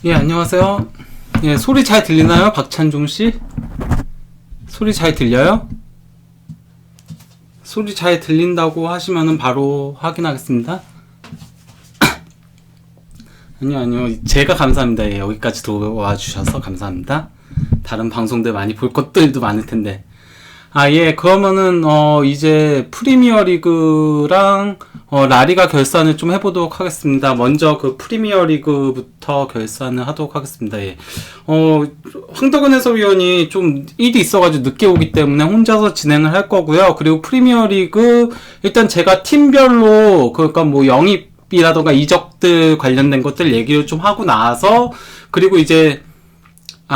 예, 안녕하세요. 예, 소리 잘 들리나요? 박찬종 씨? 소리 잘 들려요? 소리 잘 들린다고 하시면은 바로 확인하겠습니다. 아니요. 제가 감사합니다. 예, 여기까지 도와주셔서 감사합니다. 다른 방송들 많이 볼 것들도 많을 텐데. 예, 그러면은, 이제 프리미어 리그랑, 라리가 결산을 좀 해보도록 하겠습니다. 먼저 그 프리미어 리그부터 결산을 하도록 하겠습니다. 예. 황덕은 해설위원이 좀 일이 있어가지고 늦게 오기 때문에 혼자서 진행을 할 거고요. 그리고 프리미어 리그, 일단 제가 팀별로, 그러니까 뭐 영입이라던가 이적들 관련된 것들 얘기를 좀 하고 나서, 그리고 이제,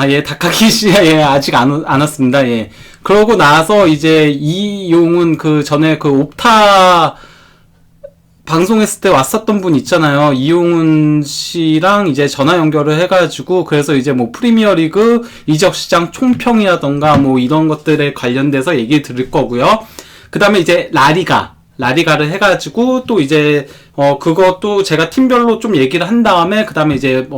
예, 다카기 씨, 예, 아직 안 왔습니다. 예. 그러고 나서 이제 이용은 그 전에 그 옵타 방송했을 때 왔었던 분 있잖아요. 이용은 씨랑 이제 전화 연결을 해가지고, 그래서 이제 뭐 프리미어 리그 이적 시장 총평이라던가 뭐 이런 것들에 관련돼서 얘기 드릴 거고요. 그 다음에 이제 라리가를 해가지고 또 이제 그것도 제가 팀별로 좀 얘기를 한 다음에 그 다음에 이제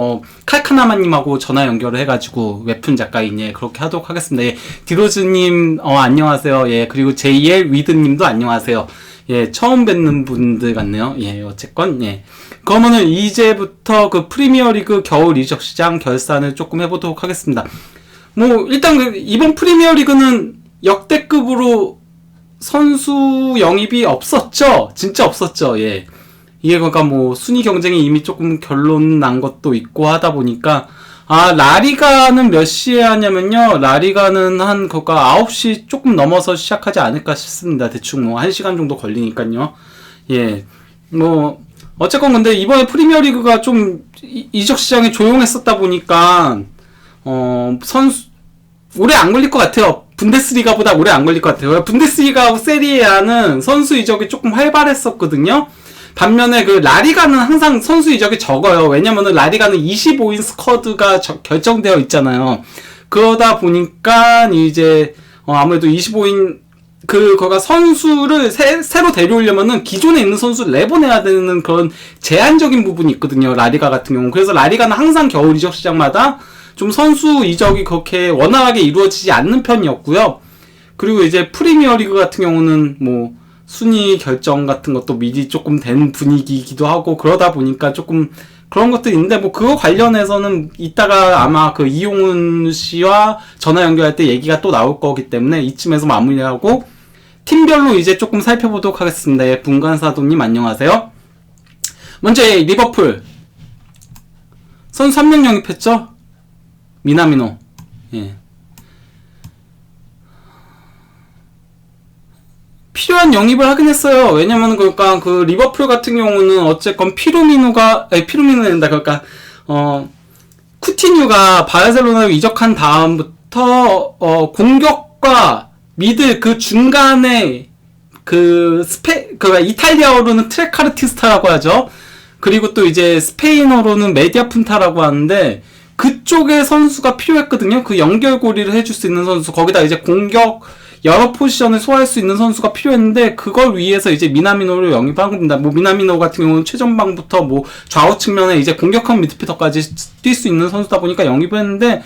칼카나마님하고 전화 연결을 해가지고 웹툰 작가인 예 그렇게 하도록 하겠습니다. 예, 디로즈님 안녕하세요. 예, 그리고 JL 위드님도 안녕하세요. 예, 처음 뵙는 분들 같네요. 예, 어쨌건 예, 그러면은 이제부터 그 프리미어리그 겨울 이적 시장 결산을 조금 해보도록 하겠습니다. 뭐 일단 이번 프리미어리그는 역대급으로 선수 영입이 없었죠. 진짜 없었죠. 예. 이게 그러니까 뭐 순위 경쟁이 이미 조금 결론 난 것도 있고 하다 보니까 라리가는 몇 시에 하냐면요. 라리가는 한 그러니까 9시 조금 넘어서 시작하지 않을까 싶습니다. 대충 뭐 1시간 정도 걸리니까요. 예. 뭐 어쨌건 근데 이번에 프리미어리그가 좀 이적 시장이 조용했었다 보니까 선수 오래 안 걸릴 것 같아요. 분데스리가보다 오래 안 걸릴 것 같아요. 분데스리가하고 세리에A는 선수 이적이 조금 활발했었거든요. 반면에 그 라리가는 항상 선수 이적이 적어요. 왜냐면은 라리가는 25인 스쿼드가 결정되어 있잖아요. 그러다 보니까 이제 아무래도 25인 거가 선수를 새로 데려오려면은 기존에 있는 선수를 내보내야 되는 그런 제한적인 부분이 있거든요. 라리가 같은 경우. 그래서 라리가는 항상 겨울 이적 시장마다 좀 선수 이적이 그렇게 원활하게 이루어지지 않는 편이었고요. 그리고 이제 프리미어 리그 같은 경우는 뭐 순위 결정 같은 것도 미리 조금 된 분위기이기도 하고 그러다 보니까 조금 그런 것들이 있는데 뭐 그거 관련해서는 이따가 아마 그 이용훈 씨와 전화 연결할 때 얘기가 또 나올 거기 때문에 이쯤에서 마무리하고 팀별로 이제 조금 살펴보도록 하겠습니다. 예, 분간사도님 안녕하세요. 먼저 리버풀 선수 3명 영입했죠? 미나미노. 예. 필요한 영입을 하긴 했어요. 왜냐면 그러니까 그 리버풀 같은 경우는 어쨌건 피루미노는 된다. 그러니까 쿠티뉴가 바르셀로나로 이적한 다음부터 공격과 미드 그 중간에 이탈리아어로는 트레카르티스타라고 하죠. 그리고 또 이제 스페인어로는 메디아푼타라고 하는데 그쪽의 선수가 필요했거든요. 그 연결고리를 해줄 수 있는 선수. 거기다 이제 공격 여러 포지션을 소화할 수 있는 선수가 필요했는데 그걸 위해서 이제 미나미노를 영입한 겁니다. 뭐 미나미노 같은 경우는 최전방부터 뭐 좌우 측면에 이제 공격형 미드필더까지 뛸 수 있는 선수다 보니까 영입을 했는데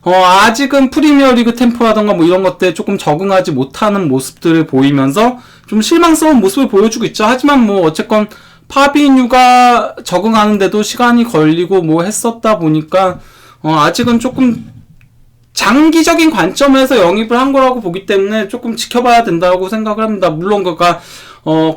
아직은 프리미어리그 템포라던가 뭐 이런 것들에 조금 적응하지 못하는 모습들을 보이면서 좀 실망스러운 모습을 보여주고 있죠. 하지만 뭐 어쨌건 파비뉴가 적응하는데도 시간이 걸리고 뭐 했었다 보니까 아직은 조금 장기적인 관점에서 영입을 한 거라고 보기 때문에 조금 지켜봐야 된다고 생각을 합니다. 물론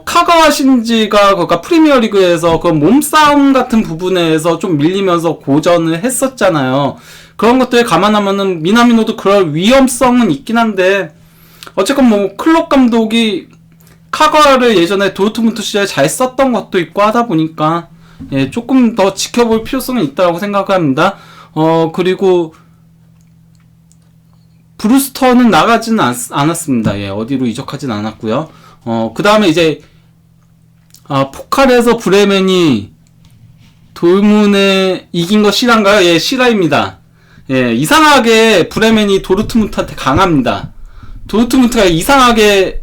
카가와 신지가 프리미어 리그에서 그 몸싸움 같은 부분에서 좀 밀리면서 고전을 했었잖아요. 그런 것들 감안하면은 미나미노도 그럴 위험성은 있긴 한데 어쨌건 뭐 클롭 감독이 카가를 예전에 도르트문트 시절에 잘 썼던 것도 있고 하다 보니까 예, 조금 더 지켜볼 필요성은 있다고 생각합니다. 그리고 브루스터는 나가지는 않았습니다. 예, 어디로 이적하진 않았고요. 그 다음에 이제 포칼에서 브레멘이 돌문에 이긴 거 실화인가요? 예, 실화입니다. 예, 이상하게 브레멘이 도르트문트한테 강합니다. 도르트문트가 이상하게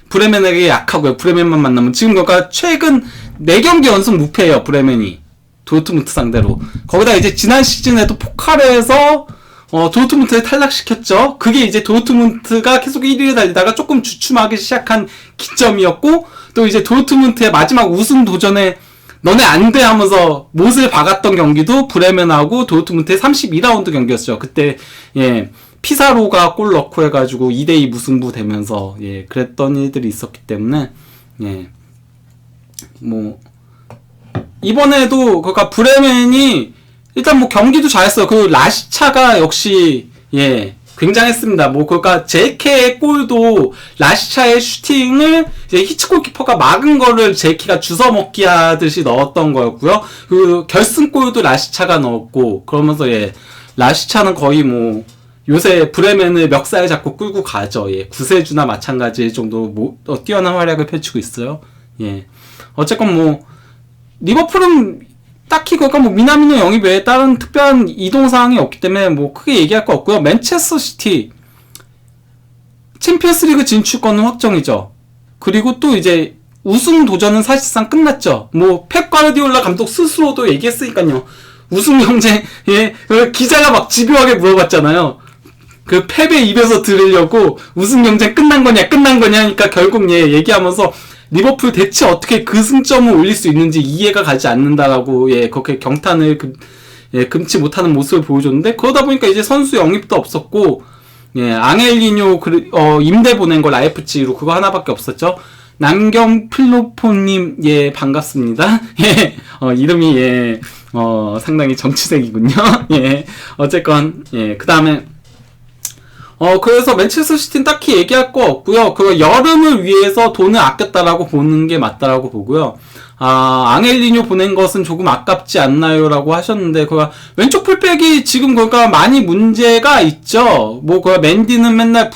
브레멘에게 약하고요. 브레멘만 만나면 지금 그러니까 최근 4경기 연속 무패예요. 브레멘이 도르트문트 상대로. 거기다 이제 지난 시즌에도 포칼에서 도르트문트를 탈락시켰죠. 그게 이제 도르트문트가 계속 1위에 달리다가 조금 주춤하기 시작한 기점이었고, 또 이제 도르트문트의 마지막 우승 도전에 너네 안 돼 하면서 못을 박았던 경기도 브레멘하고 도르트문트의 32라운드 경기였죠. 그때 예 피사로가 골 넣고 해가지고 2대2 무승부 되면서 예 그랬던 일들이 있었기 때문에 예 뭐 이번에도 그러니까 브레멘이 일단 뭐 경기도 잘했어요. 그 라시차가 역시 예 굉장했습니다. 뭐 그러니까 제케의 골도 라시차의 슈팅을 이제 히치콜 키퍼가 막은 거를 제키가 주워 먹기 하듯이 넣었던 거였고요. 그 결승골도 라시차가 넣었고 그러면서 예 라시차는 거의 뭐 요새 브레멘을 멱살 잡고 끌고 가죠. 예 구세주나 마찬가지 정도 뛰어난 활약을 펼치고 있어요. 예 어쨌건 뭐 리버풀은 딱히 그러니까 뭐 미나미노 영입 외에 다른 특별한 이동 사항이 없기 때문에 뭐 크게 얘기할 거 없고요. 맨체스터 시티 챔피언스리그 진출권은 확정이죠. 그리고 또 이제 우승 도전은 사실상 끝났죠. 뭐 펩 과르디올라 감독 스스로도 얘기했으니까요. 우승 경쟁 예 기자가 막 집요하게 물어봤잖아요. 그 펩의 입에서 들으려고 우승 경쟁 끝난 거냐 하니까 결국 예 얘기하면서 리버풀 대체 어떻게 그 승점을 올릴 수 있는지 이해가 가지 않는다라고 예 그렇게 경탄을 금치 못하는 모습을 보여줬는데 그러다 보니까 이제 선수 영입도 없었고 예 앙헬리뇨 임대 보낸 걸 IFC로 그거 하나밖에 없었죠. 남경 필로포님 예 반갑습니다. 예 이름이 예 상당히 정치색이군요. 예 어쨌건 예 그다음에 그래서 맨체스터 시티는 딱히 얘기할 거 없고요. 그 여름을 위해서 돈을 아꼈다라고 보는 게 맞다라고 보고요. 앙헬리뇨 보낸 것은 조금 아깝지 않나요라고 하셨는데, 왼쪽 풀백이 지금 그러니까 많이 문제가 있죠. 뭐 맨디는 맨날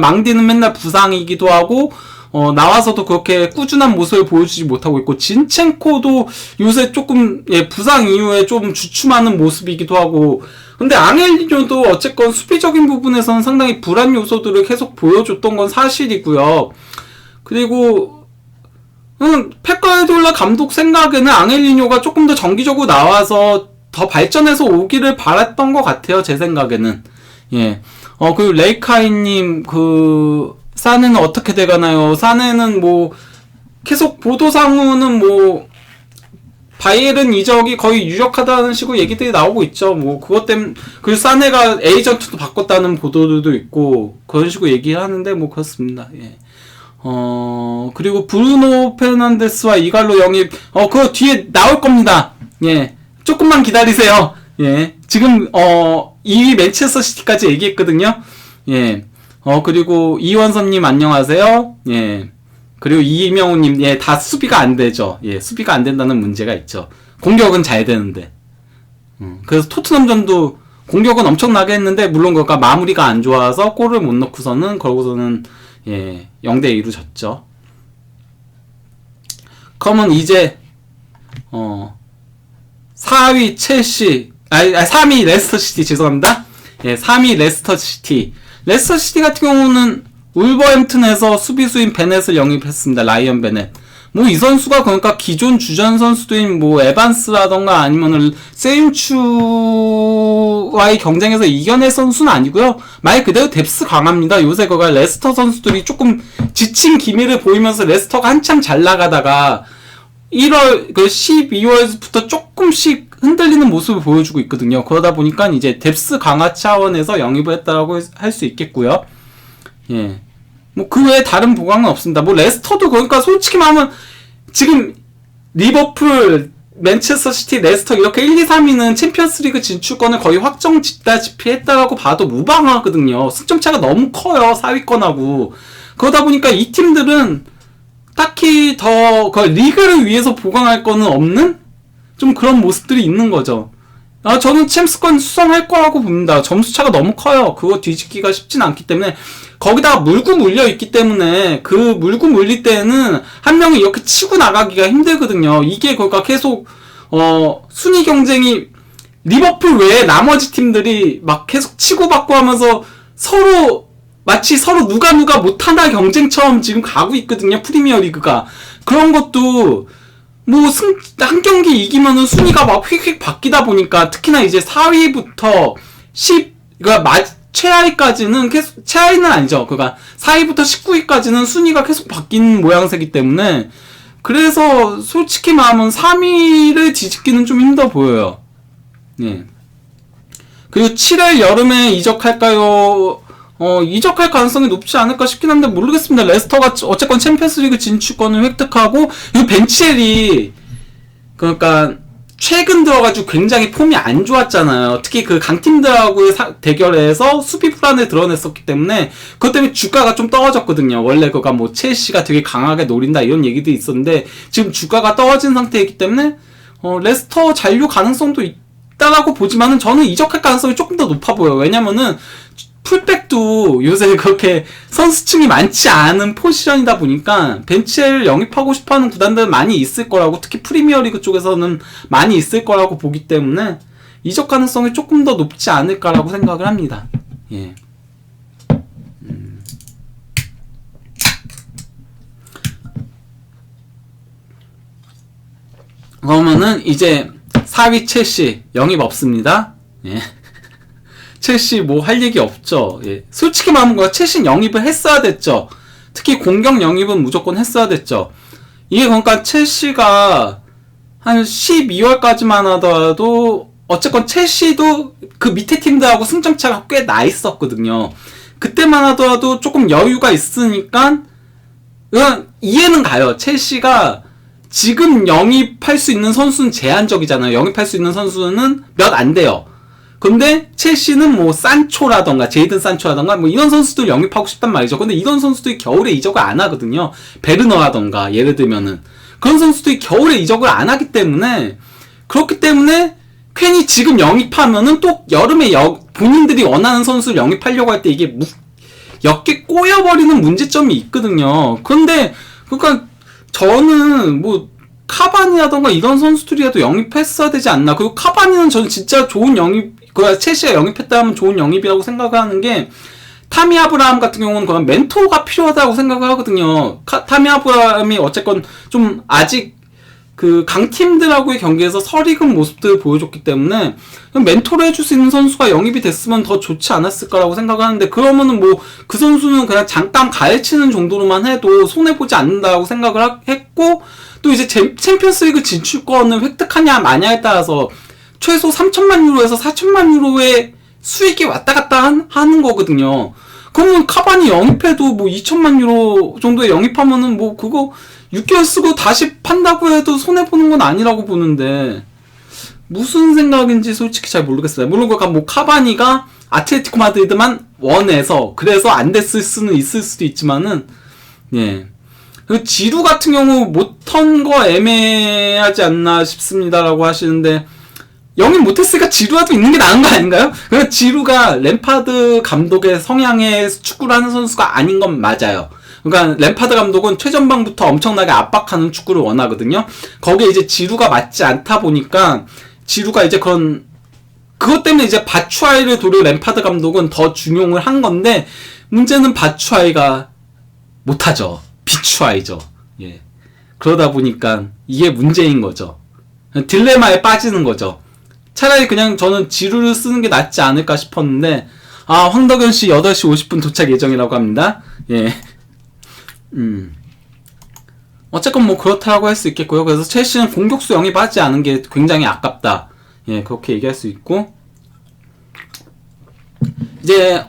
망디는 맨날 부상이기도 하고, 나와서도 그렇게 꾸준한 모습을 보여주지 못하고 있고, 진첸코도 요새 조금 부상 이후에 좀 주춤하는 모습이기도 하고. 근데 앙헬리뇨도 어쨌건 수비적인 부분에서는 상당히 불안 요소들을 계속 보여줬던 건 사실이고요. 그리고 펩 가르디올라 감독 생각에는 앙헬리뇨가 조금 더 정기적으로 나와서 더 발전해서 오기를 바랐던 것 같아요. 제 생각에는. 예. 그리고 레이카이님 사네는 어떻게 돼가나요? 사네는 뭐 계속 보도상으로는 뭐 바이에른 이적이 거의 유력하다는 식으로 얘기들이 나오고 있죠. 뭐 그것 때문에 그리고 사네가 에이전트도 바꿨다는 보도들도 있고 그런 식으로 얘기하는데 뭐 그렇습니다. 예. 그리고 브루노 페르난데스와 이갈로 영입 그거 뒤에 나올 겁니다. 예. 조금만 기다리세요. 예. 지금 2위 맨체스터 시티까지 얘기했거든요. 예. 그리고 이원선님 안녕하세요. 예. 그리고 이명우님, 예, 다 수비가 안 되죠. 예, 수비가 안 된다는 문제가 있죠. 공격은 잘 되는데. 그래서 토트넘전도 공격은 엄청나게 했는데, 물론 그러니까 마무리가 안 좋아서 골을 못 넣고서는, 그러고서는, 예, 0대2로 졌죠. 그러면 이제, 4위 첼시, 3위 레스터시티, 죄송합니다. 예, 3위 레스터시티. 레스터시티 같은 경우는, 울버햄튼에서 수비수인 베넷을 영입했습니다. 라이언 베넷. 뭐 이 선수가 그러니까 기존 주전 선수들인 뭐 에반스라던가 아니면은 세임추와의 경쟁에서 이겨낼 선수는 아니고요. 말 그대로 뎁스 강합니다. 요새 그가 레스터 선수들이 조금 지친 기미를 보이면서 레스터가 한참 잘 나가다가 12월부터 조금씩 흔들리는 모습을 보여주고 있거든요. 그러다 보니까 이제 뎁스 강화 차원에서 영입을 했다라고 할 수 있겠고요. 예. 뭐, 그 외에 다른 보강은 없습니다. 뭐, 레스터도 그러니까 솔직히 말하면, 지금, 리버풀, 맨체스터 시티, 레스터, 이렇게 1, 2, 3위는 챔피언스 리그 진출권을 거의 확정 짓다시피 했다라고 봐도 무방하거든요. 승점차가 너무 커요, 4위권하고. 그러다 보니까 이 팀들은, 딱히 리그를 위해서 보강할 거는 없는? 좀 그런 모습들이 있는 거죠. 저는 챔스권 수성할 거라고 봅니다. 점수차가 너무 커요. 그거 뒤집기가 쉽진 않기 때문에 거기다가 물고 물려 있기 때문에 그 물고 물릴 때는 한 명이 이렇게 치고 나가기가 힘들거든요. 이게 그러니까 계속 순위 경쟁이 리버풀 외에 나머지 팀들이 막 계속 치고받고 하면서 마치 서로 누가 못하나 경쟁처럼 지금 가고 있거든요. 프리미어 리그가. 그런 것도 뭐 한 경기 이기면은 순위가 막 휙휙 바뀌다 보니까 특히나 이제 4위부터 10 그러니까 최하위까지는 계속 최하위는 아니죠. 그러니까 4위부터 19위까지는 순위가 계속 바뀐 모양새이기 때문에 그래서 솔직히 말하면 3위를 뒤집기는 좀 힘들어 보여요. 예. 그리고 7월 여름에 이적할까요? 이적할 가능성이 높지 않을까 싶긴 한데 모르겠습니다. 레스터가 어쨌건 챔피언스리그 진출권을 획득하고 이 벤치엘이 그러니까 최근 들어가지고 굉장히 폼이 안 좋았잖아요. 특히 그 강팀들하고의 대결에서 수비 불안을 드러냈었기 때문에 그것 때문에 주가가 좀 떨어졌거든요. 원래 그가 뭐 첼시가 되게 강하게 노린다 이런 얘기도 있었는데 지금 주가가 떨어진 상태이기 때문에 레스터 잔류 가능성도 있다라고 보지만은 저는 이적할 가능성이 조금 더 높아 보여요. 왜냐면은 풀백도 요새 그렇게 선수층이 많지 않은 포지션이다 보니까 벤치를 영입하고 싶어하는 구단들은 많이 있을 거라고, 특히 프리미어리그 쪽에서는 많이 있을 거라고 보기 때문에 이적 가능성이 조금 더 높지 않을까라고 생각을 합니다. 예. 그러면은 이제 4위 첼시 영입 없습니다. 예. 첼시 뭐 할 얘기 없죠. 예. 솔직히 말하면 첼시 영입을 했어야 됐죠. 특히 공격 영입은 무조건 했어야 됐죠. 이게 그러니까 첼시가 한 12월까지만 하더라도 어쨌건 첼시도 그 밑에 팀들하고 승점차가 꽤 나 있었거든요. 그때만 하더라도 조금 여유가 있으니까 그냥 이해는 가요. 첼시가 지금 영입할 수 있는 선수는 제한적이잖아요. 영입할 수 있는 선수는 몇 안 돼요. 근데 첼시는 뭐 산초라던가 제이든 산초라던가 뭐 이런 선수들 영입하고 싶단 말이죠. 근데 이런 선수들이 겨울에 이적을 안 하거든요. 베르너라던가 예를 들면은 그런 선수들이 겨울에 이적을 안 하기 때문에, 그렇기 때문에 괜히 지금 영입하면은 또 여름에 본인들이 원하는 선수를 영입하려고 할 때 이게 엮게 꼬여버리는 문제점이 있거든요. 그런데 그러니까 저는 뭐 카바니라던가 이런 선수들이라도 영입했어야 되지 않나. 그리고 카바니는 저는 진짜 좋은 영입, 첼시가 영입했다 하면 좋은 영입이라고 생각하는 게, 타미 아브라함 같은 경우는 그런 멘토가 필요하다고 생각을 하거든요. 타미 아브라함이 어쨌건 좀 아직 그 강팀들하고의 경기에서 설익은 모습들을 보여줬기 때문에 멘토를 해줄 수 있는 선수가 영입이 됐으면 더 좋지 않았을까라고 생각하는데, 그러면은 뭐 그 선수는 그냥 잠깐 가르치는 정도로만 해도 손해보지 않는다고 생각을 했고, 또 이제 챔피언스리그 진출권을 획득하냐 마냐에 따라서 최소 3천만 유로에서 4천만 유로의 수익이 왔다 갔다 하는 거거든요. 그러면 카바니 영입해도 뭐 2천만 유로 정도에 영입하면은 뭐 그거 6개월 쓰고 다시 판다고 해도 손해보는 건 아니라고 보는데, 무슨 생각인지 솔직히 잘 모르겠어요. 물론 뭐 카바니가 아틀레티코 마드리드만 원해서 그래서 안 됐을 수는 있을 수도 있지만은, 예. 그 지루 같은 경우 못한 거 애매하지 않나 싶습니다라고 하시는데, 영입 못했으니까 지루라도 있는 게 나은 거 아닌가요? 그러니까 지루가 램파드 감독의 성향의 축구를 하는 선수가 아닌 건 맞아요. 그러니까 램파드 감독은 최전방부터 엄청나게 압박하는 축구를 원하거든요. 거기에 이제 지루가 맞지 않다 보니까 지루가 이제 그것 때문에 이제 바추아이를 도려 램파드 감독은 더 중용을 한 건데, 문제는 바추아이가 못하죠. 비추아이죠. 예. 그러다 보니까 이게 문제인 거죠. 딜레마에 빠지는 거죠. 차라리 그냥 저는 지루를 쓰는 게 낫지 않을까 싶었는데, 황덕현 씨 8시 50분 도착 예정이라고 합니다. 예. 어쨌건 뭐 그렇다고 할 수 있겠고요. 그래서 첼시는 공격수 영입하지 않은 게 굉장히 아깝다. 예, 그렇게 얘기할 수 있고, 이제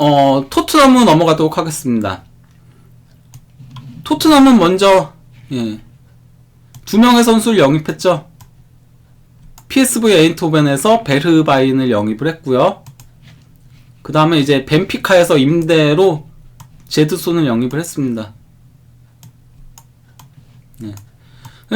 토트넘으로 넘어가도록 하겠습니다. 토트넘은 먼저, 예, 2명의 선수를 영입했죠. PSV 에인트호벤에서 베르바인을 영입을 했고요. 그 다음에 이제 벤피카에서 임대로 제드손을 영입을 했습니다. 네.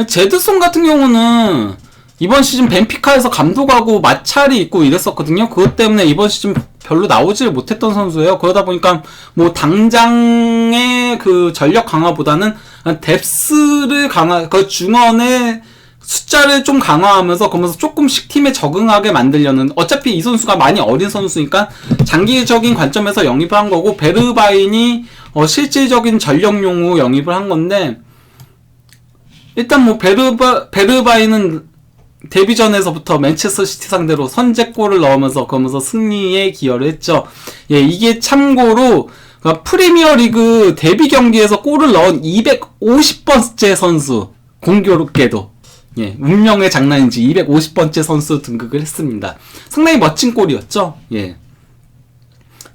제드손 같은 경우는 이번 시즌 벤피카에서 감독하고 마찰이 있고 이랬었거든요. 그것 때문에 이번 시즌 별로 나오질 못했던 선수예요. 그러다 보니까 뭐 당장의 그 전력 강화보다는 뎁스를 그 중원의 숫자를 좀 강화하면서 그러면서 조금씩 팀에 적응하게 만들려는, 어차피 이 선수가 많이 어린 선수니까 장기적인 관점에서 영입을 한 거고, 베르바인이 실질적인 전력용으로 영입을 한 건데, 일단 뭐 베르바이는 데뷔전에서부터 맨체스터 시티 상대로 선제골을 넣으면서 그러면서 승리에 기여를 했죠. 예, 이게 참고로 프리미어 리그 데뷔 경기에서 골을 넣은 250번째 선수, 공교롭게도. 예, 운명의 장난인지 250번째 선수 등극을 했습니다. 상당히 멋진 골이었죠. 예.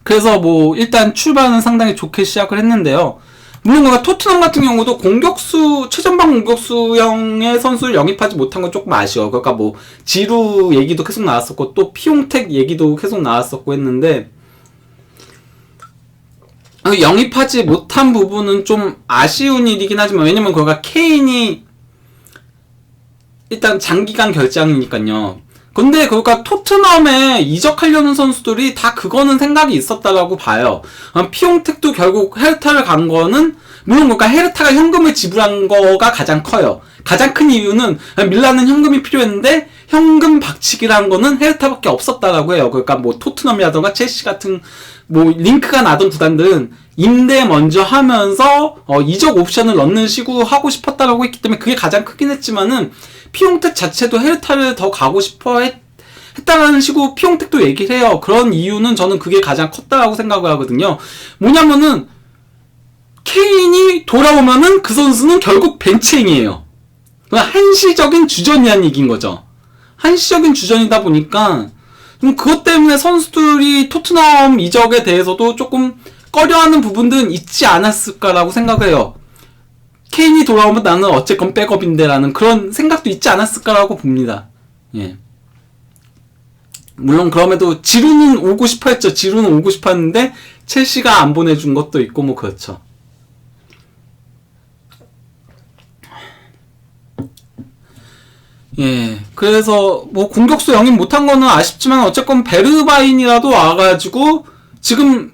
그래서 뭐 일단 출발은 상당히 좋게 시작을 했는데요. 물론 토트넘 같은 경우도 최전방 공격수형의 선수를 영입하지 못한 건 조금 아쉬워. 그러니까 뭐 지루 얘기도 계속 나왔었고 또 피용택 얘기도 계속 나왔었고 했는데 영입하지 못한 부분은 좀 아쉬운 일이긴 하지만, 왜냐면 그가 케인이 일단 장기간 결장이니까요. 근데 그러니까 토트넘에 이적하려는 선수들이 다 그거는 생각이 있었다라고 봐요. 피용택도 결국 헤르타를 간 거는, 물론 그러니까 헤르타가 현금을 지불한 거가 가장 커요. 가장 큰 이유는 밀란은 현금이 필요했는데 현금 박치기라는 거는 헤르타밖에 없었다라고 해요. 그러니까 뭐 토트넘이라던가 첼시 같은 뭐 링크가 나던 구단들은 임대 먼저 하면서 이적 옵션을 넣는 식으로 하고 싶었다라고 했기 때문에 그게 가장 크긴 했지만은, 피용택 자체도 헤르타를 더 가고 싶어 했다라는 식으로 피용택도 얘기를 해요. 그런 이유는 저는 그게 가장 컸다라고 생각을 하거든요. 뭐냐면은 케인이 돌아오면은 그 선수는 결국 벤치행이에요. 한시적인 주전이란 얘기인 거죠. 한시적인 주전이다 보니까 그것 때문에 선수들이 토트넘 이적에 대해서도 조금 꺼려하는 부분들은 있지 않았을까라고 생각을 해요. 케인이 돌아오면 나는 어쨌건 백업인데 라는 그런 생각도 있지 않았을까라고 봅니다. 예. 물론 그럼에도 지루는 오고 싶어 했죠. 지루는 오고 싶어 했는데 첼시가 안 보내준 것도 있고 뭐 그렇죠. 예. 그래서 뭐 공격수 영입 못한 거는 아쉽지만 어쨌건 베르바인이라도 와가지고 지금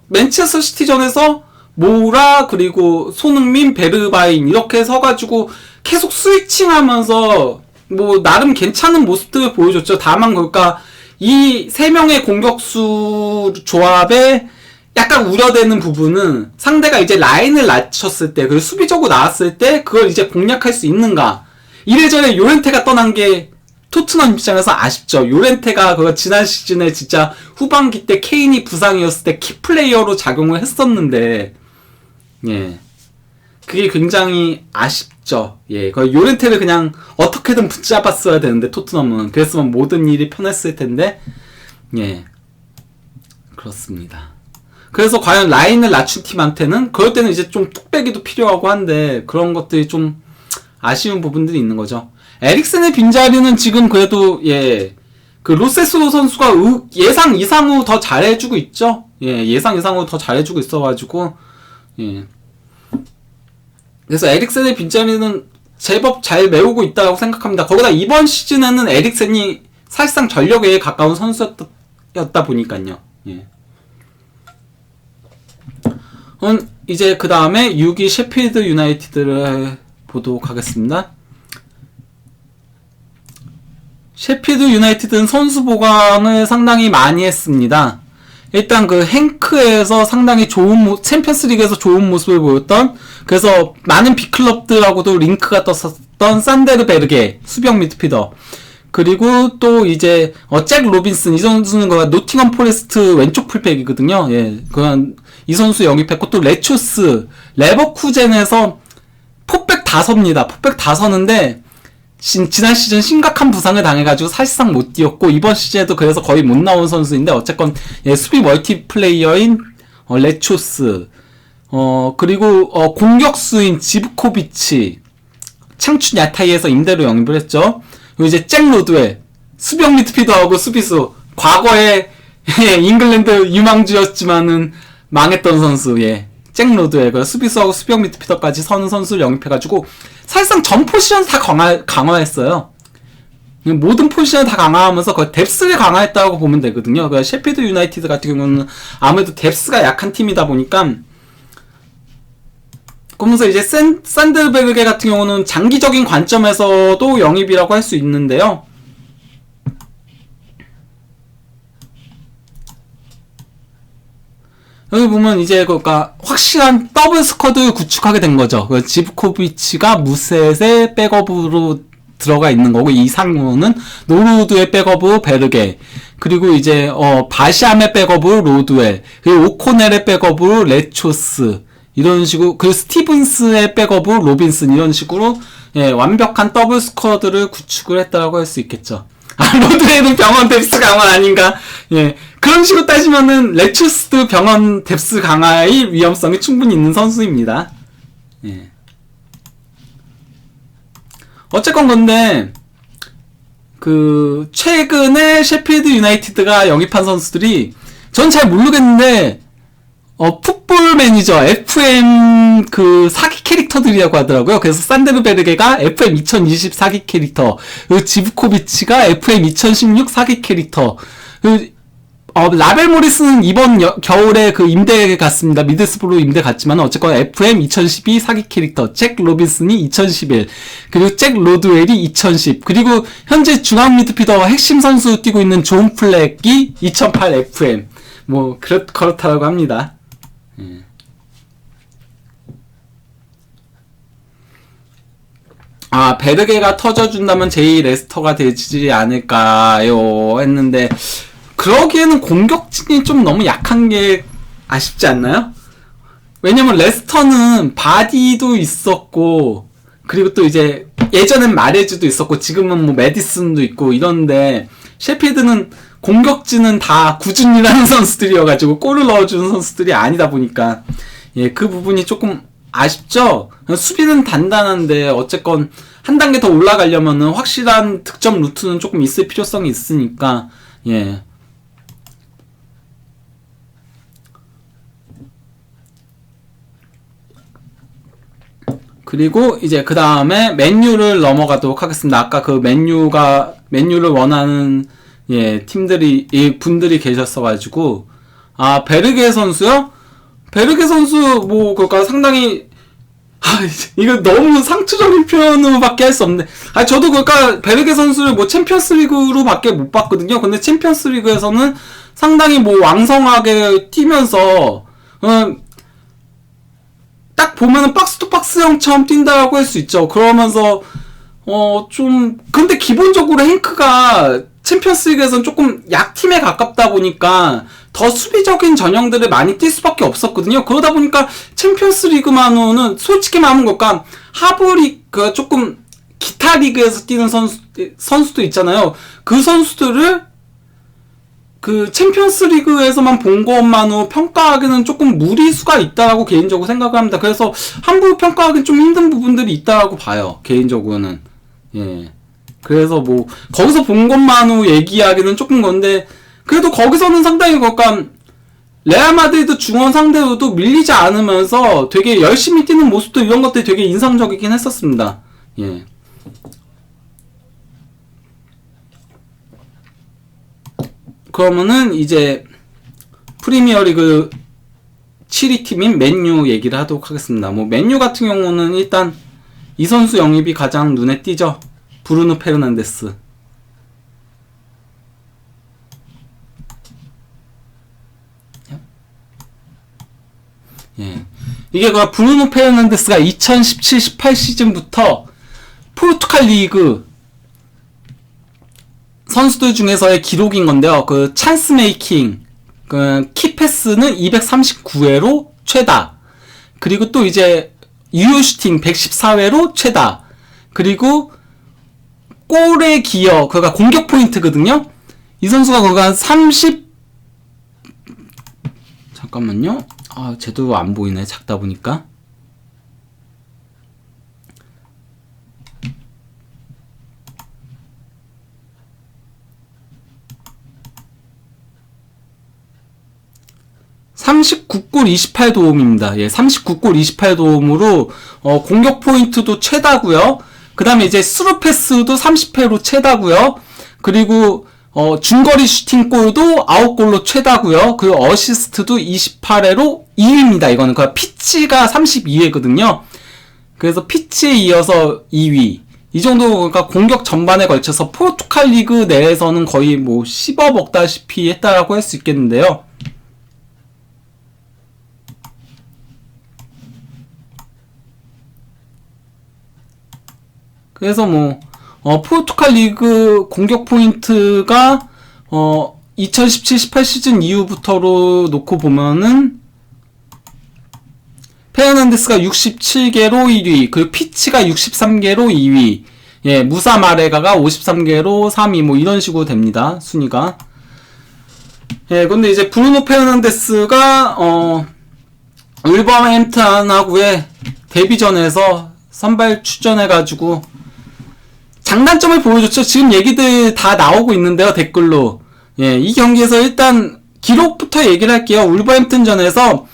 맨체스터 시티전에서 모라 그리고 손흥민, 베르바인 이렇게 서가지고 계속 스위칭하면서 뭐 나름 괜찮은 모습들을 보여줬죠. 다만 그러니까 이 세 명의 공격수 조합에 약간 우려되는 부분은 상대가 이제 라인을 낮췄을 때, 그리고 수비적으로 나왔을 때 그걸 이제 공략할 수 있는가. 이래저래 요렌테가 떠난 게 토트넘 입장에서 아쉽죠. 요렌테가 그거 지난 시즌에 진짜 후반기 때 케인이 부상이었을 때 키플레이어로 작용을 했었는데, 예. 그게 굉장히 아쉽죠. 예. 그 요렌테를 그냥 어떻게든 붙잡았어야 되는데, 토트넘은. 그랬으면 모든 일이 편했을 텐데, 예. 그렇습니다. 그래서 과연 라인을 낮춘 팀한테는, 그럴 때는 이제 좀 뚝배기도 필요하고 한데, 그런 것들이 좀 아쉬운 부분들이 있는 거죠. 에릭센의 빈자리는 지금 그래도, 예. 그 로세스로 선수가 예상 이상으로 더 잘해주고 있죠. 예. 예상 이상으로 더 잘해주고 있어가지고, 예. 그래서 에릭센의 빈자리는 제법 잘 메우고 있다고 생각합니다. 거기다 이번 시즌에는 에릭센이 사실상 전력에 가까운 선수였다 보니까요. 예. 이제 그 다음에 6위 셰필드 유나이티드를 보도록 하겠습니다. 셰필드 유나이티드는 선수 보강을 상당히 많이 했습니다. 일단 그 행크에서 상당히 좋은 챔피언스 리그에서 좋은 모습을 보였던, 그래서 많은 빅클럽들하고도 링크가 떴었던 산데르베르게 수비형 미드필더, 그리고 또 이제 잭 로빈슨, 이 선수는 그 노팅엄 포레스트 왼쪽 풀백이거든요. 예, 그런 이 선수 영입했고, 또 레초스 레버쿠젠에서 포백 다 섭니다. 포백 다 서는데 지난 시즌 심각한 부상을 당해가지고 사실상 못 뛰었고, 이번 시즌에도 그래서 거의 못 나온 선수인데, 어쨌건 예, 수비 멀티플레이어인 레초스, 그리고 공격수인 지브코비치, 창춘 야타이에서 임대로 영입을 했죠. 그리고 이제 잭 로드웰, 수비형 미드필더하고 수비수, 과거에 예, 잉글랜드 유망주였지만은 망했던 선수, 예, 잭 로드웰, 수비수하고 수비형 미드필더까지 서는 선수를 영입해가지고 사실상 전 포지션 다 강화했어요. 모든 포지션을 다 강화하면서 거의 뎁스를 강화했다고 보면 되거든요. 그러니까 셰필드 유나이티드 같은 경우는 아무래도 뎁스가 약한 팀이다 보니까, 그러면서 이제 산들베르게 같은 경우는 장기적인 관점에서도 영입이라고 할 수 있는데요. 여기 보면 이제 그러니까 확실한 더블 스쿼드 구축하게 된 거죠. 지브코비치가 무셋의 백업으로 들어가 있는 거고, 이 상무는 노르드의 백업으로 베르게, 그리고 이제 바시암의 백업으로 로드웰, 그리고 오코넬의 백업으로 레초스, 이런 식으로, 그 스티븐스의 백업으로 로빈슨, 이런 식으로 예, 완벽한 더블 스쿼드를 구축을 했다라고 할 수 있겠죠. 로드웰은 병원 뎁스 강화 아닌가? 예, 그런 식으로 따지면은 레초스도 병원 뎁스 강화의 위험성이 충분히 있는 선수입니다. 예. 어쨌건 근데 그 최근에 셰필드 유나이티드가 영입한 선수들이 전 잘 모르겠는데 풋볼 매니저 FM 그 사기 캐릭터들이라고 하더라고요. 그래서 산데르베르게가 FM 2020 사기 캐릭터, 그리고 지브코비치가 FM 2016 사기 캐릭터, 그리고 라벨 모리스는 이번 겨울에 그 임대 갔습니다. 미드스브로 임대 갔지만 어쨌건 FM 2012 사기 캐릭터, 잭 로빈슨이 2011, 그리고 잭 로드웰이 2010, 그리고 현재 중앙 미드필더 핵심 선수 뛰고 있는 존 플렉이 2008 FM. 뭐 그렇다라고 합니다. 예. 베르게가 터져준다면 제2 레스터가 되지 않을까요? 했는데 그러기에는 공격진이 좀 너무 약한 게 아쉽지 않나요? 왜냐면 레스터는 바디도 있었고, 그리고 또 이제 예전엔 마레즈도 있었고, 지금은 뭐 메디슨도 있고 이런데, 셰필드는 공격진은 다 구준이라는 선수들이어가지고 골을 넣어주는 선수들이 아니다 보니까 예, 그 부분이 조금 아쉽죠? 수비는 단단한데 어쨌건 한 단계 더 올라가려면은 확실한 득점 루트는 조금 있을 필요성이 있으니까 예. 그리고 이제 그 다음에 맨유를 넘어가도록 하겠습니다. 아까 그 맨유를 원하는 예, 팀들이, 분들이 계셨어가지고, 베르게 선수요? 베르게 선수, 뭐, 그럴까, 상당히, 이거 너무 상투적인 표현으로밖에 할 수 없네. 저도 그럴까, 베르게 선수를 뭐, 챔피언스 리그로밖에 못 봤거든요. 근데 챔피언스 리그에서는 상당히 뭐, 왕성하게 뛰면서, 딱 보면은 박스 투 박스형처럼 뛴다라고 할 수 있죠. 그러면서, 근데 기본적으로 행크가, 챔피언스 리그에서는 조금 약팀에 가깝다 보니까 더 수비적인 전형들을 많이 뛸 수밖에 없었거든요. 그러다 보니까 챔피언스 리그만으로는 솔직히 말하면 그러니까 하브리그 조금 기타 리그에서 뛰는 선수도 있잖아요. 그 선수들을 그 챔피언스 리그에서만 본 것만으로 평가하기는 조금 무리수가 있다라고 개인적으로 생각을 합니다. 그래서 함부로 평가하기는 좀 힘든 부분들이 있다라고 봐요. 개인적으로는. 예. 그래서 뭐 거기서 본 것만으로 얘기하기는 조금 건데 그래도 거기서는 상당히 그러니까 레알 마드리드 중원 상대로도 밀리지 않으면서 되게 열심히 뛰는 모습도 이런 것들이 되게 인상적이긴 했었습니다. 예. 그러면은 이제 프리미어리그 7위 팀인 맨유 얘기를 하도록 하겠습니다. 뭐 맨유 같은 경우는 일단 이 선수 영입이 가장 눈에 띄죠. 브루노 페르난데스. 예. 이게 그 브루노 페르난데스가 2017-18 시즌부터 포르투갈 리그 선수들 중에서의 기록인 건데요. 그 찬스 메이킹, 그 키패스는 239회로 최다. 그리고 또 이제 유효 슈팅 114회로 최다. 그리고 골의 기여, 그가 공격 포인트거든요. 이 선수가 그가 잠깐만요. 제대로 안 보이네. 작다 보니까. (39골 28도움입니다) 예, 39골 28도움으로 공격 포인트도 최다고요. 그 다음에 이제 스루 패스도 30회로 최다고요. 그리고 중거리 슈팅골도 9골로 최다고요. 그리고 어시스트도 28회로 2위입니다. 이거는 그 피치가 32회거든요. 그래서 피치에 이어서 2위. 이 정도 그러니까 공격 전반에 걸쳐서 포르투갈 리그 내에서는 거의 뭐 씹어 먹다시피 했다라고 할 수 있겠는데요. 그래서 뭐 포르투갈 리그 공격 포인트가 2017-18 시즌 이후부터로 놓고 보면은 페르난데스가 67개로 1위, 그리고 피치가 63개로 2위, 예, 무사 마레가가 53개로 3위, 뭐 이런 식으로 됩니다, 순위가. 예, 근데 이제 브루노 페르난데스가 울버햄튼하고의 데뷔전에서 선발 출전해가지고 장단점을 보여줬죠. 지금 얘기들 다 나오고 있는데요, 댓글로. 예, 이 경기에서 일단 기록부터 얘기를 할게요. 울버햄튼전에서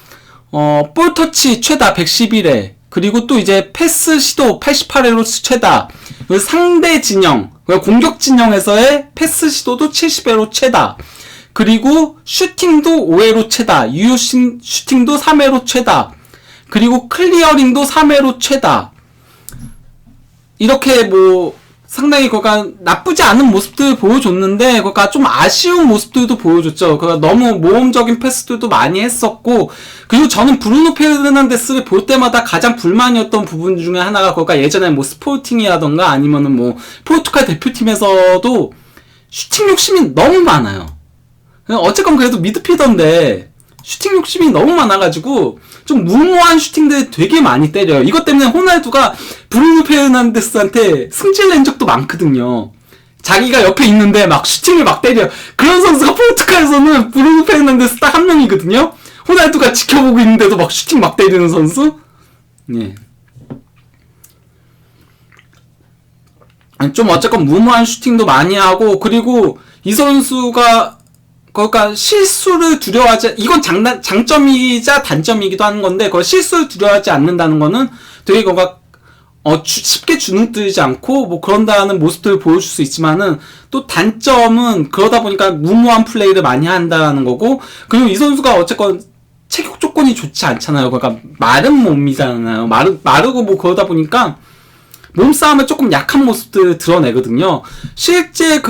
볼 터치 최다 111회, 그리고 또 이제 패스 시도 88회로 최다, 그리고 상대 진영, 공격 진영에서의 패스 시도도 70회로 최다, 그리고 슈팅도 5회로 최다, 유효 슈팅도 3회로 최다, 그리고 클리어링도 3회로 최다. 이렇게 뭐 상당히 그가 나쁘지 않은 모습들을 보여줬는데, 그가 좀 아쉬운 모습들도 보여줬죠. 그가 너무 모험적인 패스들도 많이 했었고, 그리고 저는 브루노 페르난데스를 볼 때마다 가장 불만이었던 부분 중에 하나가, 그가 예전에 뭐 스포팅이라던가 아니면은 뭐 포르투갈 대표팀에서도 슈팅 욕심이 너무 많아요. 어쨌건 그래도 미드필더인데 슈팅 욕심이 너무 많아가지고 좀 무모한 슈팅들 되게 많이 때려요. 이것 때문에 호날두가 브루노 페르난데스한테 승질낸 적도 많거든요. 자기가 옆에 있는데 막 슈팅을 막 때려. 그런 선수가 포르투갈에서는 브루노 페르난데스 딱 한 명이거든요. 호날두가 지켜보고 있는데도 막 슈팅 막 때리는 선수. 예. 좀 어쨌건 무모한 슈팅도 많이 하고, 그리고 이 선수가 그러니까 실수를 두려워하지, 이건 장점이자 단점이기도 하는 건데, 그걸 실수를 두려워하지 않는다는 거는 되게 그가 쉽게 주눅들지 않고 뭐 그런다는 모습들을 보여줄 수 있지만은, 또 단점은 그러다 보니까 무모한 플레이를 많이 한다는 거고, 그리고 이 선수가 어쨌건 체격 조건이 좋지 않잖아요. 그러니까 마른 몸이잖아요. 마르고 뭐 그러다 보니까 몸싸움에 조금 약한 모습들을 드러내거든요. 실제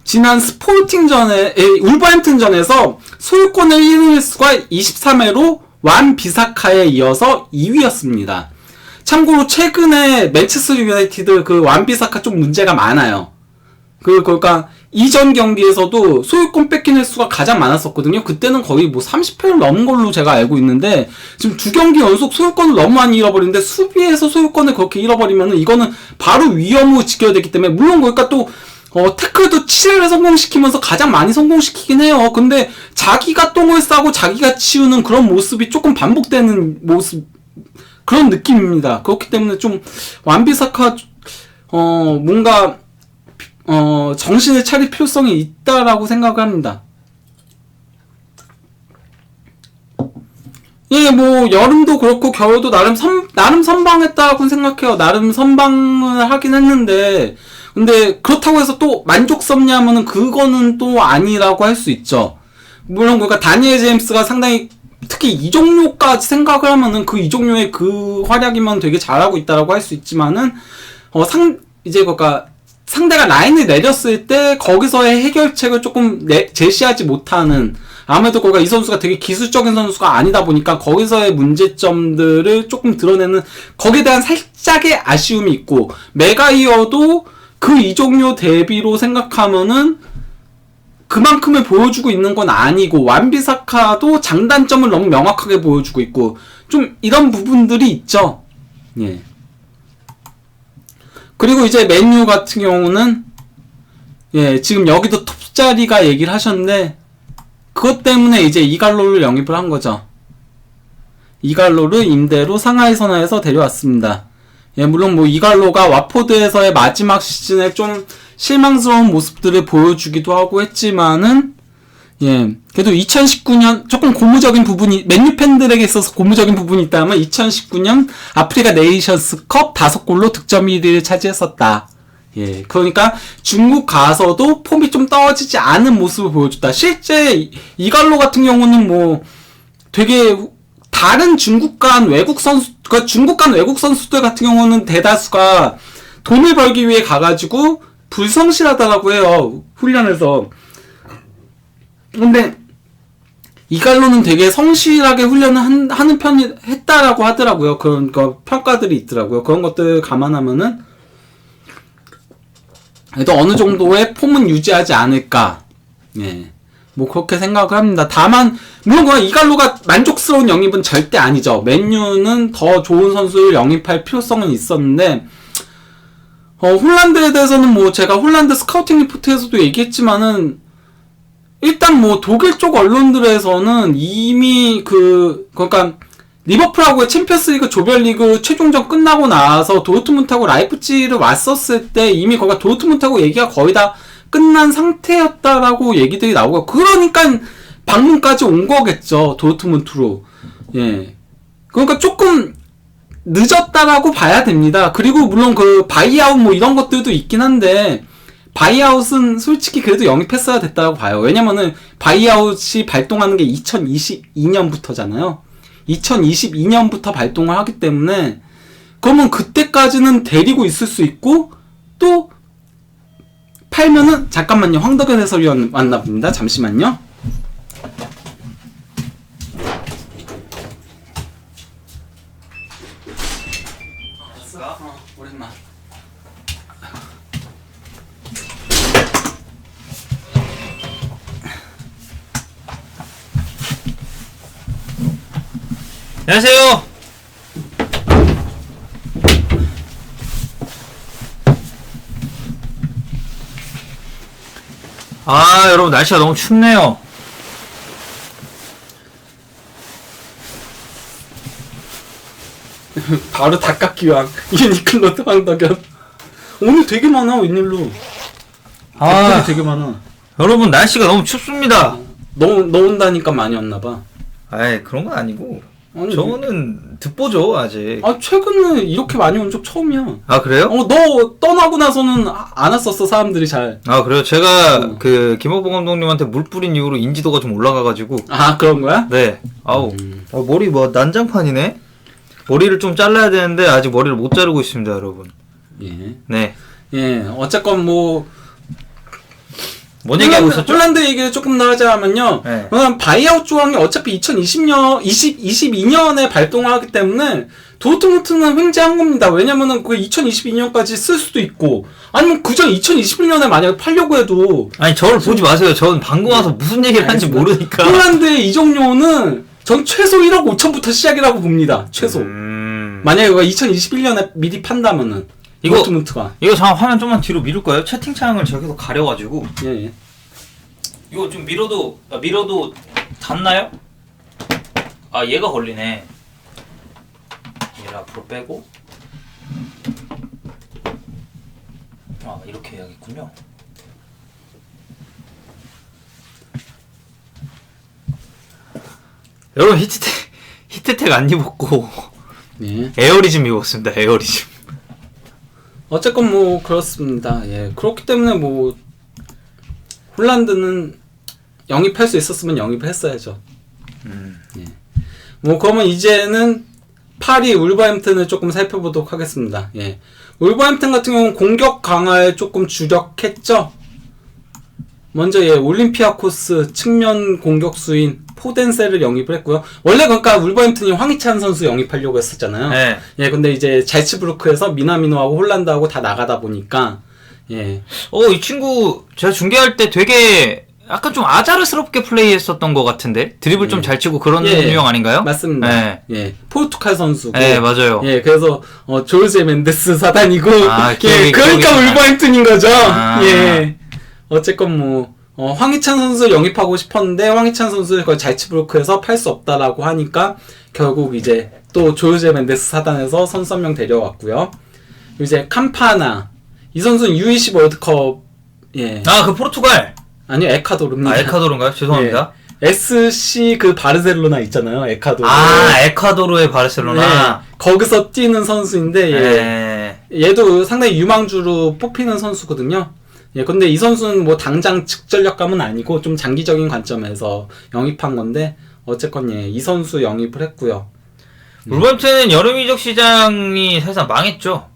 지난 스포팅전에, 울버햄튼전에서 소유권을 잃은 횟수가 23회로 완 비사카에 이어서 2위였습니다. 참고로 최근에 맨체스터 유나이티드 완 비사카 좀 문제가 많아요. 그러니까 이전 경기에서도 소유권 뺏긴 횟수가 가장 많았었거든요. 그때는 거의 뭐 30회를 넘은 걸로 제가 알고 있는데, 지금 2경기 연속 소유권을 너무 많이 잃어버리는데, 수비에서 소유권을 그렇게 잃어버리면은 이거는 바로 위험으로 지켜야 되기 때문에, 물론 그러니까 또 태클도 7회를 성공시키면서 가장 많이 성공시키긴 해요. 근데 자기가 똥을 싸고 자기가 치우는 그런 모습이 조금 반복되는 모습, 그런 느낌입니다. 그렇기 때문에 좀 완비사카 뭔가 정신을 차릴 필요성이 있다라고 생각을 합니다. 예, 뭐 여름도 그렇고 겨울도 나름 선방했다고 생각해요. 나름 선방을 하긴 했는데, 근데 그렇다고 해서 또 만족스럽냐면은 그거는 또 아니라고 할 수 있죠. 물론 그러니까 다니엘 제임스가 상당히, 특히 이종료까지 생각을 하면은 그 이종료의 그 활약이면 되게 잘하고 있다라고 할 수 있지만은, 이제 그러니까 상대가 라인을 내렸을 때 거기서의 해결책을 조금 제시하지 못하는, 아무래도 그러니까 이 선수가 되게 기술적인 선수가 아니다 보니까 거기서의 문제점들을 조금 드러내는, 거기에 대한 살짝의 아쉬움이 있고, 메가이어도 그 이종료 대비로 생각하면은 그만큼을 보여주고 있는 건 아니고, 완비사카도 장단점을 너무 명확하게 보여주고 있고, 좀 이런 부분들이 있죠. 예. 그리고 이제 맨유 같은 경우는, 예, 지금 여기도 톱자리가 얘기를 하셨는데, 그것 때문에 이제 이갈로를 영입을 한 거죠. 이갈로를 임대로 상하이 선화에서 데려왔습니다. 예, 물론 뭐 이갈로가 와포드에서의 마지막 시즌에 좀 실망스러운 모습들을 보여주기도 하고 했지만은, 예, 그래도 2019년 조금 고무적인 부분이, 맨유 팬들에게 있어서 고무적인 부분이 있다면 2019년 아프리카 네이션스컵 5골로 득점 1위를 차지했었다. 예, 그러니까 중국 가서도 폼이 좀 떨어지지 않은 모습을 보여줬다. 실제 이갈로 같은 경우는 뭐 되게 다른 중국 간 외국 선수, 그러니까 중국 간 외국 선수들 같은 경우는 대다수가 돈을 벌기 위해 가가지고 불성실하다라고 해요, 훈련에서. 근데 이갈로는 되게 성실하게 훈련을 하는 편이 했다라고 하더라고요. 그런 평가들이 있더라고요. 그런 것들 감안하면은 그래도 어느 정도의 폼은 유지하지 않을까. 예. 뭐 그렇게 생각을 합니다. 다만 물론 그냥 이갈로가 만족스러운 영입은 절대 아니죠. 맨유는 더 좋은 선수를 영입할 필요성은 있었는데 홀란드에 대해서는 뭐 제가 홀란드 스카우팅 리포트에서도 얘기했지만은 일단 뭐 독일 쪽 언론들에서는 이미 그러니까 리버풀하고의 챔피언스리그 조별리그 최종전 끝나고 나서 도르트문트하고 라이프치히를 왔었을 때 이미 거기가 도르트문트하고 얘기가 거의 다 끝난 상태였다라고 얘기들이 나오고, 그러니까 방문까지 온 거겠죠, 도르트문트로. 예. 그러니까 조금 늦었다라고 봐야 됩니다. 그리고 물론 그 바이아웃 뭐 이런 것들도 있긴 한데, 바이아웃은 솔직히 그래도 영입했어야 됐다고 봐요. 왜냐면은 바이아웃이 발동하는 게 2022년부터잖아요. 2022년부터 발동을 하기 때문에 그러면 그때까지는 데리고 있을 수 있고, 또 팔면은, 잠깐만요, 황덕현 해설위원 만나봅니다. 잠시만요. 오랜만. 안녕하세요. 아, 여러분 날씨가 너무 춥네요. 바로 닭깎기왕 유니클로 황덕현. 오늘 되게 많아, 웬일로. 아, 되게 많아. 여러분 날씨가 너무 춥습니다. 너 온다니까 많이 왔나봐. 아이, 그런 건 아니고. 아니, 저는 듣보죠, 아직. 최근에 이렇게 많이 온 적 처음이야. 아, 그래요? 너 떠나고 나서는 안 왔었어, 사람들이 잘. 아, 그래요? 제가 김호봉 감독님한테 물 뿌린 이후로 인지도가 좀 올라가가지고. 아, 그런 거야? 네. 아우. 머리 뭐 난장판이네? 머리를 좀 잘라야 되는데 아직 머리를 못 자르고 있습니다, 여러분. 예. 네. 예, 어쨌건 뭐. 뭔 얘기하고 있었죠? 홀란드 얘기를 조금 더 하자면요. 네. 바이아웃 조항이 어차피 2022년에 발동을 하기 때문에 도르트문트는 횡재한 겁니다. 왜냐면은 그 2022년까지 쓸 수도 있고, 아니면 그전 2021년에 만약에 팔려고 해도. 아니, 저를 보지 마세요. 저는 방금 와서 무슨 얘기를 하는지 모르니까. 홀란드의 이적료는 전 최소 1억 5천부터 시작이라고 봅니다. 최소. 만약에 그가 2021년에 미리 판다면은. 도르트문트가. 이거 잠깐 화면 좀만 뒤로 미룰까요? 채팅창을 제가 계속 가려가지고. 예. 이거 좀 밀어도 닿나요? 아, 얘가 걸리네. 얘를 앞으로 빼고. 아, 이렇게 해야겠군요. 여러분, 히트텍 안 입었고 예. 에어리즘 입었습니다. 에어리즘. 어쨌건 뭐 그렇습니다. 예. 그렇기 때문에 뭐 홀란드는 영입할 수 있었으면 영입했어야죠. 예. 뭐 그러면 이제는 파리 울버햄튼을 조금 살펴보도록 하겠습니다. 예. 울버햄튼 같은 경우는 공격 강화에 조금 주력했죠. 먼저 올림피아코스 측면 공격수인 포덴셀을 영입을 했고요. 원래 그러니까 울버햄튼이 황희찬 선수 영입하려고 했었잖아요. 네. 예, 근데 이제 잘츠부르크에서 미나미노하고 홀란드하고 다 나가다 보니까 이 친구 제가 중계할 때 되게 약간 좀 아자르스럽게 플레이했었던 것 같은데 드리블 좀 잘 치고 그런 유형 아닌가요? 맞습니다. 네. 예, 포르투갈 선수고. 네, 맞아요. 예, 그래서 조르제 멘데스 사단이고, 그러니까 울버햄튼인 거죠. 예, 어쨌건 뭐. 황희찬 선수 영입하고 싶었는데 황희찬 선수를 거의 잘츠부르크에서 팔 수 없다라고 하니까 결국 이제 또 조르제 멘데스 사단에서 선수 한 명 데려왔고요. 이제 캄파나 이 선수는 U20 월드컵 그 포르투갈 아니요, 에콰도르입니다. 에콰도르인가요? 죄송합니다. SC 그 바르셀로나 있잖아요, 에콰도르. 에콰도르의 바르셀로나. 네, 거기서 뛰는 선수인데 얘도 상당히 유망주로 뽑히는 선수거든요. 예, 근데 이 선수는 뭐 당장 즉전력감은 아니고 좀 장기적인 관점에서 영입한 건데 어쨌건 이 선수 영입을 했고요. 울버햄튼은 여름 이적 시장이 사실상 망했죠.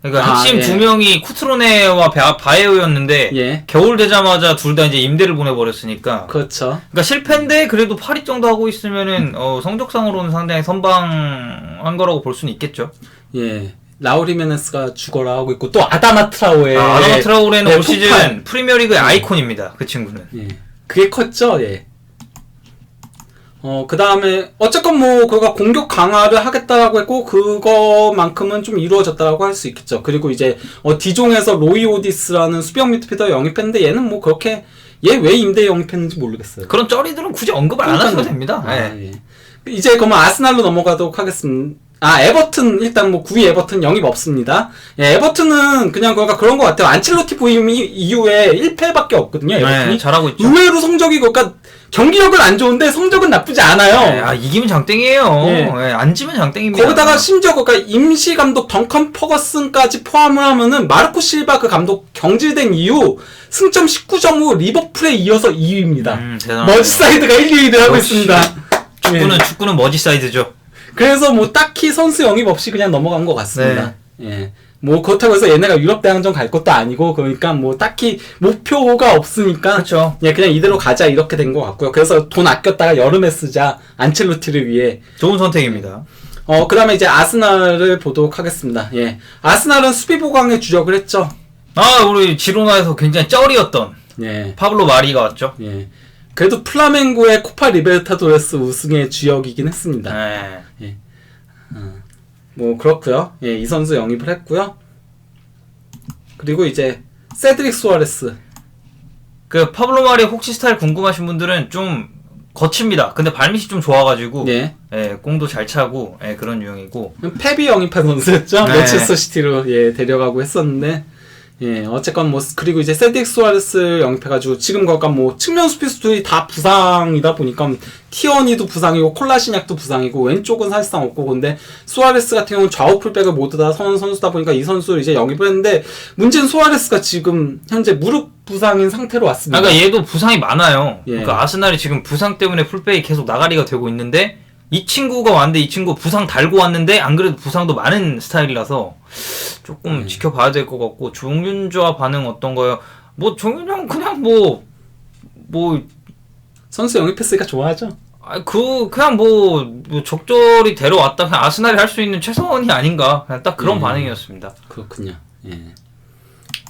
그러니까 핵심 두 명이 쿠트로네와 바에오였는데 겨울 되자마자 둘 다 이제 임대를 보내버렸으니까. 그렇죠. 그러니까 실패인데 그래도 8위 정도 하고 있으면은 성적상으로는 상당히 선방한 거라고 볼 수는 있겠죠. 예. 라울 히메네스가 죽어라 하고 있고 또 아다마 트라오레. 아다마 트라오레는 네, 올 시즌 프리미어리그의 아이콘입니다. 그 친구는. 예. 그게 컸죠. 예. 그 다음에, 어쨌건 뭐, 그가 공격 강화를 하겠다라고 했고, 그거만큼은 좀 이루어졌다라고 할 수 있겠죠. 그리고 이제, 디종에서 로이 오디스라는 수비형 미드필더 영입했는데, 얘는 뭐 그렇게, 얘 왜 임대에 영입했는지 모르겠어요. 그런 쩌리들은 굳이 언급을 안 하셔도 됩니다. 예. 이제 그러면 아스날로 넘어가도록 하겠습니다. 에버튼, 일단 뭐 9위 에버튼 영입 없습니다. 예, 에버튼은 그냥 그런 것 같아요. 안첼로티 부임 이후에 1패밖에 없거든요. 에버튼이. 네, 잘하고 있죠. 의외로 성적이, 그러니까 경기력은 안 좋은데 성적은 나쁘지 않아요. 네, 이기면 장땡이에요. 네. 안 지면 장땡입니다. 거기다가 심지어 그러니까 임시 감독 덩컨 퍼거슨까지 포함을 하면은 마르코 실바 그 감독 경질된 이후 승점 19.5 리버풀에 이어서 2위입니다. 머지사이드가 1, 2위를 하고 있습니다. 축구는 머지사이드죠. 그래서 뭐 딱히 선수 영입 없이 그냥 넘어간 것 같습니다. 네. 예. 뭐 그렇다고 해서 얘네가 유럽 대항전 갈 것도 아니고 그러니까 뭐 딱히 목표가 없으니까 그쵸. 예, 그냥 이대로 가자 이렇게 된 것 같고요. 그래서 돈 아꼈다가 여름에 쓰자 안첼로티를 위해 좋은 선택입니다. 그다음에 이제 아스날을 보도록 하겠습니다. 예. 아스날은 수비 보강에 주력을 했죠. 우리 지로나에서 굉장히 쩔이었던 예. 파블로 마리가 왔죠. 예. 그래도 플라멩고의 코파 리베르타도레스 우승의 주역이긴 했습니다. 네. 예. 뭐 그렇고요. 예, 이 선수 영입을 했고요. 그리고 이제 세드릭 수아레스. 그 파블로 마리 혹시 스타일 궁금하신 분들은 좀 거칩니다. 근데 발밑이 좀 좋아가지고 예. 예, 공도 잘 차고 예, 그런 유형이고. 페비 영입한 선수였죠. 네. 맨체스터 시티로 예, 데려가고 했었는데 예, 어쨌건 뭐 그리고 이제 세드릭 수아레스 영입해가지고 지금 거가 뭐 측면 수비수들이 다 부상이다 보니까 티어니도 부상이고 콜라시냑도 부상이고 왼쪽은 사실상 없고 근데 수아레스 같은 경우는 좌우 풀백을 모두 다 서는 선수다 보니까 이 선수를 이제 영입을 했는데 문제는 수아레스가 지금 현재 무릎 부상인 상태로 왔습니다. 그러니까 얘도 부상이 많아요. 예. 그러니까 아스날이 지금 부상 때문에 풀백이 계속 나가리가 되고 있는데 이 친구가 왔는데 이 친구 부상 달고 왔는데 안 그래도 부상도 많은 스타일이라서 조금 지켜봐야 될 것 같고 종윤주와 반응 어떤가요? 뭐 종윤주 형 그냥 뭐 선수 영입했으니까 좋아하죠. 그냥 뭐 적절히 데려왔다 그냥 아스날이 할 수 있는 최선이 아닌가 그냥 딱 그런 반응이었습니다. 그렇군요. 예.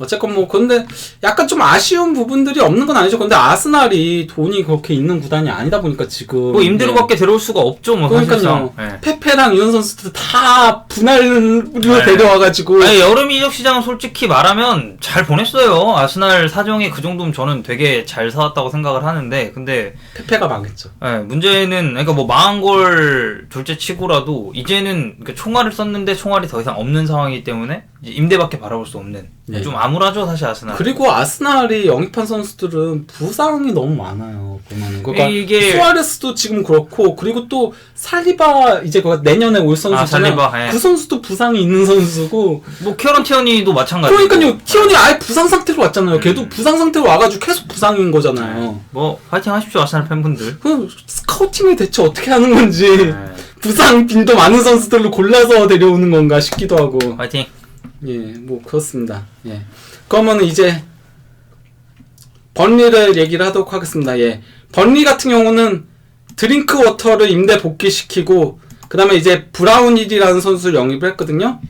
어쨌건 뭐 근데 약간 좀 아쉬운 부분들이 없는 건 아니죠. 근데 아스날이 돈이 그렇게 있는 구단이 아니다 보니까 지금 뭐 임대료밖에 데려올 수가 없죠. 뭐 그러니까요. 네. 페페랑 이런 선수들 다 분할로 네. 데려와가지고 여름 이적 시장은 솔직히 말하면 잘 보냈어요. 아스날 사정이 그 정도면 저는 되게 잘 사왔다고 생각을 하는데 근데 페페가 망했죠. 네, 문제는 그러니까 뭐 망한 걸 둘째치고라도 이제는 그러니까 총알을 썼는데 총알이 더 이상 없는 상황이기 때문에 이제 임대밖에 바라볼 수 없는 네. 좀 암울하죠 사실 아스날. 그리고 아스날이 영입한 선수들은 부상이 너무 많아요. 보면은 그러니까 이게 수아레스도 지금 그렇고 그리고 또 살리바 이제 그 내년에 올 선수잖아요. 살리바, 예. 그 선수도 부상이 있는 선수고 뭐 키어런 티어니도 마찬가지고. 그러니까요. 티어니 아예 부상 상태로 왔잖아요. 걔도 부상 상태로 와가지고 계속 부상인 거잖아요. 뭐 파이팅 하십시오 아스날 팬분들. 그럼 스카우팅을 대체 어떻게 하는 건지 네. 부상 빈도 많은 선수들로 골라서 데려오는 건가 싶기도 하고. 파이팅. 예, 뭐 그렇습니다. 예. 그러면은 이제 번리를 얘기를 하도록 하겠습니다. 예. 번리 같은 경우는 드링크 워터를 임대 복귀시키고 그다음에 이제 브라운힐이라는 선수를 영입을 했거든요.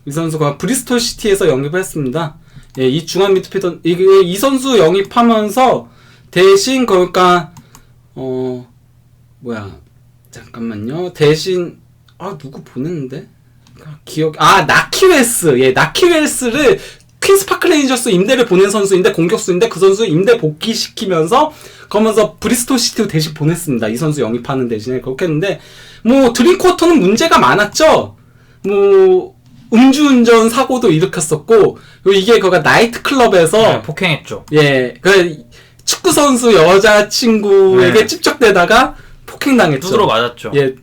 이 선수가 브리스톨 시티에서 영입을 했습니다. 예, 이 중앙 미드필더 이 선수 영입하면서 대신 그러니까 잠깐만요. 대신 누구 보냈는데? 나키웰스. 예, 나키웰스를 퀸스 파크 레인저스 임대를 보낸 선수인데 공격수인데 그 선수 임대 복귀시키면서 그러면서 브리스톨 시티로 대신 보냈습니다. 이 선수 영입하는 대신에 그렇게 했는데 뭐 드링크워터는 문제가 많았죠. 뭐 음주운전 사고도 일으켰었고 이게 그가 나이트 클럽에서 폭행했죠. 예, 그 축구 선수 여자친구에게 찝적대다가 폭행당했죠. 두드러 맞았죠. 예.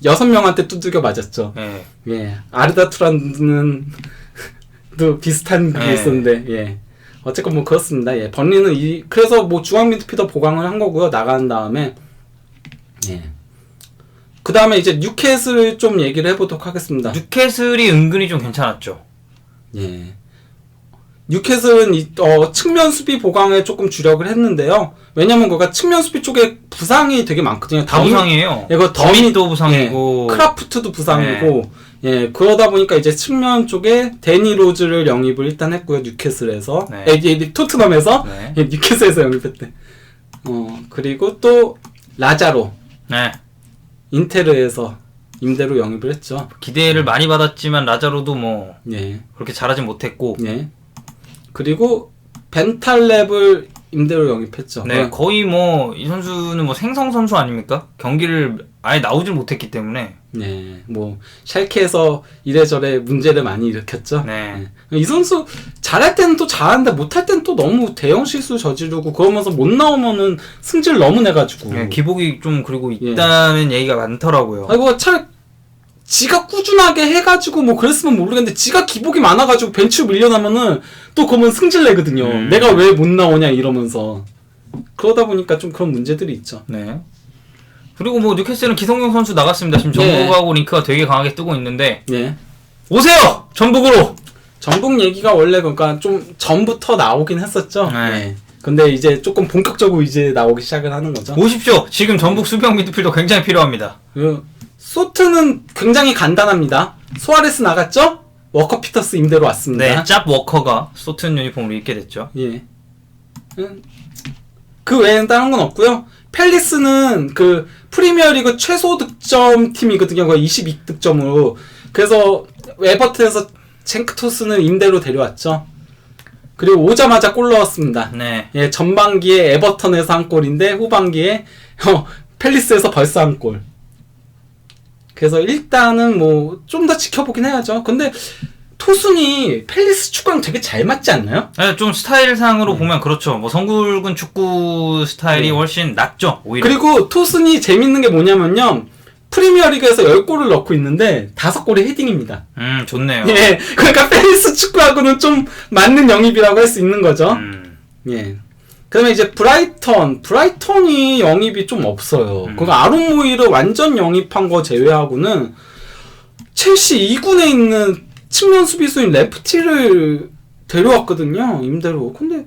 6명한테 두들겨 맞았죠. 네. 예. 아르다 투란은 또 비슷한 그게 있었는데, 예. 어쨌건 뭐 그렇습니다. 예. 번리는 그래서 뭐 중앙 미드필더 보강을 한 거고요. 나간 다음에. 예. 그 다음에 이제 뉴캐슬을 좀 얘기를 해보도록 하겠습니다. 뉴캐슬이 은근히 좀 괜찮았죠. 예. 뉴캐슬은 측면 수비 보강에 조금 주력을 했는데요. 왜냐면 그가 측면 수비 쪽에 부상이 되게 많거든요. 다 부상이에요. 이거 더밋도 부상이고 크라프트도 부상이고 예, 그러다 보니까 이제 측면 쪽에 데니 로즈를 영입을 일단 했고요. 뉴캐슬에서 토트넘에서 네. 뉴캐슬에서 영입했대. 그리고 또 라자로 네. 인테르에서 임대로 영입을 했죠. 기대를 많이 받았지만 라자로도 뭐 예. 그렇게 잘하진 못했고 예. 그리고 벤탈랩을 임대로 영입했죠. 네, 거의 뭐 이 선수는 뭐 생성 선수 아닙니까? 경기를 아예 나오질 못했기 때문에 네, 뭐 샬케에서 이래저래 문제를 많이 일으켰죠. 네. 이 선수 잘할 때는 또 잘하는데 못할 때는 또 너무 대형 실수 저지르고 그러면서 못 나오면은 승질 너무 내가지고. 네, 기복이 좀 그리고 있다는 얘기가 많더라고요. 아이고 지가 꾸준하게 해가지고 뭐 그랬으면 모르겠는데 지가 기복이 많아가지고 벤치 밀려나면은 또 그러면 승질 내거든요. 내가 왜 못 나오냐 이러면서. 그러다 보니까 좀 그런 문제들이 있죠. 네. 그리고 뭐 뉴캐슬은 기성용 선수 나갔습니다. 지금 전북하고 링크가 되게 강하게 뜨고 있는데 예. 오세요! 전북으로! 전북 얘기가 원래 그러니까 좀 전부터 나오긴 했었죠. 네. 예. 근데 이제 조금 본격적으로 이제 나오기 시작을 하는 거죠. 오십시오! 지금 전북 수비형 미드필더 굉장히 필요합니다. 소트는 굉장히 간단합니다. 소아레스 나갔죠? 워커 피터스 임대로 왔습니다. 네, 짭 워커가 소튼 유니폼으로 입게 됐죠. 예. 그 외에는 다른 건 없고요. 팰리스는 그 프리미어리그 최소 득점 팀이거든요. 거의 22득점으로. 그래서 에버튼에서 챈크토스는 임대로 데려왔죠. 그리고 오자마자 골 넣었습니다. 네. 예, 전반기에 에버턴에서 한 골인데 후반기에 팰리스에서 벌써 한 골. 그래서 일단은 뭐 좀 더 지켜보긴 해야죠. 근데 토순이 팰리스 축구랑 되게 잘 맞지 않나요? 네, 좀 스타일상으로 보면 그렇죠. 뭐 성굵은 축구 스타일이 훨씬 낫죠. 오히려. 그리고 토순이 재밌는 게 뭐냐면요. 프리미어리그에서 10골을 넣고 있는데 5골이 헤딩입니다. 좋네요. 예. 그러니까 팰리스 축구하고는 좀 맞는 영입이라고 할 수 있는 거죠. 예. 그다음에 이제 브라이턴이 영입이 좀 없어요. 그러니까 아론 모이를 완전 영입한 거 제외하고는 첼시 2군에 있는 측면 수비수인 레프티를 데려왔거든요. 임대로. 근데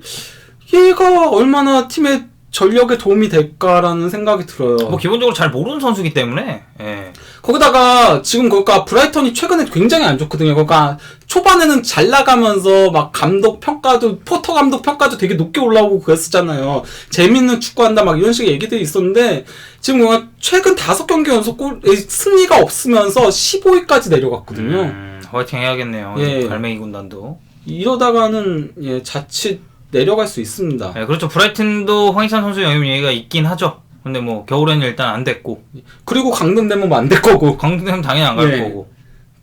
얘가 얼마나 팀의 전력에 도움이 될까라는 생각이 들어요. 뭐 기본적으로 잘 모르는 선수기 때문에. 예. 거기다가 지금 그러니까 브라이턴이 최근에 굉장히 안 좋거든요. 그러니까 초반에는 잘 나가면서 막 감독 평가도 포터 감독 평가도 되게 높게 올라오고 그랬었잖아요. 재밌는 축구한다 막 이런 식의 얘기들이 있었는데 지금 그냥 최근 5경기 연속 승리가 없으면서 15위까지 내려갔거든요. 화이팅 해야겠네요. 예. 갈매기 군단도. 이러다가는 자칫 내려갈 수 있습니다. 네, 그렇죠. 브라이튼도 황희찬 선수 영입 얘기가 있긴 하죠. 근데 뭐 겨울에는 일단 안 됐고. 그리고 강등되면 안 될 거고. 강등되면 당연히 안 갈 예. 거고.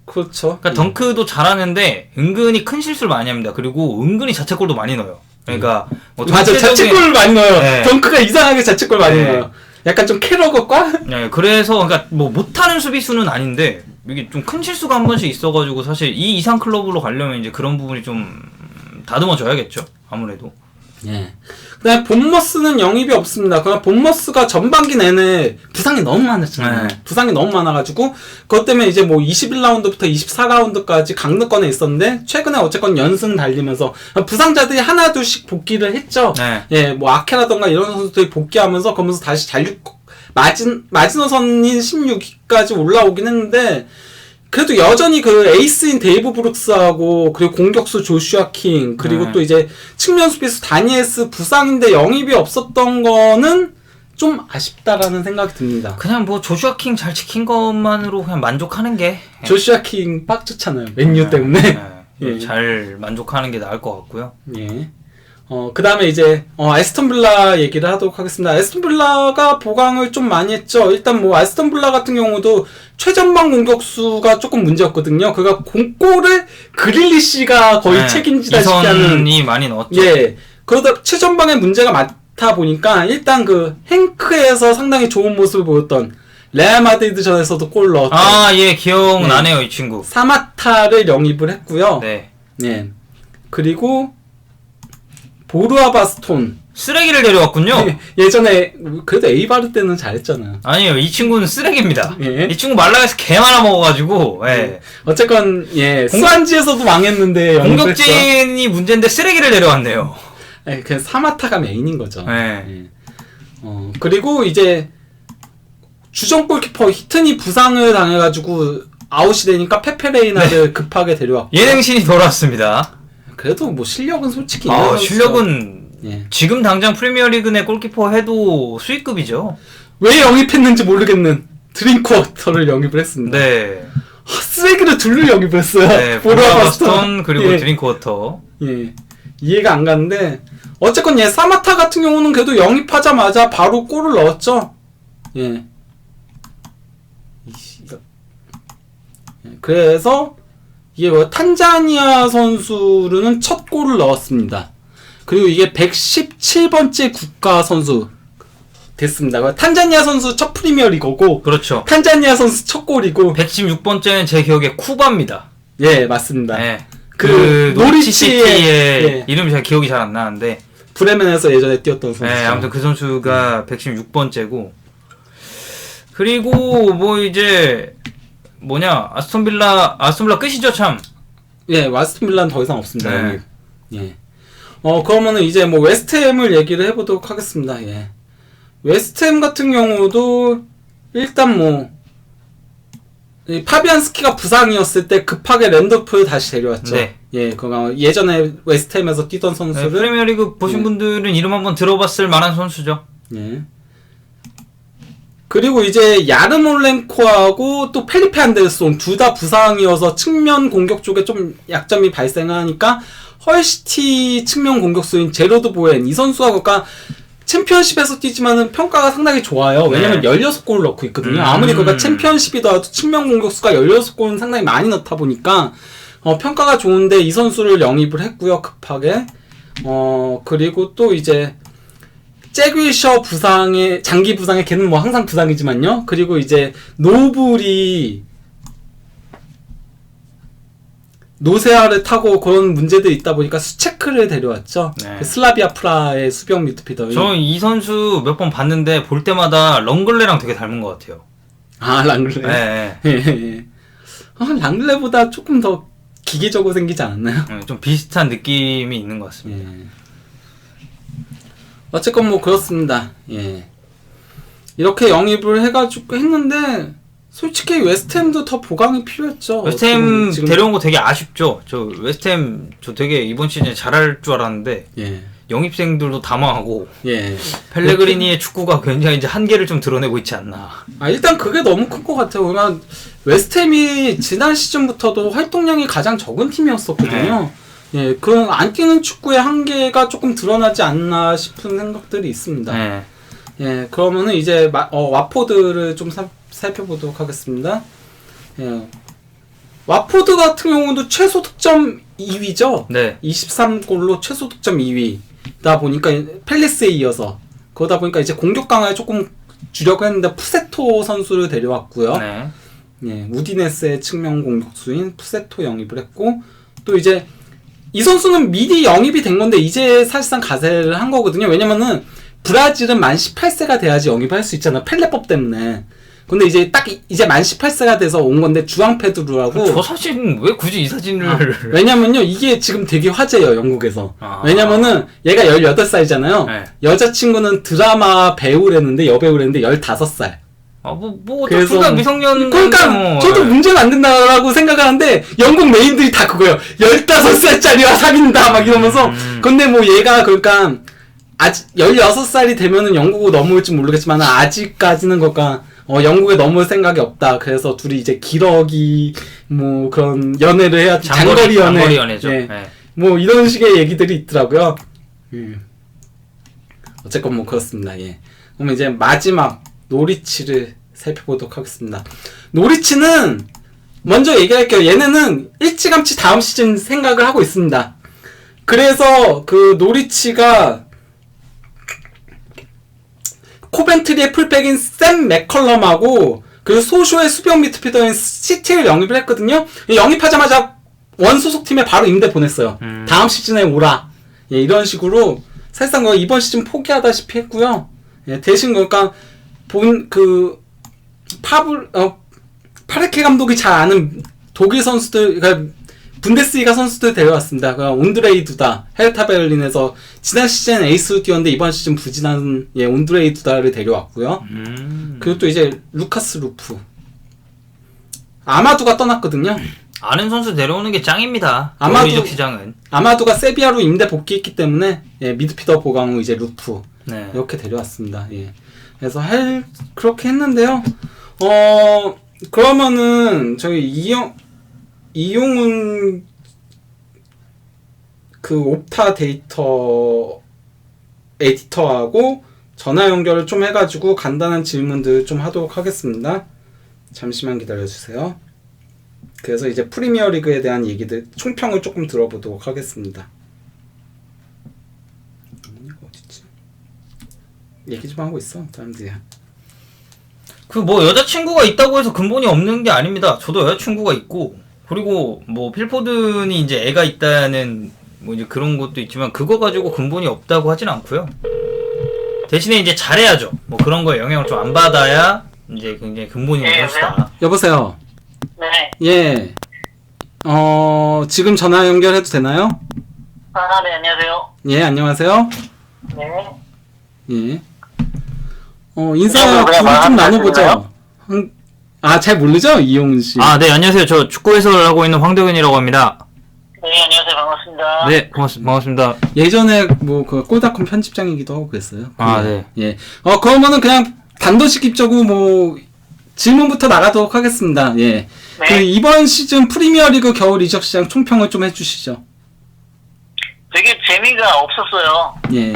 그렇죠. 그러니까 덩크도 잘하는데 은근히 큰 실수를 많이 합니다. 그리고 은근히 자책골도 많이 넣어요. 그러니까 뭐 맞아, 자책골 많이 넣어요. 네. 덩크가 이상하게 자책골 많이 네. 넣어요. 약간 좀 캐러거과? 네, 그래서 그러니까 뭐 못하는 수비수는 아닌데 이게 좀 큰 실수가 한 번씩 있어가지고 사실 이 이상 클럽으로 가려면 이제 그런 부분이 좀 다듬어줘야겠죠. 아무래도. 예. 그다음에 본머스는 영입이 없습니다. 그냥 본머스가 전반기 내내 부상이 너무 많았잖아요. 네. 부상이 너무 많아가지고 그것 때문에 이제 뭐 21라운드부터 24라운드까지 강등권에 있었는데 최근에 어쨌건 연승 달리면서 부상자들이 하나둘씩 복귀를 했죠. 네. 예, 뭐 아케라던가 이런 선수들이 복귀하면서 그러면서 다시 마지노선인 16위까지 올라오긴 했는데 그래도 여전히 그 에이스인 데이브 브룩스하고 그리고 공격수 조슈아 킹 그리고 또 이제 측면 수비수 다니엘스 부상인데 영입이 없었던 거는 좀 아쉽다라는 생각이 듭니다. 그냥 뭐 조슈아 킹 잘 지킨 것만으로 그냥 만족하는 게 조슈아 킹 빡 좋잖아요. 맨유 때문에. 예. 잘 만족하는 게 나을 것 같고요. 예. 그 다음에 이제, 에스턴 빌라 얘기를 하도록 하겠습니다. 에스턴 빌라가 보강을 좀 많이 했죠. 일단 뭐, 에스턴 빌라 같은 경우도 최전방 공격수가 조금 문제였거든요. 그가 공골을 그릴리시가 거의 책임지다시피 하는. 이선이 많이 넣었죠. 예. 그러다 최전방에 문제가 많다 보니까 일단 그 행크에서 상당히 좋은 모습을 보였던 레알 마드리드전에서도 골 넣었던. 예, 기억나네요, 이 친구. 사마타를 영입을 했고요. 네. 예. 그리고 보르아 바스톤 쓰레기를 데려왔군요. 예전에 그래도 에이바르 때는 잘했잖아요. 아니요, 이 친구는 쓰레기입니다. 예. 이 친구 말라가에서 개 많아 먹어가지고, 예. 어쨌건 수완지에서도 망했는데 공격진이 문제인데 쓰레기를 데려왔네요. 그 사마타가 메인인 거죠. 예. 예. 그리고 이제 주전 골키퍼 히튼이 부상을 당해가지고 아웃이 되니까 페페레이나를 급하게 데려왔고 예능신이 돌아왔습니다. 그래도 뭐 실력은 솔직히 있는 실력은 예. 지금 당장 프리미어리그 내 골키퍼 해도 수익급이죠. 왜 영입했는지 모르겠는 드링크워터를 영입을 했습니다. 네. 쓰레기를 둘을 영입을 했어요. 네, 보라바스톤 그리고 드링크워터. 예. 이해가 안 가는데 어쨌건 사마타 같은 경우는 그래도 영입하자마자 바로 골을 넣었죠. 예. 그래서 이게 탄자니아 선수로는 첫 골을 넣었습니다. 그리고 이게 117번째 국가 선수 됐습니다. 탄자니아 선수 첫 프리미어리그고 그렇죠. 탄자니아 선수 첫 골이고 116번째는 제 기억에 쿠바입니다. 예, 맞습니다. 네. 그 노리치시티의 예. 이름이 잘 기억이 잘 안 나는데 브레멘에서 예전에 뛰었던 선수. 네, 아무튼 그 선수가 116번째고 그리고 뭐 이제 아스톤빌라 끝이죠 참. 예, 아스톤 빌라는 더 이상 없습니다. 네. 예. 그러면은 이제 뭐 웨스트햄을 얘기를 해보도록 하겠습니다. 예. 웨스트햄 같은 경우도 일단 뭐 파비안스키가 부상이었을 때 급하게 랜더프를 다시 데려왔죠. 네. 예, 그거 예전에 웨스트햄에서 뛰던 선수를 프리미어리그 보신 분들은 이름 한번 들어봤을 만한 선수죠. 예. 그리고 이제 야르몰렌코하고 또 펠리페 안데르손 둘 다 부상이어서 측면 공격 쪽에 좀 약점이 발생하니까 헐시티 측면 공격수인 제로드 보엔 이 선수가 그러니까 챔피언십에서 뛰지만은 평가가 상당히 좋아요. 왜냐면 16골을 넣고 있거든요. 아무리 그가 챔피언십이더라도 측면 공격수가 16골은 상당히 많이 넣다 보니까 평가가 좋은데 이 선수를 영입을 했고요. 급하게. 그리고 또 이제 잭윌셔 장기 부상에 걔는 뭐 항상 부상이지만요. 그리고 이제 노블이 노세아를 타고 그런 문제들이 있다 보니까 수체크를 데려왔죠. 네. 그 슬라비아 프라의 수비형 미드필더. 저 이 선수 몇 번 봤는데 볼 때마다 렁글레랑 되게 닮은 것 같아요. 아, 랑글레. 네. 예. 랑글레보다 조금 더 기계적으로 생기지 않았나요? 좀 비슷한 느낌이 있는 것 같습니다. 예. 어쨌건 뭐 그렇습니다. 예. 이렇게 영입을 해가지고 했는데 솔직히 웨스트햄도 더 보강이 필요했죠. 웨스트햄 지금 데려온 거 되게 아쉽죠. 저 웨스트햄 저 이번 시즌에 잘할 줄 알았는데 예. 영입생들도 다 망하고 예. 펠레그리니의 축구가 굉장히 이제 한계를 좀 드러내고 있지 않나. 일단 그게 너무 큰 것 같아요. 그러면 웨스트햄이 지난 시즌부터도 활동량이 가장 적은 팀이었었거든요. 예, 그런 안 뛰는 축구의 한계가 조금 드러나지 않나 싶은 생각들이 있습니다. 네. 예, 그러면은 이제 와포드를 좀 살펴보도록 하겠습니다. 예. 와포드 같은 경우도 최소 득점 2위죠. 네. 23골로 최소 득점 2위다 보니까 팰리스에 이어서 그러다 보니까 이제 공격 강화에 조금 주려고 했는데 푸세토 선수를 데려왔고요. 네. 예, 우디네스의 측면 공격수인 푸세토 영입을 했고 또 이제 이 선수는 미리 영입이 된 건데 이제 사실상 가세를 한 거거든요. 왜냐면은 브라질은 만 18세가 돼야지 영입을 할 수 있잖아. 펠레법 때문에. 근데 이제 딱 이제 만 18세가 돼서 온 건데 주앙페드루라고. 저 사진 왜 굳이 이 사진을? 왜냐면요 이게 지금 되게 화제예요 영국에서. 왜냐면은 얘가 18살이잖아요. 네. 여자친구는 드라마 배우랬는데 여배우랬는데 15살. 그래서 둘다 미성년. 그러니까 저도 문제는 안 된다라고 생각하는데 영국 메인들이 다 그거예요. 15살짜리와 사귄다 막 이러면서. 근데 뭐 얘가 그러니까 아직 16살이 되면은 영국을 넘어올지 모르겠지만 아직까지는 그러니까 영국에 넘을 생각이 없다. 그래서 둘이 이제 기러기 뭐 그런 연애를 해야 장거리 연애죠. 예. 네. 뭐 이런 식의 얘기들이 있더라고요. 어쨌건 뭐 그렇습니다. 예. 그럼 이제 마지막 노리치를 살펴보도록 하겠습니다. 노리치는 먼저 얘기할게요. 얘네는 일찌감치 다음 시즌 생각을 하고 있습니다. 그래서 그 노리치가 코벤트리의 풀백인 샘 맥컬럼하고 그리고 소쇼의 수비형 미드필더인 시티를 영입을 했거든요. 영입하자마자 원 소속팀에 바로 임대 보냈어요. 다음 시즌에 오라. 예, 이런 식으로 사실상 이번 시즌 포기하다시피 했고요. 예, 대신 그러니까 파르케 감독이 잘 아는 독일 선수들, 그러니까 분데스리가 선수들 데려왔습니다. 그러니까 온드레이 두다, 헤르타 베를린에서 지난 시즌 에이스로 뛰었는데 이번 시즌 부진한 온드레이 두다를 데려왔고요. 그리고 또 이제 루카스 루프, 아마두가 떠났거든요. 아는 선수 데려오는 게 짱입니다. 아마도 이적 시장은. 아마두가 세비야로 임대 복귀했기 때문에 미드피더 보강 후 이제 루프 네. 이렇게 데려왔습니다. 예. 그래서 그렇게 했는데요. 그러면은 저희 이용훈 그 옵타 데이터 에디터하고 전화 연결을 좀 해가지고 간단한 질문들 좀 하도록 하겠습니다. 잠시만 기다려주세요. 그래서 이제 프리미어리그에 대한 얘기들 총평을 조금 들어보도록 하겠습니다. 어딨지? 얘기 좀 하고 있어, 사람들이야. 그 뭐 여자친구가 있다고 해서 근본이 없는 게 아닙니다. 저도 여자친구가 있고, 그리고 뭐 필포든이 이제 애가 있다는 뭐 이제 그런 것도 있지만 그거 가지고 근본이 없다고 하진 않고요. 대신에 이제 잘해야죠. 뭐 그런 거에 영향을 좀 안 받아야 이제 굉장히 근본이 있는 선수다. 여보세요. 네. 예. 지금 전화 연결해도 되나요? 네, 안녕하세요. 예, 안녕하세요. 네. 예. 인사 그냥 좀 말하는 나눠보죠. 잘 모르죠? 이용훈 씨. 아, 네, 안녕하세요. 저 축구 해설을 하고 있는 황덕현이라고 합니다. 네, 안녕하세요. 반갑습니다. 네, 반갑습니다. 예전에 그 꼴닷컴 편집장이기도 하고 그랬어요. 아, 네. 예. 그러면은 그냥 단도직입적으로 뭐 질문부터 나가도록 하겠습니다. 예. 네. 그 이번 시즌 프리미어리그 겨울 이적 시장 총평을 좀 해주시죠. 되게 재미가 없었어요. 예.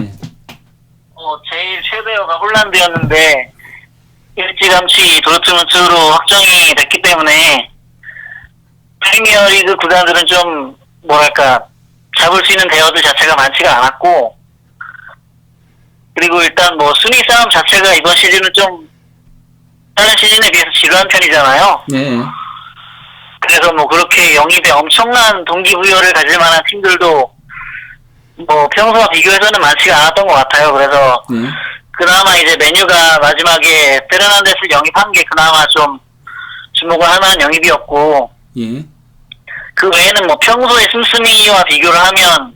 제일 최대어가 홀란드였는데 일찌감치 도르트문트로 확정이 됐기 때문에 프리미어리그 구단들은 좀 뭐랄까 잡을 수 있는 대어들 자체가 많지가 않았고, 그리고 일단 뭐 순위 싸움 자체가 이번 시즌은 좀 다른 시즌에 비해서 지루한 편이잖아요. 예. 그래서 뭐 그렇게 영입에 엄청난 동기부여를 가질 만한 팀들도 뭐 평소와 비교해서는 많지가 않았던 것 같아요. 그래서 예. 그나마 이제 메뉴가 마지막에 페르난데스를 영입한 게 그나마 좀 주목을 할 만한 영입이었고, 예. 그 외에는 뭐 평소에 씀씀이와 비교를 하면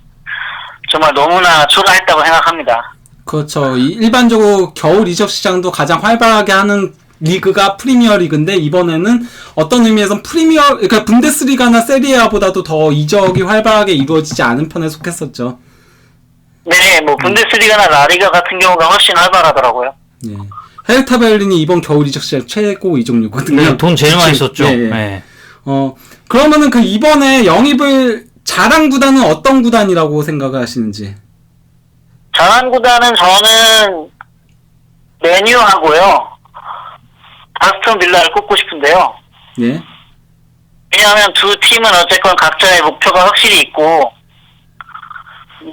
정말 너무나 초라했다고 생각합니다. 그렇죠. 일반적으로 겨울 이적 시장도 가장 활발하게 하는 리그가 프리미어 리그인데 이번에는 어떤 의미에선 그러니까 분데스리가나 세리아보다도 더 이적이 활발하게 이루어지지 않은 편에 속했었죠. 네, 뭐 분데스리가나 라리가 같은 경우가 훨씬 활발하더라고요. 예. 헤르타 베를린이 이번 겨울 이적 시장 최고 이적료거든요. 네, 돈 제일 많이 썼죠. 예, 예. 네. 그러면은 그 이번에 영입을 잘한 구단은 어떤 구단이라고 생각을 하시는지? 잘한 구단은 저는 메뉴하고요. 아스톤 빌라를 꼽고 싶은데요. 예. 왜냐하면 두 팀은 어쨌건 각자의 목표가 확실히 있고,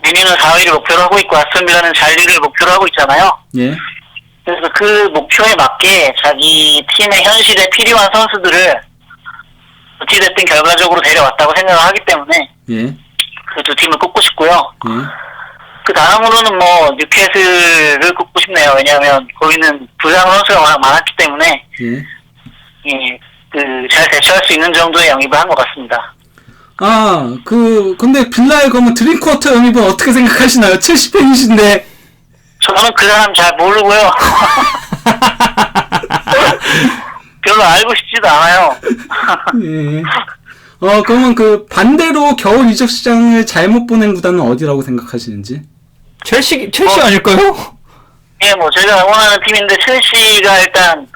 메뉴는 4위를 목표로 하고 있고 아스톤 빌라는 잔류를 목표로 하고 있잖아요. 예. 그래서 그 목표에 맞게 자기 팀의 현실에 필요한 선수들을 어찌됐든 결과적으로 데려왔다고 생각을 하기 때문에 예. 그 두 팀을 꼽고 싶고요. 예. 그 다음으로는 뭐 뉴캐슬을 꼽고 싶네요. 왜냐하면 거기는 부상 선수가 워낙 많았기 때문에 예. 잘 대처할 수 있는 정도의 영입을 한 것 같습니다. 근데 빌라의 그러면 드링크워터 영입은 어떻게 생각하시나요? 첼시 팬이신데. 저는 그 사람 잘 모르고요. 별로 알고 싶지도 않아요. 예. 그러면 그 반대로 겨울 이적 시장을 잘못 보낸 구단은 어디라고 생각하시는지? 첼시 아닐까요? 예, 뭐 제가 응원하는 팀인데 첼시가 일단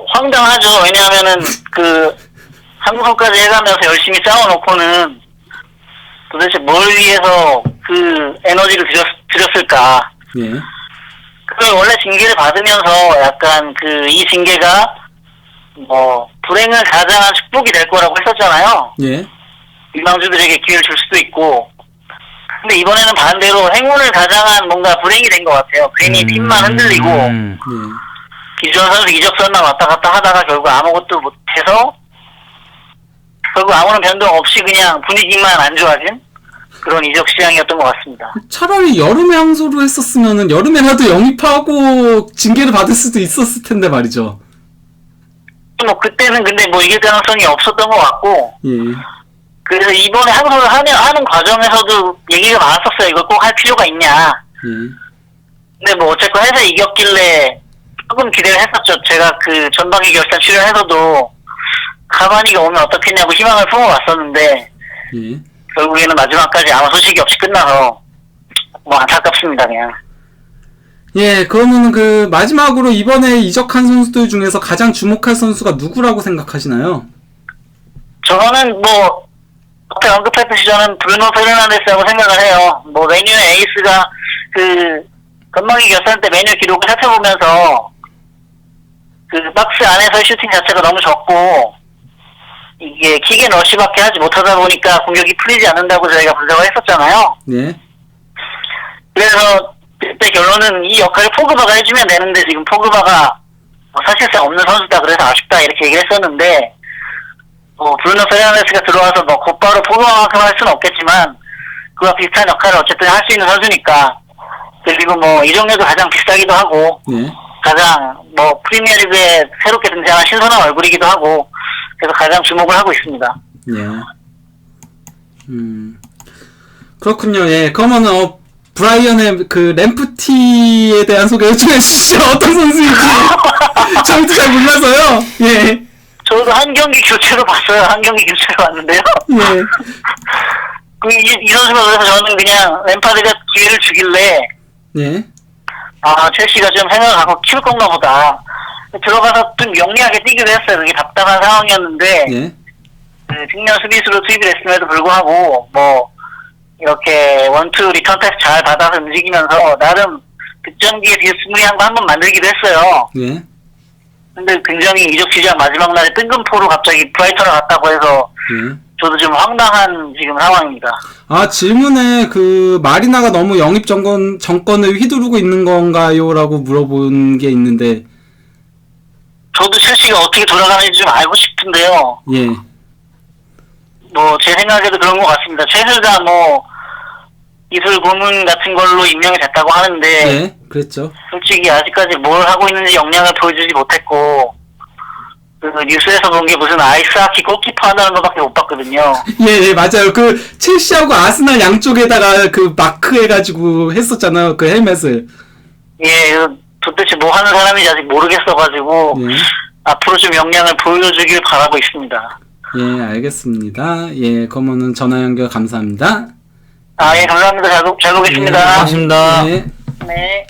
황당하죠. 왜냐하면은 그 상승까지 해가면서 열심히 싸워놓고는 도대체 뭘 위해서 그 에너지를 들였을까? 예. 그걸 원래 징계를 받으면서 약간 이 징계가 뭐 불행을 가장한 축복이 될 거라고 했었잖아요. 예. 유망주들에게 기회를 줄 수도 있고. 근데 이번에는 반대로 행운을 가장한 뭔가 불행이 된 것 같아요. 괜히 팀만 흔들리고 예. 기존 선수 이적선만 왔다 갔다 하다가 결국 아무것도 못해서 결국 아무런 변동 없이 그냥 분위기만 안 좋아진 그런 이적 시장이었던 것 같습니다. 차라리 여름에 항소를 했었으면은 여름에라도 영입하고 징계를 받을 수도 있었을 텐데 말이죠. 뭐 그때는 근데 뭐 이길 가능성이 없었던 것 같고 예. 그래서 이번에 항소를 하는 과정에서도 얘기가 많았었어요. 이걸 꼭 할 필요가 있냐. 예. 근데 뭐 어쨌건 해서 이겼길래 조금 기대를 했었죠. 제가 그 전반기 결산 출연해서도 카바니가 오면 어떻겠냐고 희망을 품어왔었는데 예. 결국에는 마지막까지 아무 소식이 없이 끝나서 뭐 안타깝습니다 그냥. 예, 그러면은 그 마지막으로 이번에 이적한 선수들 중에서 가장 주목할 선수가 누구라고 생각하시나요? 저는 뭐 앞에 언급했듯이 저는 브루노 페르난데스라고 생각을 해요. 뭐 메뉴의 에이스가 그 전반기 결산 때 메뉴 기록을 살펴보면서 그 박스 안에서의 슈팅 자체가 너무 적고 이게 킥앤 러시밖에 하지 못하다 보니까 공격이 풀리지 않는다고 저희가 분석을 했었잖아요. 네. 그래서 그때 결론은 이 역할을 포그바가 해주면 되는데 지금 포그바가 뭐 사실상 없는 선수다 그래서 아쉽다 이렇게 얘기를 했었는데 뭐 브루노 페르난데스가 들어와서 뭐 곧바로 포그바만큼 할 수는 없겠지만 그와 비슷한 역할을 어쨌든 할 수 있는 선수니까 그리고 뭐 이정료도 가장 비싸기도 하고 네. 가장 뭐 프리미어리그에 새롭게 등장한 신선한 얼굴이기도 하고 그래서 가장 주목을 하고 있습니다. 예. 그렇군요. 예. 그러면은 브라이언의 그 램프티에 대한 소개 좀 해주시죠. 어떤 선수인지. 저희도 잘 몰라서요. 예. 저도 한 경기 교체로 봤어요. 한 경기 교체로 봤는데요. 예. 이 선수가 그래서 저는 그냥 램파드가 기회를 주길래 예. 아 첼시가 좀 생각을 갖고 키울 건가 보다. 들어가서 좀 영리하게 뛰기도 했어요. 그게 답답한 상황이었는데 예. 그 측면 수비수로 투입을 했음에도 불구하고 뭐 이렇게 원투 리턴 패스 잘 받아서 움직이면서 나름 득점기에 비스무리한 거 한번 만들기도 했어요. 예. 근데 굉장히 이적 시장 마지막 날에 뜬금포로 갑자기 브라이턴을 갔다고 해서 예. 저도 좀 황당한 지금 상황입니다. 아, 질문에 그 마리나가 너무 영입 정권을 휘두르고 있는 건가요? 라고 물어본 게 있는데. 저도 첼시가 어떻게 돌아가는지 좀 알고 싶은데요. 예. 뭐 제 생각에도 그런 것 같습니다. 최슬가 뭐 기술 고문 같은 걸로 임명이 됐다고 하는데 예. 그랬죠. 솔직히 아직까지 뭘 하고 있는지 역량을 보여주지 못했고 그 뉴스에서 본 게 무슨 아이스하키 골키퍼 한다는 것밖에 못 봤거든요. 예, 예, 맞아요. 그 첼시하고 아스날 양쪽에다가 그 마크 해가지고 했었잖아요. 그 헬멧을. 예, 도대체 뭐 하는 사람인지 아직 모르겠어가지고 예. 앞으로 좀 역량을 보여주길 바라고 있습니다. 예, 알겠습니다. 예, 그러면은 전화 연결 감사합니다. 아, 예, 감사합니다. 잘 보겠습니다. 예, 고맙습니다. 예. 네.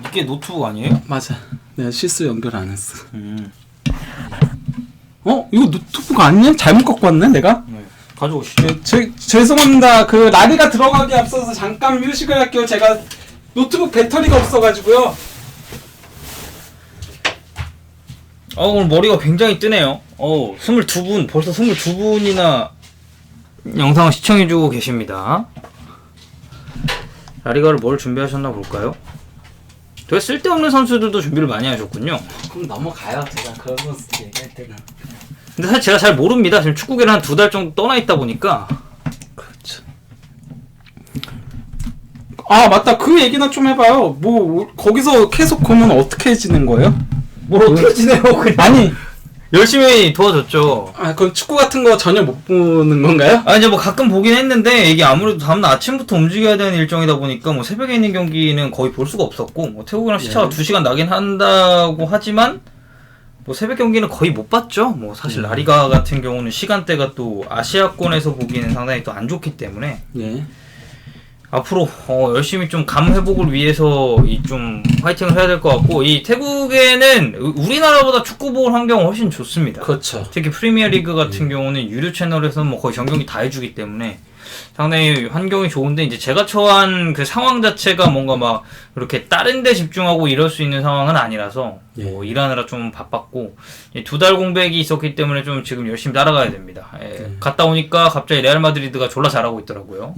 이게 노트북 아니에요? 맞아. 내가 실수 연결 안 했어. 이거 노트북 아니야? 잘못 갖고 왔네, 내가? 네. 가져오시죠. 예, 죄송합니다. 그 라디가 들어가기 앞서서 잠깐 휴식을 할게요. 제가 노트북 배터리가 없어가지고요. 오늘 머리가 굉장히 뜨네요. 22분, 벌써 22분이나 영상을 시청해주고 계십니다. 라리가를 뭘 준비하셨나 볼까요? 되게 쓸데없는 선수들도 준비를 많이 하셨군요. 그럼 넘어가요. 제가 그런 선수 얘기할 때는. 근데 사실 제가 잘 모릅니다. 지금 축구계를 한 2달 정도 떠나 있다 보니까. 그렇죠. 아, 맞다. 그 얘기나 좀 해봐요. 뭐 거기서 계속 보면 어떻게 지는 거예요? 뭘 어떻게 지내요? 그냥. 아니, 열심히 도와줬죠. 그럼 축구 같은 거 전혀 못 보는 건가요? 이제 뭐 가끔 보긴 했는데 이게 아무래도 다음날 아침부터 움직여야 되는 일정이다 보니까 뭐 새벽에 있는 경기는 거의 볼 수가 없었고 뭐 태국이랑 시차가 2시간 나긴 한다고 하지만 뭐 새벽 경기는 거의 못 봤죠. 뭐 사실 라리가 같은 경우는 시간대가 또 아시아권에서 보기는 상당히 또 안 좋기 때문에 예. 앞으로 열심히 좀 감 회복을 위해서 이 좀 화이팅을 해야 될 것 같고 이 태국에는 우리나라보다 축구 볼 환경은 훨씬 좋습니다. 그렇죠. 특히 프리미어 리그 같은 경우는 유료 채널에서 뭐 거의 전 경기 다 해주기 때문에 상당히 환경이 좋은데 이제 제가 처한 그 상황 자체가 뭔가 막 그렇게 다른 데 집중하고 이럴 수 있는 상황은 아니라서 뭐 일하느라 좀 바빴고 2달 공백이 있었기 때문에 좀 지금 열심히 따라가야 됩니다. 갔다 오니까 갑자기 레알 마드리드가 졸라 잘하고 있더라고요.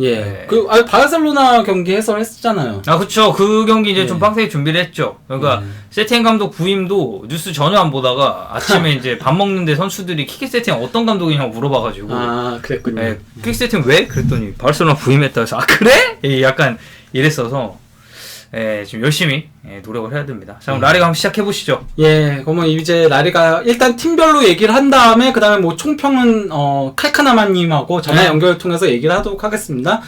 그 바르셀로나 경기 해설했었잖아요. 아 그쵸. 그 경기 이제 좀 빡세게 준비를 했죠. 그러니까 세팅 감독 부임도 뉴스 전혀 안 보다가 아침에 이제 밥 먹는데 선수들이 킥 세팅 어떤 감독이냐고 물어봐가지고 그랬군요. 킥 세팅 왜? 그랬더니 바르셀로나 부임했다 해서 그래? 약간 이랬어서 지금 열심히 노력을 해야 됩니다. 자, 그럼 라리가 한번 시작해 보시죠. 그러면 이제 라리가 일단 팀별로 얘기를 한 다음에 그 다음에 뭐 총평은 칼카나마님하고 전화 연결을 통해서 얘기를 하도록 하겠습니다.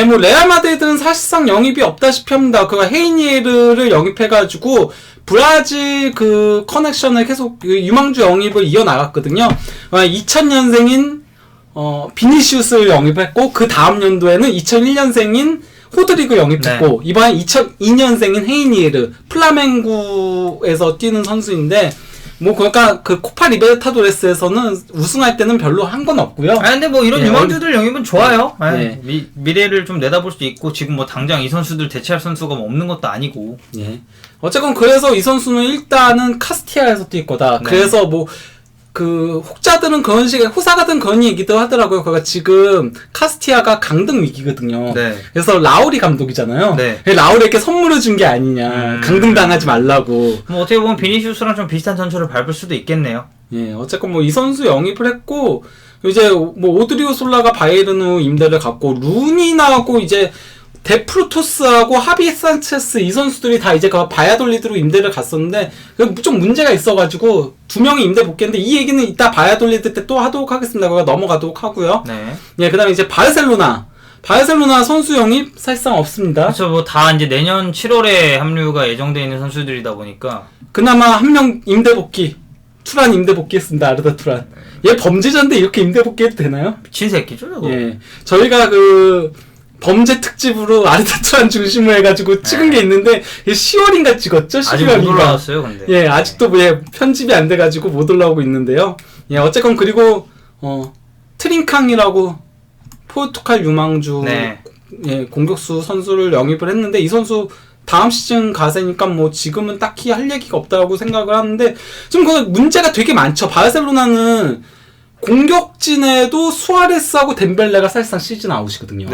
뭐 레알 마드리드는 사실상 영입이 없다시피 합니다. 그가 헤이니에르를 영입해가지고 브라질 그 커넥션을 계속 그 유망주 영입을 이어나갔거든요. 2000년생인 비니시우스를 영입했고 그 다음 연도에는 2001년생인 호드리그 영입했고 이번에 2002년생인 헤이니에르 플라멩구에서 뛰는 선수인데 뭐 그러니까 그 코파 리베르타도레스에서는 우승할 때는 별로 한 건 없고요. 근데 뭐 이런 유망주들 영입은 좋아요. 미래를 좀 내다볼 수 있고 지금 뭐 당장 이 선수들 대체할 선수가 뭐 없는 것도 아니고. 어쨌건 그래서 이 선수는 일단은 카스티아에서 뛸 거다. 그래서 뭐 그 혹자들은 그런 식의 호사가든 그런 얘기도 하더라고요. 그러니까 지금 카스티아가 강등 위기거든요. 그래서 라우리 감독이잖아요. 라우리에게 선물을 준 게 아니냐. 강등 당하지 말라고. 뭐 어떻게 보면 비니시우스랑 좀 비슷한 전철을 밟을 수도 있겠네요. 어쨌건 뭐 이 선수 영입을 했고 이제 뭐 오드리오 솔라가 바이에른으로 임대를 갔고 루니나하고 이제 데프루토스하고 하비 산체스 이 선수들이 다 이제 그 바야돌리드로 임대를 갔었는데 좀 문제가 있어가지고 두 명이 임대 복귀했는데 이 얘기는 이따 바야돌리드 때 또 하도록 하겠습니다. 그거 넘어가도록 하고요. 그다음에 이제 바르셀로나 선수 영입 사실상 없습니다. 그렇죠. 뭐 다 이제 내년 7월에 합류가 예정되어 있는 선수들이다 보니까 그나마 한 명 임대 복귀 투란 임대 복귀했습니다. 아르다 투란. 얘 범죄자인데 이렇게 임대 복귀해도 되나요? 미친 새끼죠, 저거. 저희가 그 범죄 특집으로 아르다투란 중심으로 해가지고 찍은 게 있는데 10월인가 찍었죠? 아직 못 올라왔어요, 근데. 아직도 편집이 안 돼가지고 못 올라오고 있는데요. 어쨌건 그리고 트링캉이라고 포르투갈 유망주 공격수 선수를 영입을 했는데 이 선수 다음 시즌 가세니까 뭐 지금은 딱히 할 얘기가 없다고 생각을 하는데 좀 그 문제가 되게 많죠. 바르셀로나는 공격진에도 수아레스하고 덴벨레가 사실상 시즌 아웃이거든요.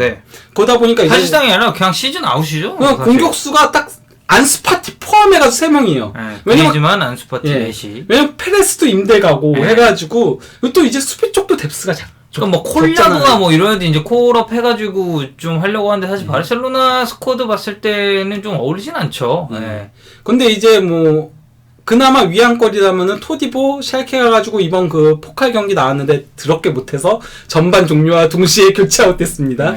그러다 보니까 이제 사실상이 아니라 그냥 시즌 아웃이죠. 공격수가 딱 안스파티 포함해가지고 3명이에요. 왜냐면 안스파티 메시. 왜냐면 페레스도 임대 가고 해가지고 또 이제 수비 쪽도 뎁스가 그러니까 뭐 콜라도가 뭐 이런 애들 이제 콜업 해가지고 좀 하려고 하는데 사실 바르셀로나 스쿼드 봤을 때는 좀 어울리진 않죠. 근데 이제 뭐 그나마 위안거리라면은 토디보 샬케 가가지고 이번 그 포칼 경기 나왔는데 더럽게 못해서 전반 종료와 동시에 교체 아웃됐습니다.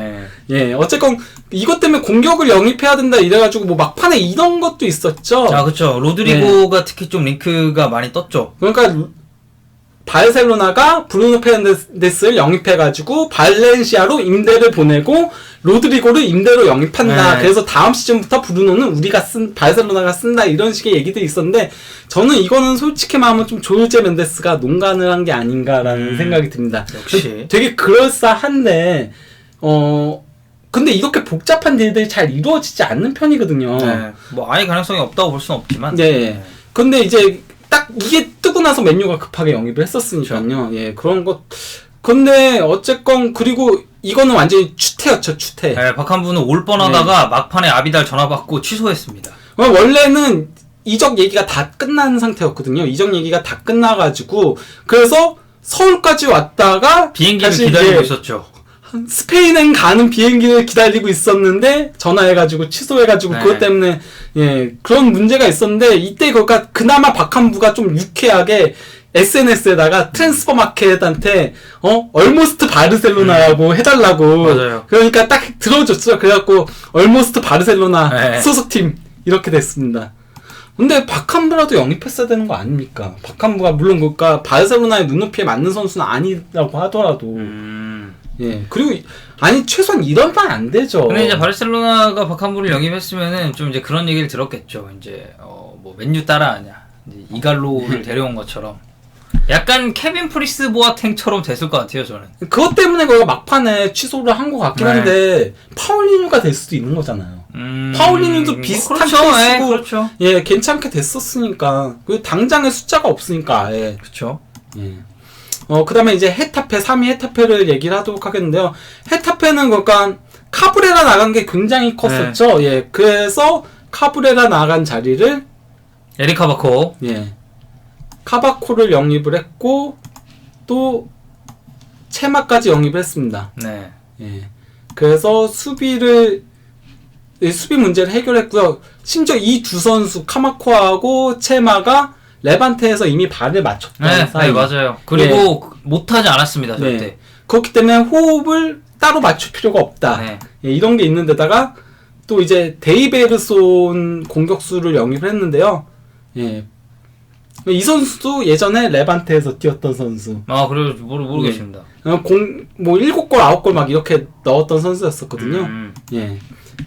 어쨌건 이것 때문에 공격을 영입해야 된다 이래가지고 뭐 막판에 이런 것도 있었죠. 그렇죠. 로드리고가 특히 좀 링크가 많이 떴죠. 그러니까 바르셀로나가 브루노 페르난데스를 영입해가지고 발렌시아로 임대를 보내고 로드리고를 임대로 영입한다. 그래서 다음 시즌부터 브루노는 바르셀로나가 쓴다 이런 식의 얘기들이 있었는데 저는 이거는 솔직히 말하면 좀 조르제 멘데스가 농간을 한 게 아닌가라는 생각이 듭니다. 역시 되게 그럴싸한데 근데 이렇게 복잡한 일들이 잘 이루어지지 않는 편이거든요. 뭐 아예 가능성이 없다고 볼 수는 없지만. 근데 이제 딱 이게 뜨고 나서 맨유가 급하게 영입을 했었으니까요. 그런 것. 근데 어쨌건 그리고 이거는 완전히 추태였죠, 추태. 박한부는 올 뻔하다가 막판에 아비달 전화 받고 취소했습니다. 원래는 이적 얘기가 다 끝난 상태였거든요. 이적 얘기가 다 끝나가지고 그래서 서울까지 왔다가 비행기를 기다리고 있었죠. 스페인행 가는 비행기를 기다리고 있었는데 전화해가지고 취소해가지고 그것 때문에 그런 문제가 있었는데 이때 그나마 박한부가 좀 유쾌하게 SNS에다가 트랜스퍼 마켓한테 얼모스트 바르셀로나라고 해달라고 그러니까 딱 들어줬죠. 그래갖고 얼모스트 바르셀로나 소속팀 이렇게 됐습니다. 근데 박한부라도 영입했어야 되는 거 아닙니까? 박한부가 물론 그러니까 바르셀로나의 눈높이에 맞는 선수는 아니라고 하더라도 그리고 아니 최소한 이러면 안 되죠. 근데 이제 바르셀로나가 박한부를 영입했으면은 좀 이제 그런 얘기를 들었겠죠. 이제 뭐 맨유 따라하냐, 이제 이갈로를 데려온 것처럼. 약간 케빈 프리스 보아탱처럼 됐을 것 같아요, 저는. 그것 때문에 거기가 막판에 취소를 한 것 같긴 네. 한데 파울리뉴가 될 수도 있는 거잖아요. 파울리뉴도 비슷한 그렇죠. 케이스고 그렇죠. 예, 괜찮게 됐었으니까. 그 당장에 숫자가 없으니까 아예. 그렇죠. 예. 그다음에 이제 헤타페 3위 헤타페를 얘기를 하도록 하겠는데요. 헤타페는 그러니까 카브레라 나간 게 굉장히 컸었죠. 예. 그래서 카브레라 나간 자리를 에리카 바코. 예. 카바코를 영입을 했고 또 체마까지 영입을 했습니다. 네. 예. 그래서 수비 문제를 해결했고요. 심지어 이 두 선수 카마코하고 체마가 레반테에서 이미 발을 맞췄던 네, 사이. 네, 맞아요. 그리고 못하지 않았습니다, 절대. 네. 그렇기 때문에 호흡을 따로 맞출 필요가 없다. 네. 예, 이런 게 있는데다가 또 이제 데이베르손 공격수를 영입을 했는데요. 예. 이 선수도 예전에 레반테에서 뛰었던 선수. 그래요. 모르겠습니다. 뭐 7골, 9골 막 이렇게 넣었던 선수였었거든요. 예.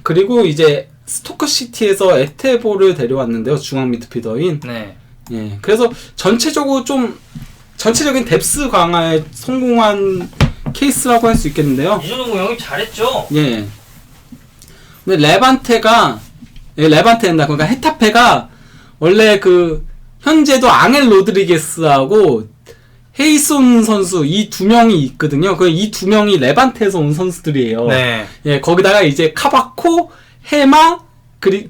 그리고 이제 스토크시티에서 에테보를 데려왔는데요. 중앙 미드필더인. 네. 예. 그래서 전체적인 뎁스 강화에 성공한 케이스라고 할 수 있겠는데요. 이준호 영입 잘했죠? 예. 근데 레반테입니다. 그러니까 헤타페가 원래 현재도 앙헬 로드리게스하고 헤이손 선수 이 두 명이 있거든요. 이 두 명이 레반테에서 온 선수들이에요. 네. 예, 거기다가 이제 카바코,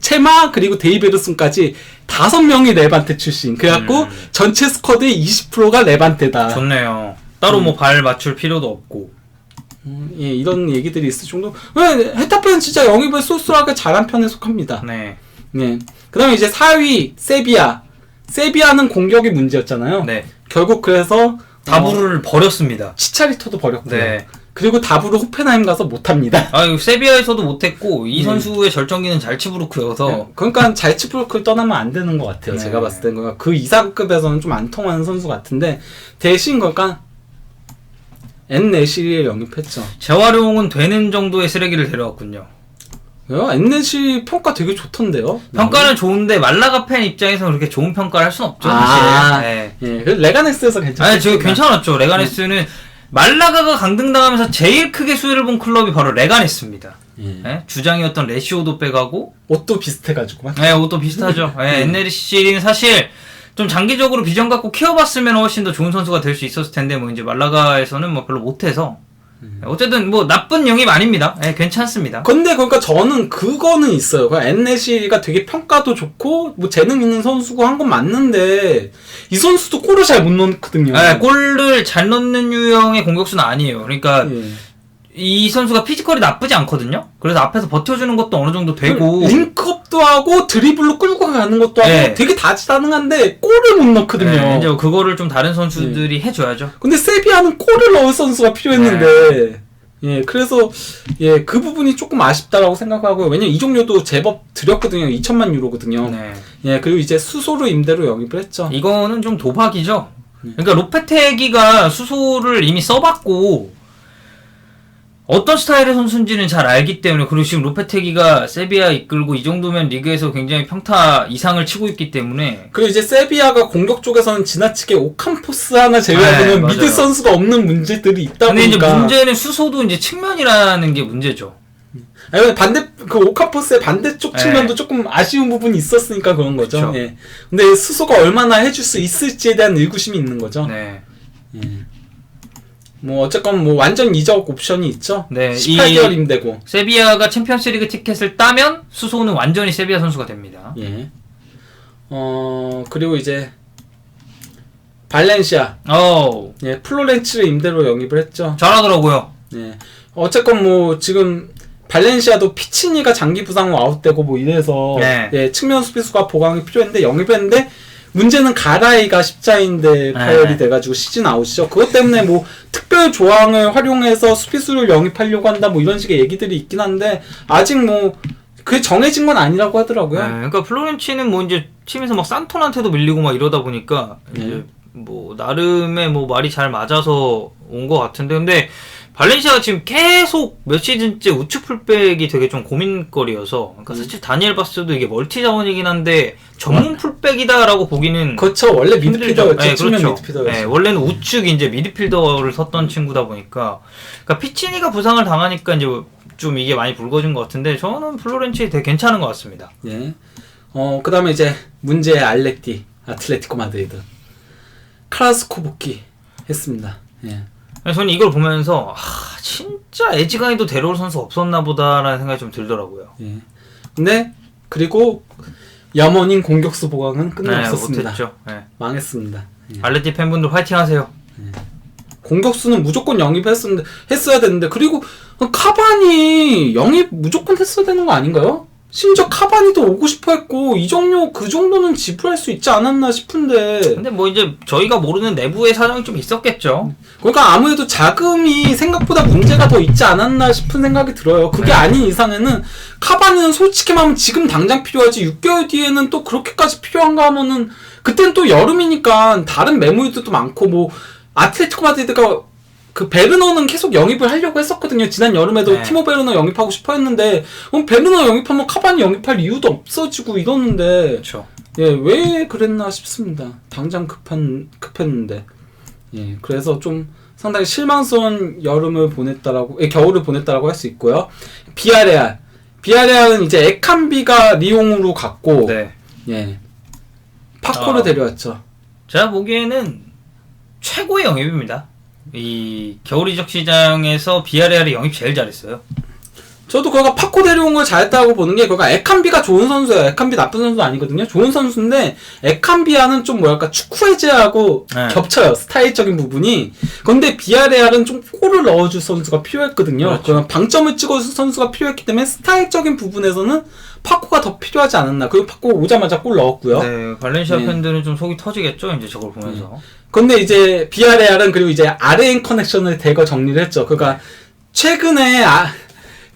체마 그리고 데이베르슨까지 5명이 레반테 출신. 그래갖고 전체 스쿼드의 20%가 레반테다. 좋네요. 따로 뭐 발 맞출 필요도 없고. 예, 이런 얘기들이 있을 정도. 헤타페는 진짜 영입을 쏠쏠하게 잘한 편에 속합니다. 네. 예. 그 다음에 이제 4위 세비야. 세비야는 공격이 문제였잖아요. 네. 결국 그래서 다부를 버렸습니다. 치차리토도 버렸고요. 네. 그리고 다부로 호펜하임 가서 못합니다. 세비야에서도 못했고 이 선수의 절정기는 잘치부르크여서. 네. 그러니까 잘츠부르크를 떠나면 안 되는 것 같아요. 네. 제가 봤을 땐 그 이상급에서는 좀 안 통하는 선수 같은데 대신 그러니까 엔네시리에 영입했죠. 재활용은 되는 정도의 쓰레기를 데려왔군요. 엔네시 평가 되게 좋던데요. 평가는 좋은데 말라가 팬 입장에서는 그렇게 좋은 평가를 할 수는 없죠. 아, 사실. 네. 예, 그 레가네스에서 괜찮았어요. 아니, 저 괜찮았죠. 레가네스는 말라가가 강등당하면서 제일 크게 수혜를 본 클럽이 바로 레가네스입니다. 예? 주장이었던 레시오도 빼가고 옷도 비슷해가지고. 네, 옷도 비슷하죠. 엔네시리는 사실 좀 장기적으로 비전 갖고 키워봤으면 훨씬 더 좋은 선수가 될 수 있었을 텐데 뭐 이제 말라가에서는 뭐 별로 못해서 어쨌든 뭐 나쁜 영입 아닙니다. 예, 괜찮습니다. 근데 그러니까 저는 그거는 있어요. 엔네시가 되게 평가도 좋고 뭐 재능 있는 선수고 한 건 맞는데 이 선수도 골을 잘 못 넣거든요. 예, 골을 잘 넣는 유형의 공격수는 아니에요. 그러니까 이 선수가 피지컬이 나쁘지 않거든요. 그래서 앞에서 버텨주는 것도 어느 정도 되고 링크업도 하고 드리블로 끌고 가는 것도 하고 네. 되게 다재다능한데 골을 못 넣거든요. 네, 이제 그거를 좀 다른 선수들이 해줘야죠. 근데 세비야는 골을 넣을 선수가 필요했는데 예, 그래서 예, 그 부분이 조금 아쉽다라고 생각하고요. 왜냐면 이종료도 제법 들였거든요. 2천만 유로거든요. 네. 예, 그리고 이제 수소로 임대로 영입을 했죠. 이거는 좀 도박이죠. 그러니까 로페테기가 수소를 이미 써봤고 어떤 스타일의 선수인지는 잘 알기 때문에, 그리고 지금 로페테기가 세비야 이끌고 이 정도면 리그에서 굉장히 평타 이상을 치고 있기 때문에. 그리고 이제 세비야가 공격 쪽에서는 지나치게 오캄포스 하나 제외하고는 네, 믿을 맞아요. 선수가 없는 문제들이 있다 근데 보니까. 이제 문제는 수소도 이제 측면이라는 게 문제죠. 아니, 오캄포스의 반대쪽 측면도 조금 아쉬운 부분이 있었으니까 그런 거죠. 그쵸. 예. 근데 수소가 얼마나 해줄 수 있을지에 대한 의구심이 있는 거죠. 네. 예. 뭐 어쨌건 뭐 완전 이적 옵션이 있죠. 네, 18개월 임대고. 세비야가 챔피언스리그 티켓을 따면 수소는 완전히 세비야 선수가 됩니다. 예. 그리고 이제 발렌시아. 예, 플로렌츠를 임대로 영입을 했죠. 잘하더라고요. 예. 어쨌건 뭐 지금 발렌시아도 피치니가 장기 부상 아웃되고 뭐 이래서 네. 예, 측면 수비수가 보강이 필요했는데 영입했는데 문제는 가라이가 십자인대 파열이 돼가지고 시즌 아웃이죠. 그것 때문에 뭐 특별 조항을 활용해서 수비수를 영입하려고 한다 뭐 이런 식의 얘기들이 있긴 한데 아직 뭐 그게 정해진 건 아니라고 하더라고요. 네, 그러니까 플로렌치는 뭐 이제 팀에서 막 산톤한테도 밀리고 막 이러다 보니까 네. 이제 뭐 나름의 뭐 말이 잘 맞아서 온 것 같은데, 근데 발렌시아가 지금 계속 몇 시즌째 우측 풀백이 되게 좀 고민거리여서, 그러니까 사실 다니엘 바스도 이게 멀티 자원이긴 한데 전문 풀백이다라고 보기는 그렇죠. 원래 힘들죠. 미드필더였죠. 네, 측면 그렇죠. 미드필더였죠. 네, 원래는 우측 이제 미드필더를 섰던 친구다 보니까, 그러니까 피치니가 부상을 당하니까 이제 좀 이게 많이 붉어진 것 같은데, 저는 플로렌치 되게 괜찮은 것 같습니다. 예. 그다음에 이제 문제의 알레티 아틀레티코 마드리드 카라스코 복귀 했습니다. 예. 그래서 저는 이걸 보면서 진짜 에지간히도 데려올 선수 없었나 보다라는 생각이 좀 들더라고요. 예. 근데 그리고 염원인 공격수 보강은 끝내 네, 없었습니다. 못했죠. 네. 망했습니다. 예. 알레티 팬분들 화이팅 하세요. 공격수는 무조건 했어야 되는데 그리고 카바니 영입 무조건 했어야 되는 거 아닌가요? 심지어 카바니도 오고 싶어 했고 이정료 그 정도는 지불할 수 있지 않았나 싶은데 근데 뭐 이제 저희가 모르는 내부의 사정이 좀 있었겠죠. 그러니까 아무래도 자금이 생각보다 문제가 더 있지 않았나 싶은 생각이 들어요. 그게 네. 아닌 이상에는 카바니는 솔직히 말하면 지금 당장 필요하지 6개월 뒤에는 또 그렇게까지 필요한가 하면은 그때는 또 여름이니까 다른 매물도 또 많고 뭐 아틀레티코 마드리드가 그 베르너는 계속 영입을 하려고 했었거든요. 지난 여름에도 네. 티모 베르너 영입하고 싶어 했는데 베르너 영입하면 카바니 영입할 이유도 없어지고 이러는데 그렇죠. 예, 왜 그랬나 싶습니다. 당장 급했는데. 예, 그래서 좀 상당히 실망스러운 겨울을 보냈다라고 할 수 있고요. 비아레알은 이제 에캄비가 리옹으로 갔고, 네. 예, 파코를 데려왔죠. 제가 보기에는 최고의 영입입니다. 이 겨울 이적 시장에서 비아레알이 영입 제일 잘했어요. 저도 그가 파코 데려온 걸 잘했다고 보는 게 그가 에캄비가 좋은 선수예요. 에캄비 나쁜 선수 아니거든요. 좋은 선수인데 에캄비아는 좀 뭐랄까 축구 해제하고 네. 겹쳐요. 스타일적인 부분이. 근데 비아레알은 좀 골을 넣어줄 선수가 필요했거든요. 그렇죠. 그러면 방점을 찍어줄 선수가 필요했기 때문에 스타일적인 부분에서는 파코가 더 필요하지 않았나. 그리고 파코 오자마자 골 넣었고요. 네, 발렌시아 네. 팬들은 좀 속이 터지겠죠. 이제 저걸 보면서. 근데 이제 비아레알은 그리고 이제 아르헨 커넥션을 대거 정리를 했죠. 그러니까 최근에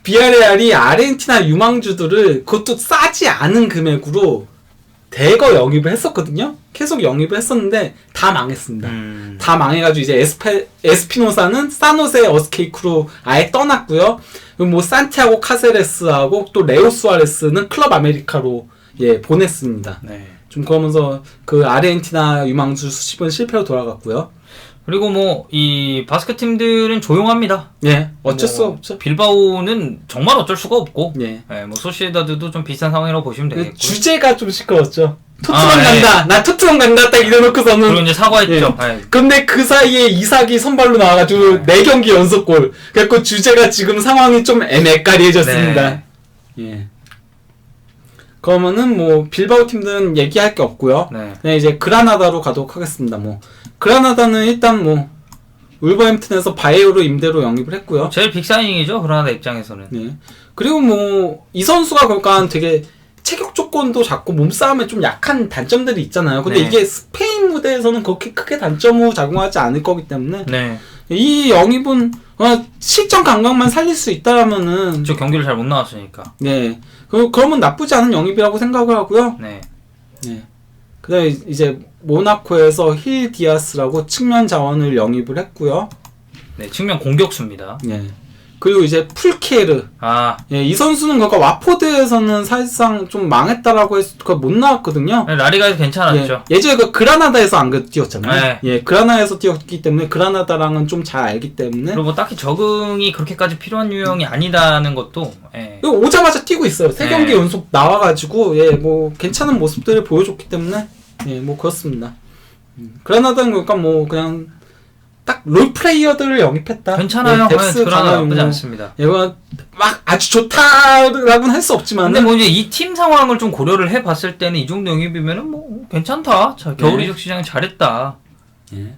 비아레알이 아르헨티나 유망주들을 그것도 싸지 않은 금액으로 대거 영입을 했었거든요. 계속 영입을 했었는데 다 망했습니다. 다 망해가지고 이제 에스피노사는 사노세 어스케이크로 아예 떠났고요. 그리고 뭐 산티아고 카세레스하고 또 레오 수아레스는 클럽 아메리카로 보냈습니다. 네. 좀 그러면서 그 아르헨티나 유망주 수집은 실패로 돌아갔고요. 그리고 뭐 이 바스켓 팀들은 조용합니다. 예, 어쩔 수 뭐 없죠. 빌바오는 정말 어쩔 수가 없고, 예. 뭐 소시에다드도 좀 비슷한 상황이라고 보시면 되겠고. 주제가 좀 시끄러웠죠. 토트넘 아, 간다. 나 토트넘 간다. 딱 이래놓고서는. 그리고 이제 사과했죠. 예. 근데 그 사이에 이삭이 선발로 나와가지고 4경기 연속골. 그래갖고 주제가 지금 상황이 좀 애매까리해졌습니다. 네. 예. 그러면은 뭐 빌바오 팀들은 얘기할 게 없고요. 네. 그냥 이제 그라나다로 가도록 하겠습니다. 뭐 그라나다는 일단 뭐 울버햄튼에서 바이오로 임대로 영입을 했고요. 제일 빅사이닝이죠. 그라나다 입장에서는. 예. 그리고 뭐 이 선수가 그러니까 되게 체격 조건도 작고 몸싸움에 좀 약한 단점들이 있잖아요. 근데 네. 이게 스페인 무대에서는 그렇게 크게 단점으로 작용하지 않을 거기 때문에 네. 이 영입은 실전 감각만 살릴 수 있다라면은 저 경기를 잘 못 나왔으니까. 네. 그러면 나쁘지 않은 영입이라고 생각을 하고요. 네. 네. 그다음에 이제 모나코에서 힐 디아스라고 측면 자원을 영입을 했고요. 네, 측면 공격수입니다. 네. 그리고 이제 풀케르. 아, 예, 이 선수는 그러니까 와포드에서는 사실상 좀 망했다라고 해서 못 나왔거든요. 네, 라리가에서 괜찮았죠. 예전에 그 그라나다에서 안 뛰었잖아요. 네. 예, 그라나다에서 뛰었기 때문에 그라나다랑은 좀 잘 알기 때문에 그리고 뭐 딱히 적응이 그렇게까지 필요한 유형이 아니다는 것도. 예. 그리고 오자마자 뛰고 있어요. 3경기 네. 연속 나와가지고 예, 뭐 괜찮은 모습들을 보여줬기 때문에 예, 뭐 그렇습니다. 그라나다는 그러니까 뭐 그냥 딱 롤플레이어들을 영입했다. 괜찮아요. 예, 뎁스 그라나다 나쁘지 강화용 않습니다. 이거 막 아주 좋다라고는 할 수 없지만 근데 뭐 이제 이 팀 상황을 좀 고려를 해봤을 때는 이 정도 영입이면은 뭐 괜찮다. 자, 겨울 네. 이적 시장 잘했다. 예.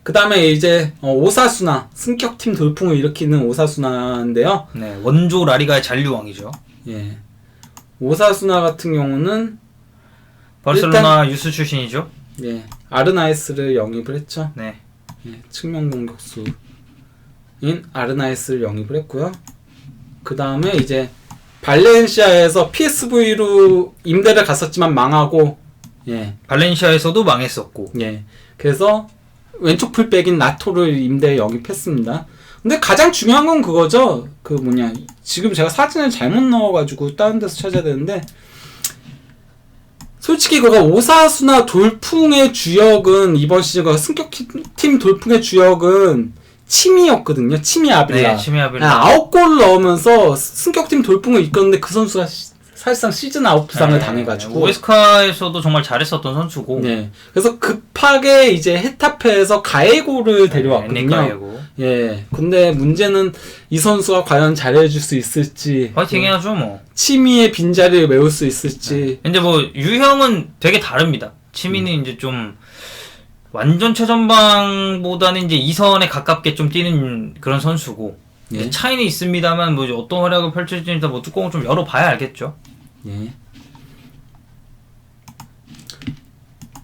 그 다음에 이제 오사수나 승격팀 돌풍을 일으키는 오사수나인데요. 네, 원조 라리가의 잔류왕이죠. 예. 오사수나 같은 경우는 바르셀로나 유스 출신이죠. 예, 아르나이스를 영입을 했죠. 네. 예, 측면 공격수인 아르나이스를 영입을 했고요. 그 다음에 이제 발렌시아에서 PSV로 임대를 갔었지만 망하고 예, 발렌시아에서도 망했었고. 예. 그래서 왼쪽 풀백인 나토를 임대에 영입했습니다. 근데 가장 중요한 건 그거죠. 그 뭐냐, 지금 제가 사진을 잘못 넣어가지고 다른 데서 찾아야 되는데, 솔직히 그거 오사수나 돌풍의 주역은 이번 시즌 승격팀 돌풍의 주역은 치미였거든요. 치미 아빌라. 네, 치미 아빌라. 9골 넣으면서 승격팀 돌풍을 이끌었는데 그 선수가 사실상 시즌 아웃 부상을 당해가지고 오에스카에서도 정말 잘했었던 선수고. 네. 그래서 급하게 이제 헤타페에서 가에고를 데려왔거든요. 가에고. 예. 근데 문제는 이 선수가 과연 잘해줄 수 있을지. 파이팅 해야죠 뭐. 치미의 빈자리를 메울 수 있을지. 근데 뭐 유형은 되게 다릅니다. 치미는 이제 좀 완전 최전방보다는 이제 2선에 가깝게 좀 뛰는 그런 선수고. 예. 차이는 있습니다만 뭐 어떤 활약을 펼칠지 일단 뭐 뚜껑을 좀 열어봐야 알겠죠. 예.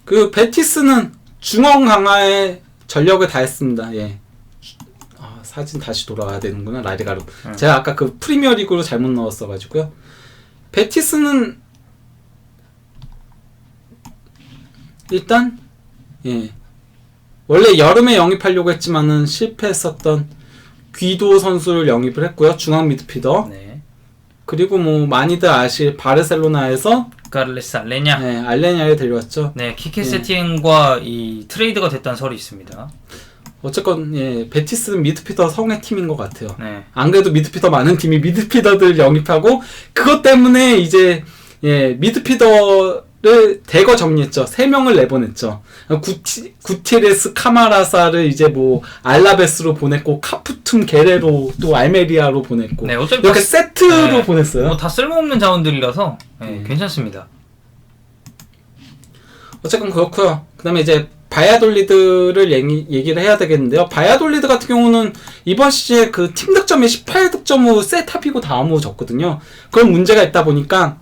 그 베티스는 중원 강화에 전력을 다했습니다. 예. 아, 사진 다시 돌아와야 되는구나. 라리가로. 제가 아까 그 프리미어리그로 잘못 넣었어가지고요. 베티스는 일단 예. 원래 여름에 영입하려고 했지만은 실패했었던 귀도 선수를 영입을 했고요. 중앙 미드필더. 네. 그리고 뭐 많이들 아실 바르셀로나에서 카를레스 알레냐. 네, 알레냐를 데려왔죠. 네, 키케 세팅과 이 트레이드가 됐다는 설이 있습니다. 어쨌건 예, 베티스는 미드필더 성의 팀인 것 같아요. 네. 안 그래도 미드필더 많은 팀이 미드필더들 영입하고 그것 때문에 이제 예, 미드필더를 대거 정리했죠. 3명을 내보냈죠. 구티레스 카마라사를 이제 뭐 알라베스로 보냈고 카푸툼 게레로 또 알메리아로 보냈고 네, 어차피 이렇게 다 세트로 네, 보냈어요. 뭐 다 쓸모없는 자원들이라서 네, 괜찮습니다. 어쨌건 그렇고요. 그다음에 이제 바야돌리드를 얘기를 해야 되겠는데요. 바야돌리드 같은 경우는 이번 시즌에 그 팀 득점이 18득점으로 세탑이고 다음으로 졌거든요. 그런 문제가 있다 보니까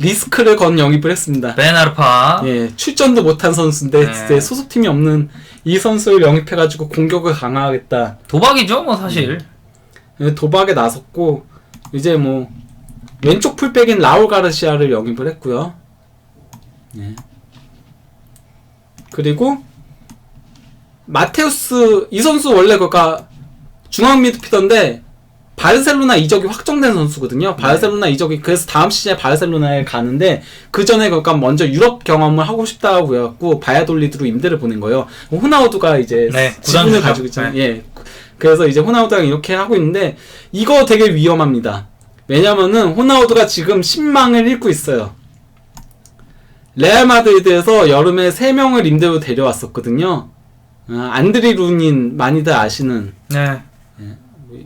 리스크를 건 영입을 했습니다. 베나르파. 예, 출전도 못한 선수인데 네. 이제 소속팀이 없는 이 선수를 영입해가지고 공격을 강화하겠다. 도박이죠, 뭐 사실. 예, 도박에 나섰고 이제 뭐 왼쪽 풀백인 라울 가르시아를 영입을 했고요. 예. 그리고 마테우스 이 선수 원래 그가 중앙 미드필더인데 바르셀로나 이적이 확정된 선수거든요. 바르셀로나 이적이 그래서 다음 시즌에 바르셀로나에 가는데 그 전에 그러니까 먼저 유럽 경험을 하고 싶다고 해갖고 바야돌리드로 임대를 보낸 거예요. 호나우두가 이제 네, 지분을 가지고 있잖아요. 네. 예. 그래서 이제 호나우두가 이렇게 하고 있는데 이거 되게 위험합니다. 왜냐면은 호나우두가 지금 신망을 잃고 있어요. 레알 마드리드에서 여름에 3명을 임대로 데려왔었거든요. 안드리 루닌 많이들 아시는 네.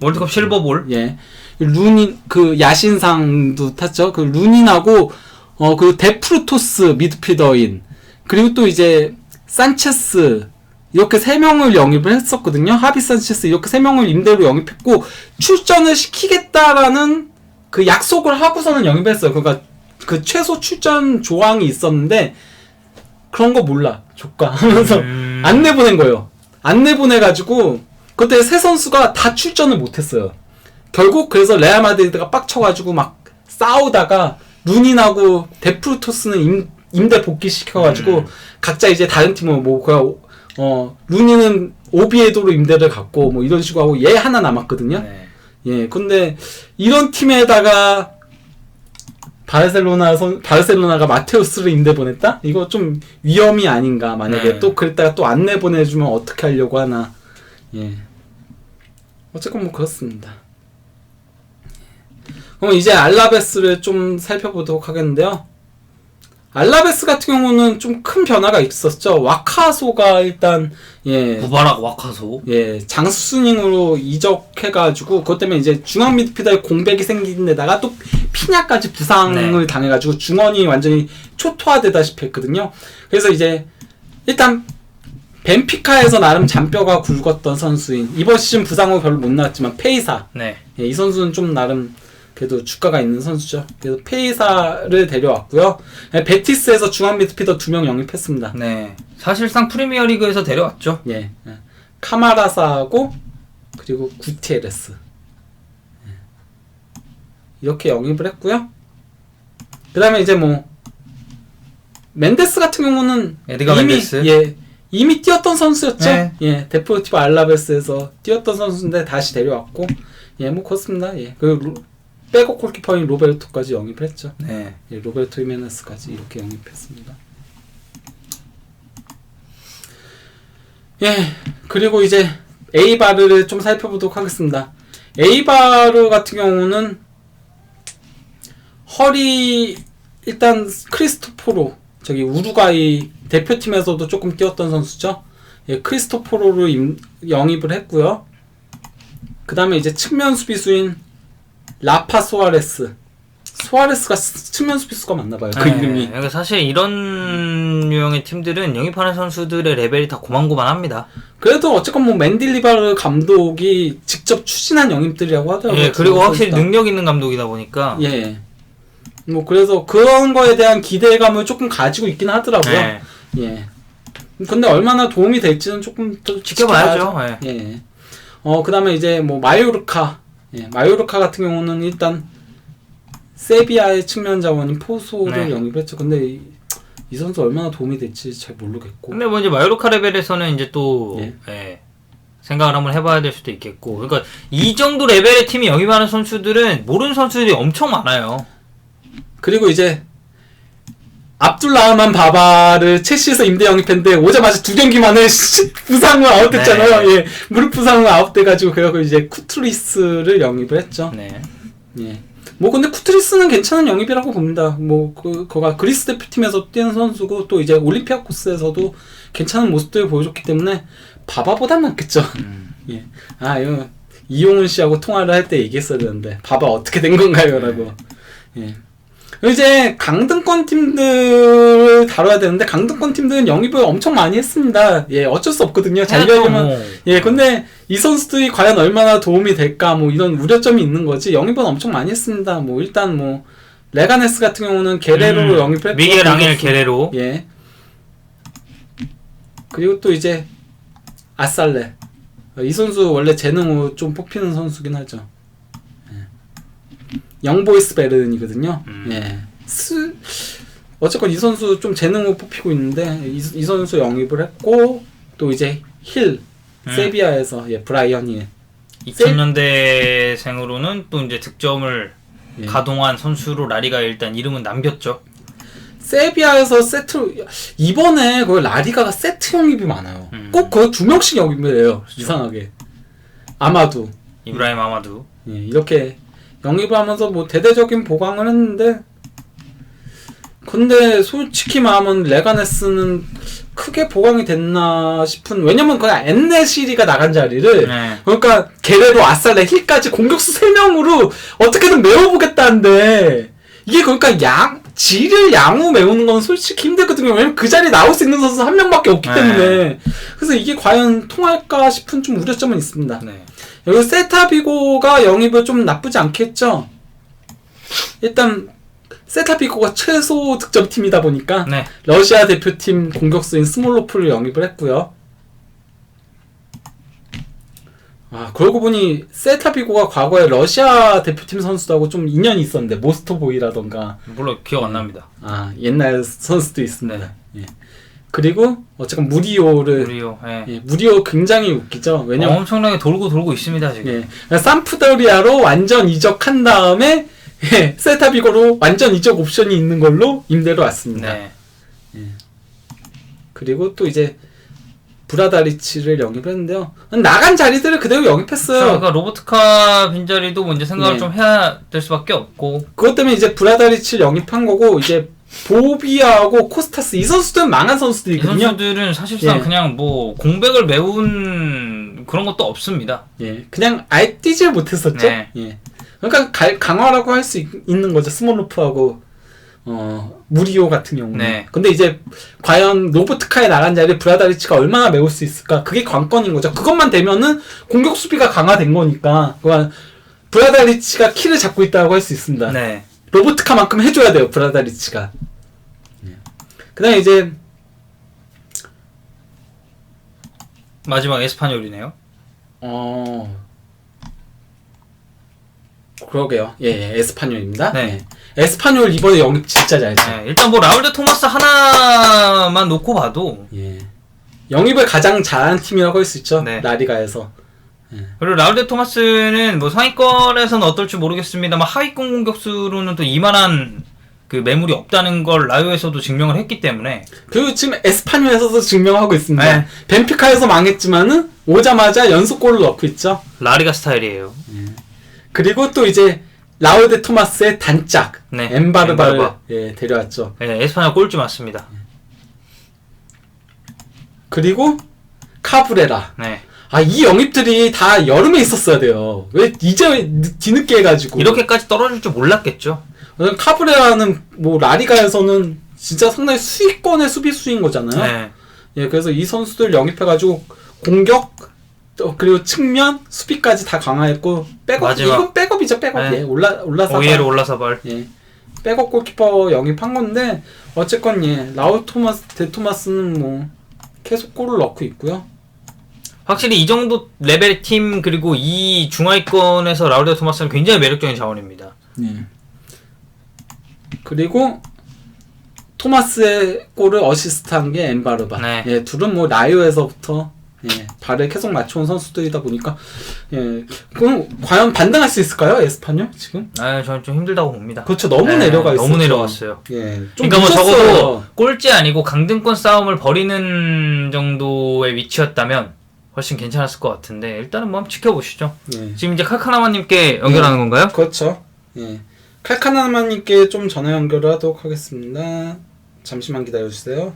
월드컵 실버볼. 예. 루닌 그 야신상도 탔죠. 그 루닌하고 그 데프루토스 미드필더인 그리고 또 이제 산체스 이렇게 3명을 영입을 했었거든요. 하비 산체스 이렇게 3명을 임대로 영입했고 출전을 시키겠다라는 그 약속을 하고서는 영입했어요. 그러니까 그 최소 출전 조항이 있었는데 그런 거 몰라 조카 하면서 안 내보낸 거예요. 안 내보내가지고 그때 세 선수가 다 출전을 못했어요. 결국 그래서 레알 마드리드가 빡쳐가지고 막 싸우다가 루닌하고 데프루토스는 임대 복귀시켜가지고 각자 이제 다른 팀으로 뭐 그냥 루닌은 오비에도로 임대를 갔고 뭐 이런 식으로 하고 얘 하나 남았거든요. 네. 예, 근데 이런 팀에다가 바르셀로나가 마테우스를 임대 보냈다? 이거 좀 위험이 아닌가. 만약에 네. 또 그랬다가 또 안 내보내주면 어떻게 하려고 하나. 예. 어쨌건 뭐 그렇습니다. 그럼 이제 알라베스를 좀 살펴보도록 하겠는데요. 알라베스 같은 경우는 좀 큰 변화가 있었죠. 와카소가 일단 무바락 와카소. 장수닝으로 이적해가지고 그것 때문에 이제 중앙 미드필더에 공백이 생긴 데다가 또 피냐까지 부상을 당해가지고 중원이 완전히 초토화되다시피 했거든요. 그래서 이제 일단 벤피카에서 나름 잔뼈가 굵었던 선수인 이번 시즌 부상으로 별로 못 나왔지만 페이사. 네. 이 선수는 좀 나름 그래도 주가가 있는 선수죠. 그래서 페이사를 데려왔고요. 베티스에서 중앙 미드필더 2명 영입했습니다. 네. 사실상 프리미어리그에서 데려왔죠. 예. 카마라사하고 그리고 구티에레스. 이렇게 영입을 했고요. 그다음에 이제 뭐 멘데스 같은 경우는 에드가 멘데스. 이미 뛰었던 선수였죠. 네. 예, 데포티보 알라베스에서 뛰었던 선수인데 다시 데려왔고, 예, 뭐 그렇습니다. 예, 그 백업 골키퍼인 로베르토까지 영입을 했죠. 네. 예, 로베르토 히메네스까지 이렇게 영입했습니다. 예, 그리고 이제 에이바르를 좀 살펴보도록 하겠습니다. 에이바르 같은 경우는 허리 일단 크리스토포로 저기 우루과이 대표팀에서도 조금 뛰었던 선수죠. 예, 크리스토포로를 영입을 했고요. 그 다음에 이제 측면 수비수인 라파 소아레스가 측면 수비수가 맞나봐요. 그 이름이. 그러니까 사실 이런 유형의 팀들은 영입하는 선수들의 레벨이 다 고만고만합니다. 그래도 어쨌건 뭐 맨딜리바르 감독이 직접 추진한 영입들이라고 하더라고요. 예, 그리고 확실히 능력 있는 감독이다 보니까. 예. 뭐 그래서 그런 거에 대한 기대감을 조금 가지고 있긴 하더라고요. 네. 예. 근데 얼마나 도움이 될지는 조금 더 지켜봐야죠. 예. 그다음에 이제 뭐 마요르카. 예. 마요르카 같은 경우는 일단 세비야의 측면 자원인 포소를 네. 영입했죠. 근데 이 선수 얼마나 도움이 될지 잘 모르겠고. 근데 뭐 이제 마요르카 레벨에서는 이제 또 예. 생각을 한번 해봐야 될 수도 있겠고. 그러니까 이 정도 레벨의 팀이 영입하는 선수들은 모르는 선수들이 엄청 많아요. 그리고 이제 압둘라흐만 바바를 첼시에서 임대 영입했는데 오자마자 2경기 만에 부상을 아웃됐잖아요. 네. 예, 무릎 부상을 아웃돼가지고 그래서 이제 쿠트리스를 영입을 했죠. 네. 예. 뭐 근데 쿠트리스는 괜찮은 영입이라고 봅니다. 뭐 그가 그리스 대표팀에서 뛰는 선수고 또 이제 올림피아코스에서도 괜찮은 모습들을 보여줬기 때문에 바바보단 낫겠죠. 예. 아 이거 이용훈 씨하고 통화를 할 때 얘기했어야 되는데 바바 어떻게 된 건가요?라고. 예. 이제 강등권 팀들 다뤄야 되는데 강등권 팀들은 영입을 엄청 많이 했습니다. 예, 어쩔 수 없거든요. 자기가려면 뭐. 예, 근데 이 선수들이 과연 얼마나 도움이 될까 뭐 이런 우려점이 있는 거지. 영입은 엄청 많이 했습니다. 뭐 일단 뭐 레가네스 같은 경우는 게레로로 영입했고 미겔 앙헬 게레로. 예. 그리고 또 이제 아살레. 이 선수 원래 재능으로 좀 뽑히는 선수긴 하죠. 영보이스 베른이거든요. 예. 어쨌건 이 선수 좀 재능으로 뽑히고 있는데 이 선수 영입을 했고 또 이제 힐 세비야에서 예, 브라이언 힐 2000년대생으로는 또 이제 득점을 예. 가동한 선수로 라리가에 일단 이름은 남겼죠. 세비야에서 세트 이번에 그 라리가가 세트 영입이 많아요. 꼭 그 2명씩 영입을 해요. 이상하게 아마도 이브라임 아마두. 예, 이렇게 영입을 하면서 뭐 대대적인 보강을 했는데 근데 솔직히 말하면 레가네스는 크게 보강이 됐나 싶은 왜냐면 그냥 엔네시리가 나간 자리를 네. 그러니까 게레로 아살레 힐까지 공격수 3명으로 어떻게든 메워보겠다는데 이게 그러니까 질을 양우 메우는 건 솔직히 힘들거든요. 왜냐면 그 자리에 나올 수 있는 선수 1명밖에 없기 때문에 그래서 이게 과연 통할까 싶은 좀 우려점은 있습니다. 네. 여기 셀타비고가 영입을 좀 나쁘지 않겠죠? 일단 셀타비고가 최소 득점팀이다 보니까 네. 러시아 대표팀 공격수인 스몰로프를 영입을 했고요. 아 그러고 보니 셀타비고가 과거에 러시아 대표팀 선수하고 좀 인연이 있었는데 모스토보이라던가 물론 기억 안 납니다. 아 옛날 선수도 있습니다. 예. 그리고 어쨌든 무리오를 무리오. 예. 예, 무리오 굉장히 웃기죠. 왜냐면 엄청나게 돌고 있습니다 지금. 예. 삼프도리아로 완전 이적한 다음에 예, 셀타비고로 완전 이적 옵션이 있는 걸로 임대로 왔습니다. 네. 그리고 또 이제 브라다리치를 영입했는데요. 나간 자리들을 그대로 영입했어요. 그러니까 로보트카 빈자리도 뭐 이제 생각을 네. 좀 해야 될 수밖에 없고. 그것 때문에 이제 브라다리치를 영입한 거고 이제 보비아하고 코스타스 이 선수들은 망한 이 선수들이거든요. 선수들은 사실상 예. 그냥 뭐 공백을 메운 그런 것도 없습니다. 예, 그냥 아예 뛰질 못했었죠. 네. 예. 그러니까 강화라고 할 수 있는 거죠. 스몰로프하고 무리오 같은 경우는. 네. 근데 이제 과연 로보트카에 나간 자리에 브라다리치가 얼마나 메울 수 있을까? 그게 관건인 거죠. 그것만 되면은 공격 수비가 강화된 거니까. 그러니까 브라다리치가 키를 잡고 있다고 할 수 있습니다. 네. 로보트카만큼 해줘야 돼요. 브라다리치가. 그다음에 이제 마지막 에스파뇰이네요. 그러게요. 예, 에스파뇰입니다. 네. 예. 에스파뇰 이번에 영입 진짜 잘했죠. 네. 일단 뭐 라울 데 토마스 하나만 놓고 봐도 예. 영입을 가장 잘한 팀이라고 할 수 있죠. 네. 라리가에서. 그리고 라우데 토마스는 뭐 상위권에서는 어떨지 모르겠습니다만 하위권 공격수로는 또 이만한 그 매물이 없다는 걸 라요에서도 증명을 했기 때문에. 그리고 지금 에스파뇰에서도 증명하고 있습니다. 네. 벤피카에서 망했지만은 오자마자 연속골을 넣고 있죠. 라리가 스타일이에요. 그리고 또 이제 라우데 토마스의 단짝 네. 엠바르바를 엠바르바. 예, 데려왔죠. 네, 에스파뇰 꼴찌 맞습니다. 그리고 카브레라. 네. 아, 이 영입들이 다 여름에 있었어야 돼요. 왜 이제 뒤늦게 해가지고. 이렇게까지 떨어질 줄 몰랐겠죠. 카브레라는 뭐 라리가에서는 진짜 상당히 수익권의 수비수인 거잖아요. 네. 예, 그래서 이 선수들 영입해가지고 공격 또 그리고 측면 수비까지 다 강화했고 백업 마지막. 이건 백업이죠 백업. 네. 예, 올라서 오이에로 올라사발. 예, 백업 골키퍼 영입한 건데 어쨌건 예 라우 토마스 데토마스는 뭐 계속 골을 넣고 있고요. 확실히 이 정도 레벨의 팀 그리고 이 중하위권에서 라우데 토마스는 굉장히 매력적인 자원입니다. 예. 그리고 토마스의 골을 어시스트한 게 엠바르바. 네. 예, 둘은 뭐 라이오에서부터 예, 발을 계속 맞춰온 선수들이다 보니까 예, 그럼 과연 반등할 수 있을까요, 에스파뇰 지금? 아, 저는 좀 힘들다고 봅니다. 그렇죠, 너무 네, 내려가 있어요. 너무 내려갔어요. 예, 좀 그러니까 뭐 늦었어요. 적어도 꼴찌 아니고 강등권 싸움을 벌이는 정도의 위치였다면 훨씬 괜찮았을 것 같은데 일단은 뭐 한번 지켜보시죠. 예, 지금 이제 카카나마님께 연결하는 건가요? 그렇죠. 예, 칼카나마님께 좀 전화 연결을 하도록 하겠습니다. 잠시만 기다려주세요.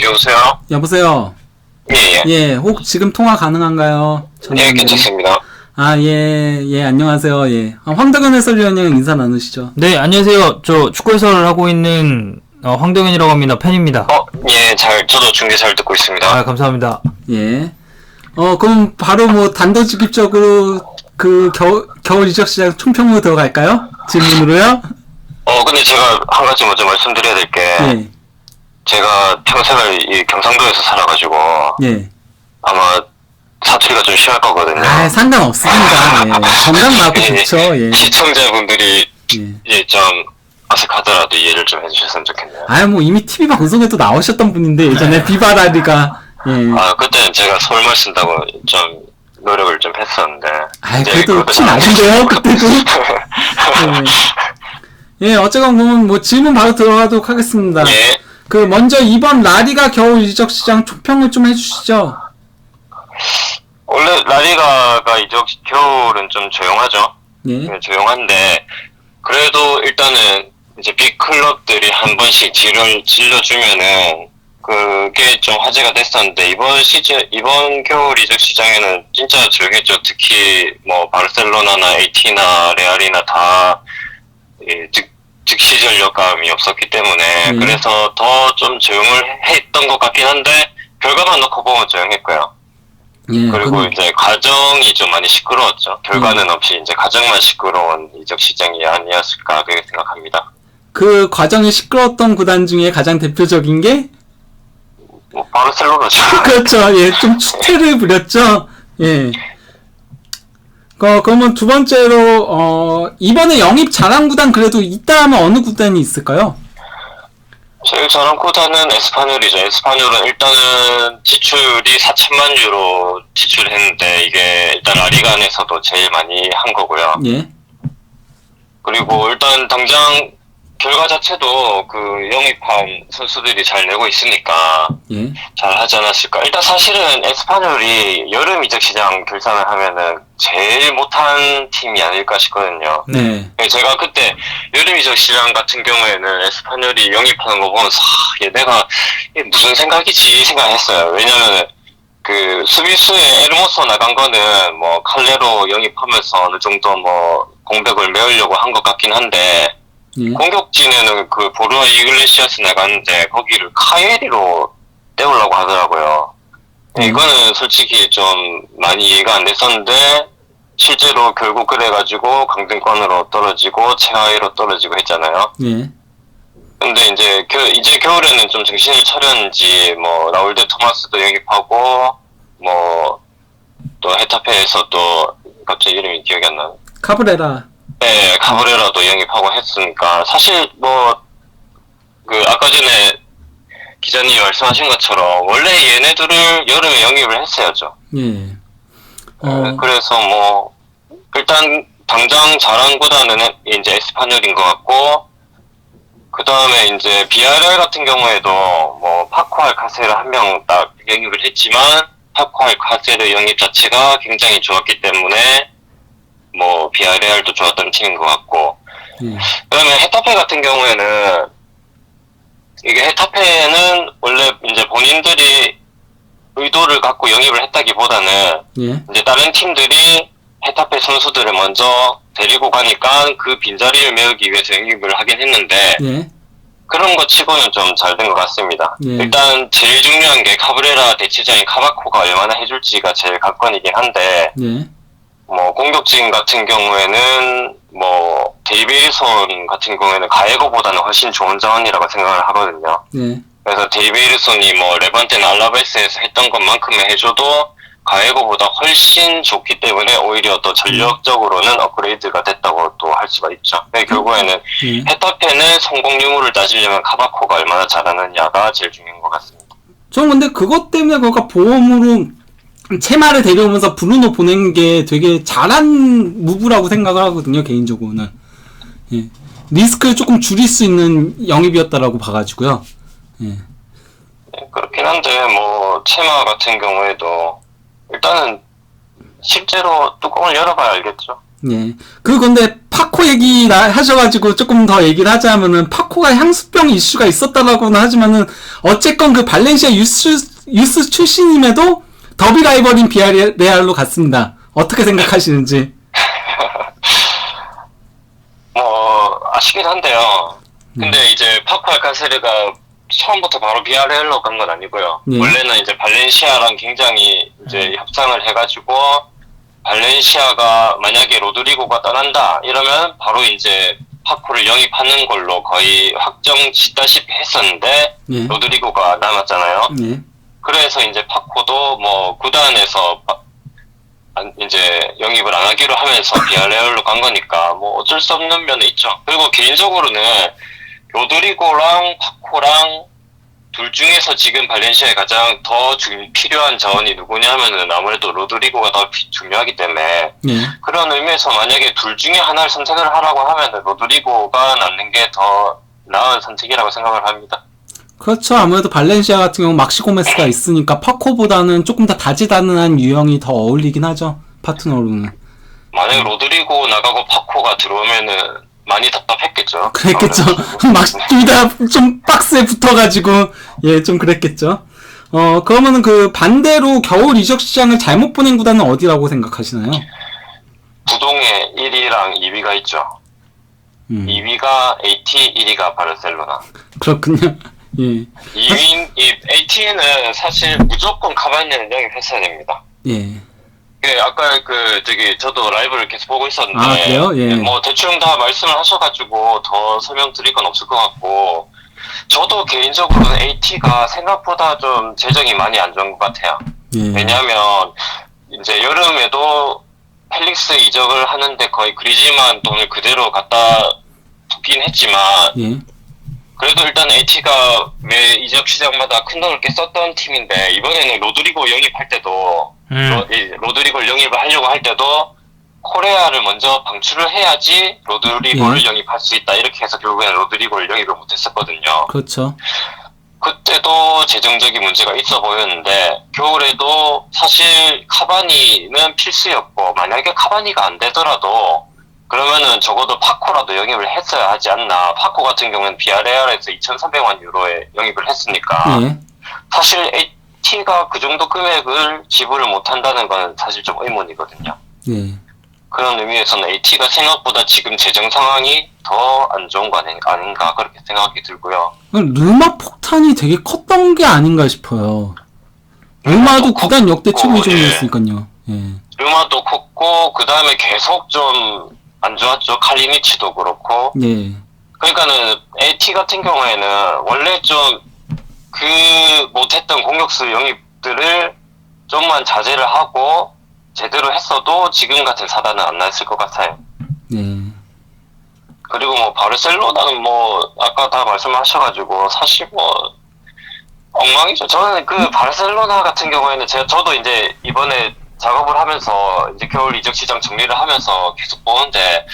여보세요? 여보세요. 예, 예. 예, 혹 지금 통화 가능한가요? 예, 괜찮습니다. 아, 예, 예, 안녕하세요. 예. 황덕현 해설위원님 인사 나누시죠. 네, 안녕하세요. 저 축구 해설을 하고 있는 황동현이라고 합니다. 팬입니다. 예, 저도 중계 잘 듣고 있습니다. 아, 감사합니다. 예. 그럼 바로 뭐 단도직입적으로 그 겨울 이적 시장 총평으로 들어갈까요? 질문으로요? 근데 제가 한 가지 먼저 말씀드려야 될 게, 예, 제가 평생을 이 경상도에서 살아가지고, 예. 아마 사투리가 좀 심할 거거든요. 아, 상관없습니다. 예. 건강 나고 좋죠. 예. 시청자분들이 예. 예, 좀 어색하더라도 이해를 좀 해주셨으면 좋겠네요. 아, 뭐 이미 TV 방송에도 나오셨던 분인데 예전에 비바라리가 예. 그때는 제가 서울말 쓴다고 좀 노력을 좀 했었는데. 아, 이제 그래도 그것도 티 나던데요, 그때도. 예. 예, 어쨌건 그러면 뭐 질문 바로 들어가도록 하겠습니다. 예. 그 먼저 이번 라리가 겨울 이적 시장 총평을 좀 해주시죠. 원래 라리가가 이적 겨울은 좀 조용하죠. 예. 조용한데 그래도 일단은 이제 빅 클럽들이 한 번씩 질러주면은 그게 좀 화제가 됐었는데 이번 겨울 이적 시장에는 진짜 조용했죠. 특히 뭐 바르셀로나나 AT나 레알이나 다 즉시 전력감이 없었기 때문에 그래서 더 좀 조용을 했던 것 같긴 한데 결과만 놓고 보면 조용했고요. 예. 그리고 이제 과정이 좀 많이 시끄러웠죠. 결과는 없이 이제 과정만 시끄러운 이적 시장이 아니었을까 그렇게 생각합니다. 그 과정이 시끄러웠던 구단 중에 가장 대표적인 게 뭐 바르셀로나죠. 그렇죠. 예, 좀 추태를 부렸죠. 예. 그러면 두 번째로 이번에 영입 잘한 구단 그래도 있다 하면 어느 구단이 있을까요? 제일 잘한 구단은 에스파뇰이죠. 에스파뇰은 일단은 지출이 4천만 유로 지출했는데 이게 일단 라리가 안에서도 제일 많이 한 거고요. 예. 그리고 일단 당장 결과 자체도 그 영입한 선수들이 잘 내고 있으니까 예. 잘 하지 않았을까. 일단 사실은 에스파뇰이 여름 이적 시장 결산을 하면은 제일 못한 팀이 아닐까 싶거든요. 네. 제가 그때 여름 이적 시장 같은 경우에는 에스파뇰이 영입하는 거 보면서 얘네가 이게 무슨 생각이지 생각했어요. 왜냐면 그 수비수에 에르모소 나간 거는 뭐 칼레로 영입하면서 어느 정도 뭐 공백을 메우려고 한 것 같긴 한데 예. 공격진에는 그 보르아 이글레시아스 나갔는데 거기를 카예리로 때우려고 하더라고요. 이거는 솔직히 좀 많이 이해가 안 됐었는데 실제로 결국 그래가지고 강등권으로 떨어지고 최하위로 떨어지고 했잖아요. 예. 근데 이제 겨울에는 좀 정신을 차렸는지 뭐 라울 데 토마스도 영입하고 뭐 또 헤타페에서 또 갑자기 이름이 기억이 안 나네. 카브레라. 네, 카브레라도 영입하고 했으니까 사실 뭐 그 아까 전에 기자님이 말씀하신 것처럼 원래 얘네들을 여름에 영입을 했어야죠. 예. 그래서 뭐 일단 당장 잘한 구단은 이제 에스파뇰인 것 같고, 그 다음에 이제 비아레알 같은 경우에도 뭐 파코 알카세르 한 명 딱 영입을 했지만 파코 알카세르 영입 자체가 굉장히 좋았기 때문에 뭐 비아레알도 좋았던 팀인 것 같고, 예. 그다음에 헤타페 같은 경우에는 이게 헤타페는 원래 이제 본인들이 의도를 갖고 영입을 했다기보다는 예. 이제 다른 팀들이 헤타페 선수들을 먼저 데리고 가니까 그 빈자리를 메우기 위해서 영입을 하긴 했는데, 예. 그런 것 치고는 좀 잘 된 것 같습니다. 예. 일단 제일 중요한 게 카브레라 대체자인 카바코가 얼마나 해줄지가 제일 관건이긴 한데, 예. 뭐 공격진 같은 경우에는 뭐 데이비드손 같은 경우에는 가에고보다는 훨씬 좋은 자원이라고 생각을 하거든요. 예. 그래서 데이비드손이 뭐 레반테나 알라베스에서 했던 것만큼의 해줘도 가에고보다 훨씬 좋기 때문에 오히려 더 전력적으로는 업그레이드가 됐다고 또 할 수가 있죠. 근데 결국에는 예. 헤타페는 성공 유무를 따지려면 카바코가 얼마나 잘하느냐가 제일 중요한 것 같습니다. 전 근데 그것 때문에 그러니까 보험으로 체마를 데려오면서 브루노 보낸 게 되게 잘한 무브라고 생각을 하거든요, 개인적으로는. 예. 리스크를 조금 줄일 수 있는 영입이었다라고 봐가지고요. 예. 그렇긴 한데 뭐 체마 같은 경우에도 일단은 실제로 뚜껑을 열어봐야 알겠죠. 예. 근데 파코 얘기 하셔가지고 조금 더 얘기를 하자면은 파코가 향수병 이슈가 있었다라고는 하지만은 어쨌건 그 발렌시아 유스 출신임에도 더비 라이벌인 비아레알로 갔습니다. 어떻게 생각하시는지? 뭐 아쉽긴 한데요. 근데 이제 파코 알카세르가 처음부터 바로 비아레알로 간 건 아니고요. 예. 원래는 이제 발렌시아랑 굉장히 이제 협상을 해가지고 발렌시아가 만약에 로드리고가 떠난다 이러면 바로 이제 파코를 영입하는 걸로 거의 확정 짓다시피 했었는데, 예. 로드리고가 남았잖아요. 예. 그래서 이제 파코도 뭐 구단에서 이제 영입을 안 하기로 하면서 비아레알로 간 거니까 뭐 어쩔 수 없는 면은 있죠. 그리고 개인적으로는 로드리고랑 파코랑 둘 중에서 지금 발렌시아에 가장 더 필요한 자원이 누구냐 하면은 아무래도 로드리고가 더 중요하기 때문에, 예. 그런 의미에서 만약에 둘 중에 하나를 선택을 하라고 하면은 로드리고가 남는 게 더 나은 선택이라고 생각을 합니다. 그렇죠. 아무래도 발렌시아 같은 경우 막시 고메스가 있으니까 파코보다는 조금 더 다재다능한 유형이 더 어울리긴 하죠. 파트너로는. 만약에 로드리고 나가고 파코가 들어오면은 많이 답답했겠죠. 그랬겠죠. 둘 다 좀 박스에 붙어가지고, 예, 좀 그랬겠죠. 그러면은 그 반대로 겨울 이적 시장을 잘못 보낸 구단은 어디라고 생각하시나요? 부동의 1위랑 2위가 있죠. 2위가 AT, 1위가 바르셀로나. 그렇군요. 예. 2위, AT는 사실 무조건 카바니를 영입했어야 됩니다. 예. 예, 아까 저도 라이브를 계속 보고 있었는데. 아, 그래요? 예. 뭐, 대충 다 말씀을 하셔가지고 더 설명드릴 건 없을 것 같고, 저도 개인적으로는 AT가 생각보다 좀 재정이 많이 안 좋은 것 같아요. 예. 왜냐하면, 이제 여름에도 펠릭스 이적을 하는데 거의 그리지만 돈을 그대로 갖다 붓긴 했지만, 예. 그래도 일단 AT가 매 이적 시장마다 큰 돈을 꽤 썼던 팀인데, 이번에는 로드리고 영입할 때도 로드리고를 영입을 하려고 할 때도 코레아를 먼저 방출을 해야지 로드리고를 영입할 수 있다, 이렇게 해서 결국에는 로드리고를 영입을 못했었거든요. 그렇죠. 그때도 재정적인 문제가 있어 보였는데, 겨울에도 사실 카바니는 필수였고, 만약에 카바니가 안 되더라도 그러면은 적어도 파코라도 영입을 했어야 하지 않나. 파코 같은 경우는 비아레알에서 2,300만 유로에 영입을 했으니까, 예. 사실 AT가 그 정도 금액을 지불을 못한다는 건 사실 좀 의문이거든요. 예. 그런 의미에서는 AT가 생각보다 지금 재정 상황이 더 안 좋은 거 아닌가 그렇게 생각이 들고요. 르마 폭탄이 되게 컸던 게 아닌가 싶어요. 르마도 구단 역대 최고 이적이었으니까요. 예. 르마도 컸고, 그 다음에 계속 좀 안 좋았죠. 칼리니치도 그렇고. 예. 그러니까는 AT 같은 경우에는 원래 좀 그 못했던 공격수 영입들을 좀만 자제를 하고 제대로 했어도 지금 같은 사단은 안 났을 것 같아요. 네. 그리고 뭐 바르셀로나는 뭐 아까 다 말씀하셔가지고 사실 뭐 엉망이죠. 저는 그 바르셀로나 같은 경우에는 저도 이제 이번에 작업을 하면서 이제 겨울 이적 시장 정리를 하면서 계속 보는데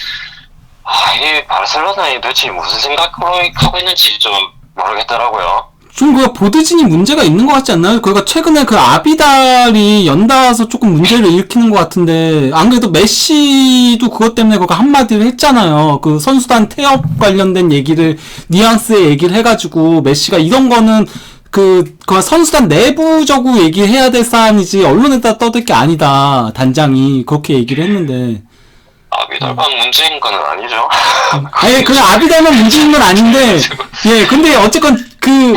이 바르셀로나에 도대체 무슨 생각으로 하고 있는지 좀 모르겠더라고요. 좀 그 보드진이 문제가 있는 것 같지 않나요? 그러니까 최근에 그 아비달이 연달아서 조금 문제를 일으키는 것 같은데 안 그래도 메시도 그것 때문에 그거 한마디를 했잖아요. 그 선수단 태업 관련된 얘기를 뉘앙스의 얘기를 해가지고 메시가 이런 거는 그 선수단 내부적으로 얘기해야 될 사안이지 언론에다 떠들 게 아니다. 단장이 그렇게 얘기를 했는데. 아비달만 문제인 건 아니죠. 아니 그냥 아비달만 문제인 건 아닌데 예 근데 어쨌건 그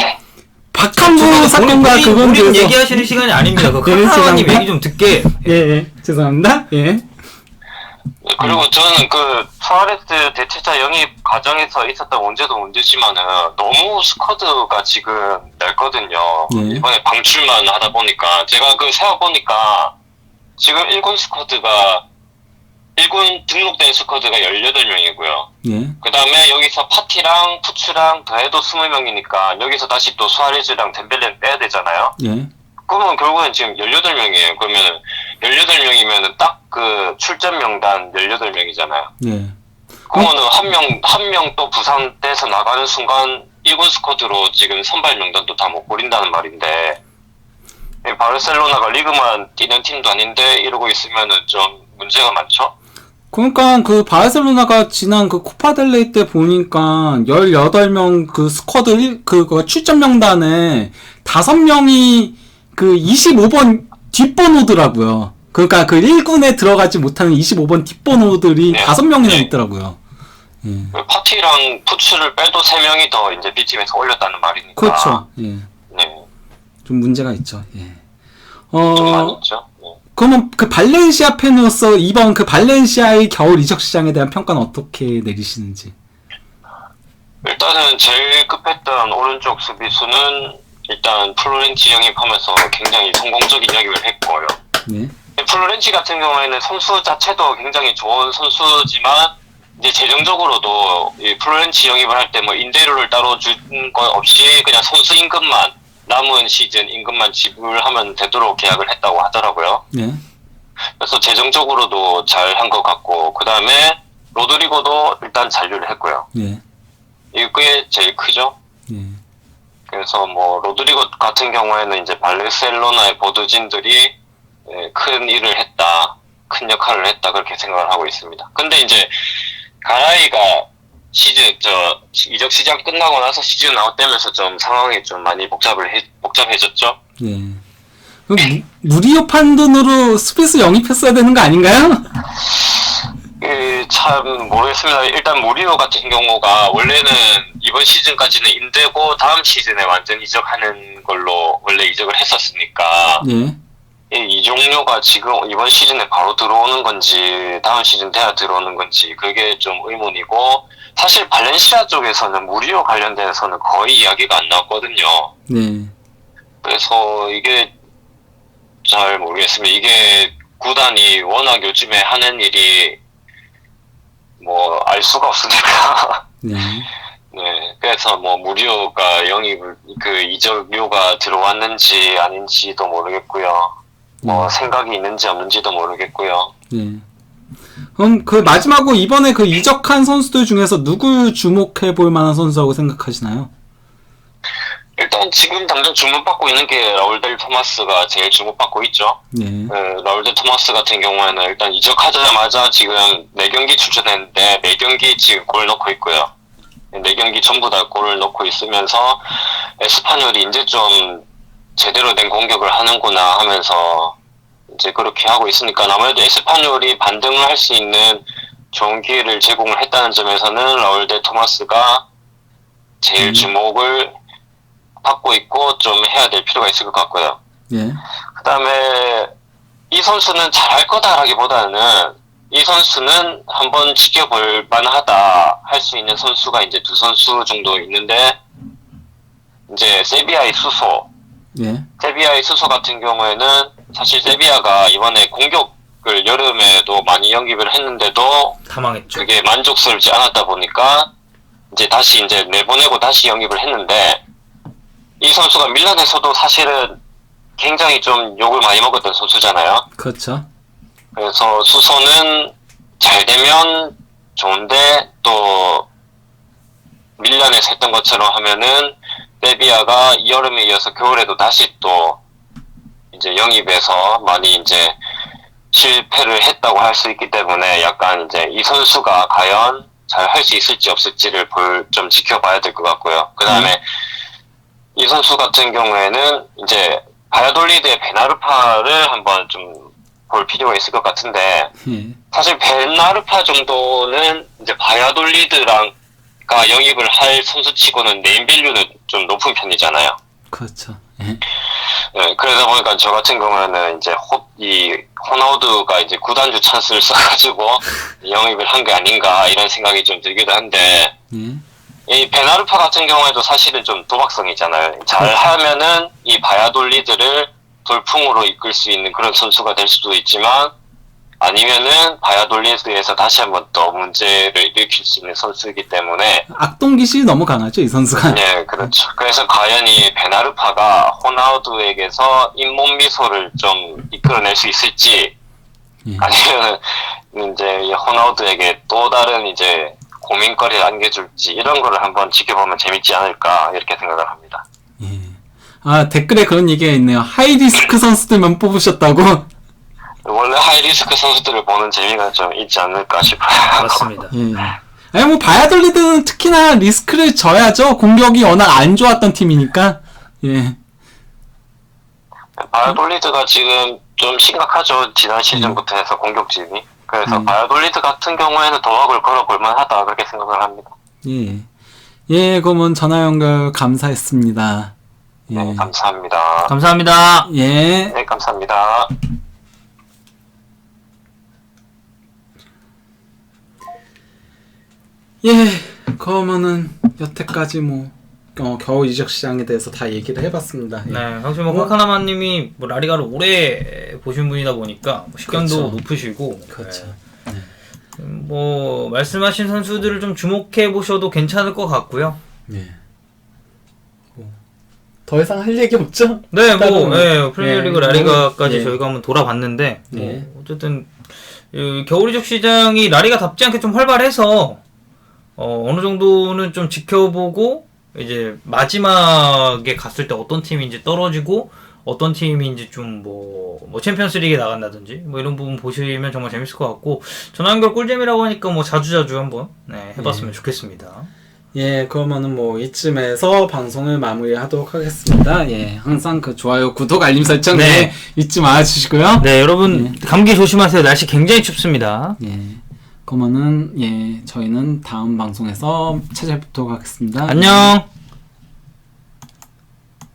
박한부 사건과 그건 우리 그래서 얘기하시는 시간이 아닙니다. 그 네, 카카오님 죄송합니다. 얘기 좀 듣게. 예 죄송합니다. 예. 그리고 저는 그 수아레스 대체자 영입 과정에서 있었던 문제도 문제지만은 너무 스쿼드가 지금 낡거든요. 네. 이번에 방출만 하다 보니까 제가 그 세어보니까 지금 1군 스쿼드가 1군 등록된 스쿼드가 18명이고요. 예. 그 다음에 여기서 파티랑 푸츠랑 더해도 20명이니까 여기서 다시 또 수아레즈랑 덴벨레는 빼야 되잖아요. 예. 그러면 결국엔 지금 18명이에요. 그러면 18명이면은 딱 그 출전 명단 18명이잖아요. 예. 그러면은 한 명 또 부상돼서 나가는 순간 1군 스쿼드로 지금 선발 명단도 다 못 버린다는 말인데 이 바르셀로나가 리그만 뛰는 팀도 아닌데 이러고 있으면은 좀 문제가 많죠? 그러니까 그 바르셀로나가 지난 그 코파델레이 때 보니까 18명 그 스쿼드 그 출전 명단에 5명이 그 25번 뒷번호더라고요. 그러니까 그 1군에 들어가지 못하는 25번 뒷번호들이 네. 5명이나 네. 있더라고요. 예. 그 파티랑 푸츠를 빼도 3명이 더 이제 B팀에서 올렸다는 말이니까. 그렇죠. 예. 네. 좀 문제가 있죠. 예. 좀 많이 있죠. 네. 그러면 그 발렌시아 팬으로서 이번 그 발렌시아의 겨울 이적 시장에 대한 평가는 어떻게 내리시는지? 일단은 제일 급했던 오른쪽 수비수는 일단 플로렌치 영입하면서 굉장히 성공적인 영입을 했고요. 네. 플로렌치 같은 경우에는 선수 자체도 굉장히 좋은 선수지만 이제 재정적으로도 이 플로렌치 영입을 할 때 뭐 임대료를 따로 준 건 없이 그냥 선수 임금만 남은 시즌 임금만 지불하면 되도록 계약을 했다고 하더라고요. 네. 그래서 재정적으로도 잘 한 것 같고 그 다음에 로드리고도 일단 잔류를 했고요. 네. 이게 제일 크죠. 네. 그래서 뭐 로드리고 같은 경우에는 이제 바르셀로나의 보드진들이 큰 일을 했다, 큰 역할을 했다 그렇게 생각을 하고 있습니다. 근데 이제 가라이가 이적 시장 끝나고 나서 시즌 아웃되면서 좀 상황이 좀 많이 복잡해졌죠. 네. 그럼 무리오 판돈으로 스피스 영입했어야 되는 거 아닌가요? 참 모르겠습니다. 일단 무리오 같은 경우가 원래는 이번 시즌까지는 임대고 다음 시즌에 완전 이적하는 걸로 원래 이적을 했었으니까 네. 이종료가 지금 이번 시즌에 바로 들어오는 건지 다음 시즌 돼야 들어오는 건지 그게 좀 의문이고 사실 발렌시아 쪽에서는 무리오 관련돼서는 거의 이야기가 안 나왔거든요. 네. 그래서 이게 잘 모르겠습니다. 이게 구단이 워낙 요즘에 하는 일이 뭐 알 수가 없으니까 네. 네, 그래서 뭐 무리오가 영입을 그 이적료가 들어왔는지 아닌지도 모르겠고요. 뭐 생각이 있는지 없는지도 모르겠고요. 네. 그럼 그 마지막으로 이번에 그 이적한 선수들 중에서 누굴 주목해 볼 만한 선수라고 생각하시나요? 일단 지금 당장 주목받고 있는 게 라울델 토마스가 제일 주목받고 있죠. 네. 라울델 토마스 같은 경우에는 일단 이적하자마자 지금 4경기 출전했는데 4경기 지금 골 넣고 있고요. 4경기 전부 다 골을 넣고 있으면서 에스파뇰이 이제 좀 제대로 된 공격을 하는구나 하면서 이제 그렇게 하고 있으니까 아무래도 에스파뇰이 반등을 할 수 있는 좋은 기회를 제공을 했다는 점에서는 라울델 토마스가 제일 주목을 받고 있고 좀 해야 될 필요가 있을 것 같고요. 예. 그 다음에 이 선수는 잘할 거다라기보다는 이 선수는 한번 지켜볼 만하다 할 수 있는 선수가 이제 두 선수 정도 있는데, 이제 세비야의 수소. 예. 세비야의 수소 같은 경우에는 사실 세비야가 이번에 공격을 여름에도 많이 영입을 했는데도 다 망했죠. 그게 만족스럽지 않았다 보니까 이제 다시 이제 내보내고 다시 영입을 했는데, 이 선수가 밀란에서도 사실은 굉장히 좀 욕을 많이 먹었던 선수잖아요. 그렇죠. 그래서 수소는 잘 되면 좋은데, 또 밀란에서 했던 것처럼 하면은 세비야가 이 여름에 이어서 겨울에도 다시 또 이제 영입에서 많이 이제 실패를 했다고 할 수 있기 때문에, 약간 이제 이 선수가 과연 잘 할 수 있을지 없을지를 좀 지켜봐야 될 것 같고요. 그 다음에 이 선수 같은 경우에는 이제 바야돌리드의 베나르파를 한번 좀 볼 필요가 있을 것 같은데, 예. 사실 베나르파 정도는 이제 바야돌리드랑 영입을 할 선수치고는 네임밸류는 좀 높은 편이잖아요. 그렇죠. 예. 네, 그러다 보니까 저 같은 경우에는 이제 이 호나우두가 이제 구단주 찬스를 써가지고 영입을 한 게 아닌가 이런 생각이 좀 들기도 한데, 예. 이 베나르파 같은 경우에도 사실은 좀 도박성이잖아요. 잘 하면은 이 바야돌리드를 돌풍으로 이끌 수 있는 그런 선수가 될 수도 있지만, 아니면은 바야돌리드에서 다시 한번 또 문제를 일으킬 수 있는 선수이기 때문에. 악동기질이 너무 강하죠, 이 선수가. 네, 그렇죠. 그래서 과연 이 베나르파가 호나우두에게서 잇몸 미소를 좀 이끌어낼 수 있을지, 예. 아니면 이제 이 호나우두에게 또 다른 이제 고민거리를 안겨줄지, 이런 거를 한번 지켜보면 재밌지 않을까 이렇게 생각을 합니다. 예. 아, 댓글에 그런 얘기가 있네요. 하이리스크 선수들만 뽑으셨다고? 원래 하이리스크 선수들을 보는 재미가 좀 있지 않을까 싶어요. 맞습니다. 예. 아니, 뭐, 바야돌리드는 특히나 리스크를 져야죠. 공격이 워낙 안 좋았던 팀이니까. 예. 바야돌리드가 지금 좀 심각하죠. 지난 시즌부터 해서 공격진이. 그래서 바야돌리드 같은 경우에는 도박을 걸어볼 만하다, 그렇게 생각을 합니다. 예. 예, 그러면 전화 연결 감사했습니다. 예. 네, 감사합니다. 감사합니다. 예. 네, 감사합니다. 예. 그러면은, 여태까지 뭐, 겨울 이적 시장에 대해서 다 얘기를 해봤습니다. 예. 네, 사실 뭐 카카나마님이 뭐 라리가를 오래 보신 분이다 보니까 뭐 식견도 그렇죠. 높으시고, 그렇죠. 네. 뭐 말씀하신 선수들을 좀 주목해 보셔도 괜찮을 것 같고요. 예. 더 이상 할 얘기 없죠? 네, 뭐 다른, 네, 프리미어리그 예, 라리가까지 예. 저희가 한번 돌아봤는데, 예. 뭐 어쨌든 겨울 이적 시장이 라리가답지 않게 좀 활발해서 어느 정도는 좀 지켜보고, 이제 마지막에 갔을 때 어떤 팀인지 떨어지고 어떤 팀인지 좀 뭐 챔피언스리그에 나간다든지 뭐 이런 부분 보시면 정말 재밌을 것 같고, 전화 연결 꿀잼이라고 하니까 뭐 자주자주 한번 해봤으면 좋겠습니다. 예, 그러면은 뭐 이쯤에서 방송을 마무리하도록 하겠습니다. 예, 항상 그 좋아요, 구독, 알림 설정 네. 잊지 말아주시고요. 네, 여러분 감기 조심하세요. 날씨 굉장히 춥습니다. 예, 그러면은 예, 저희는 다음 방송에서 찾아뵙도록 하겠습니다. 안녕.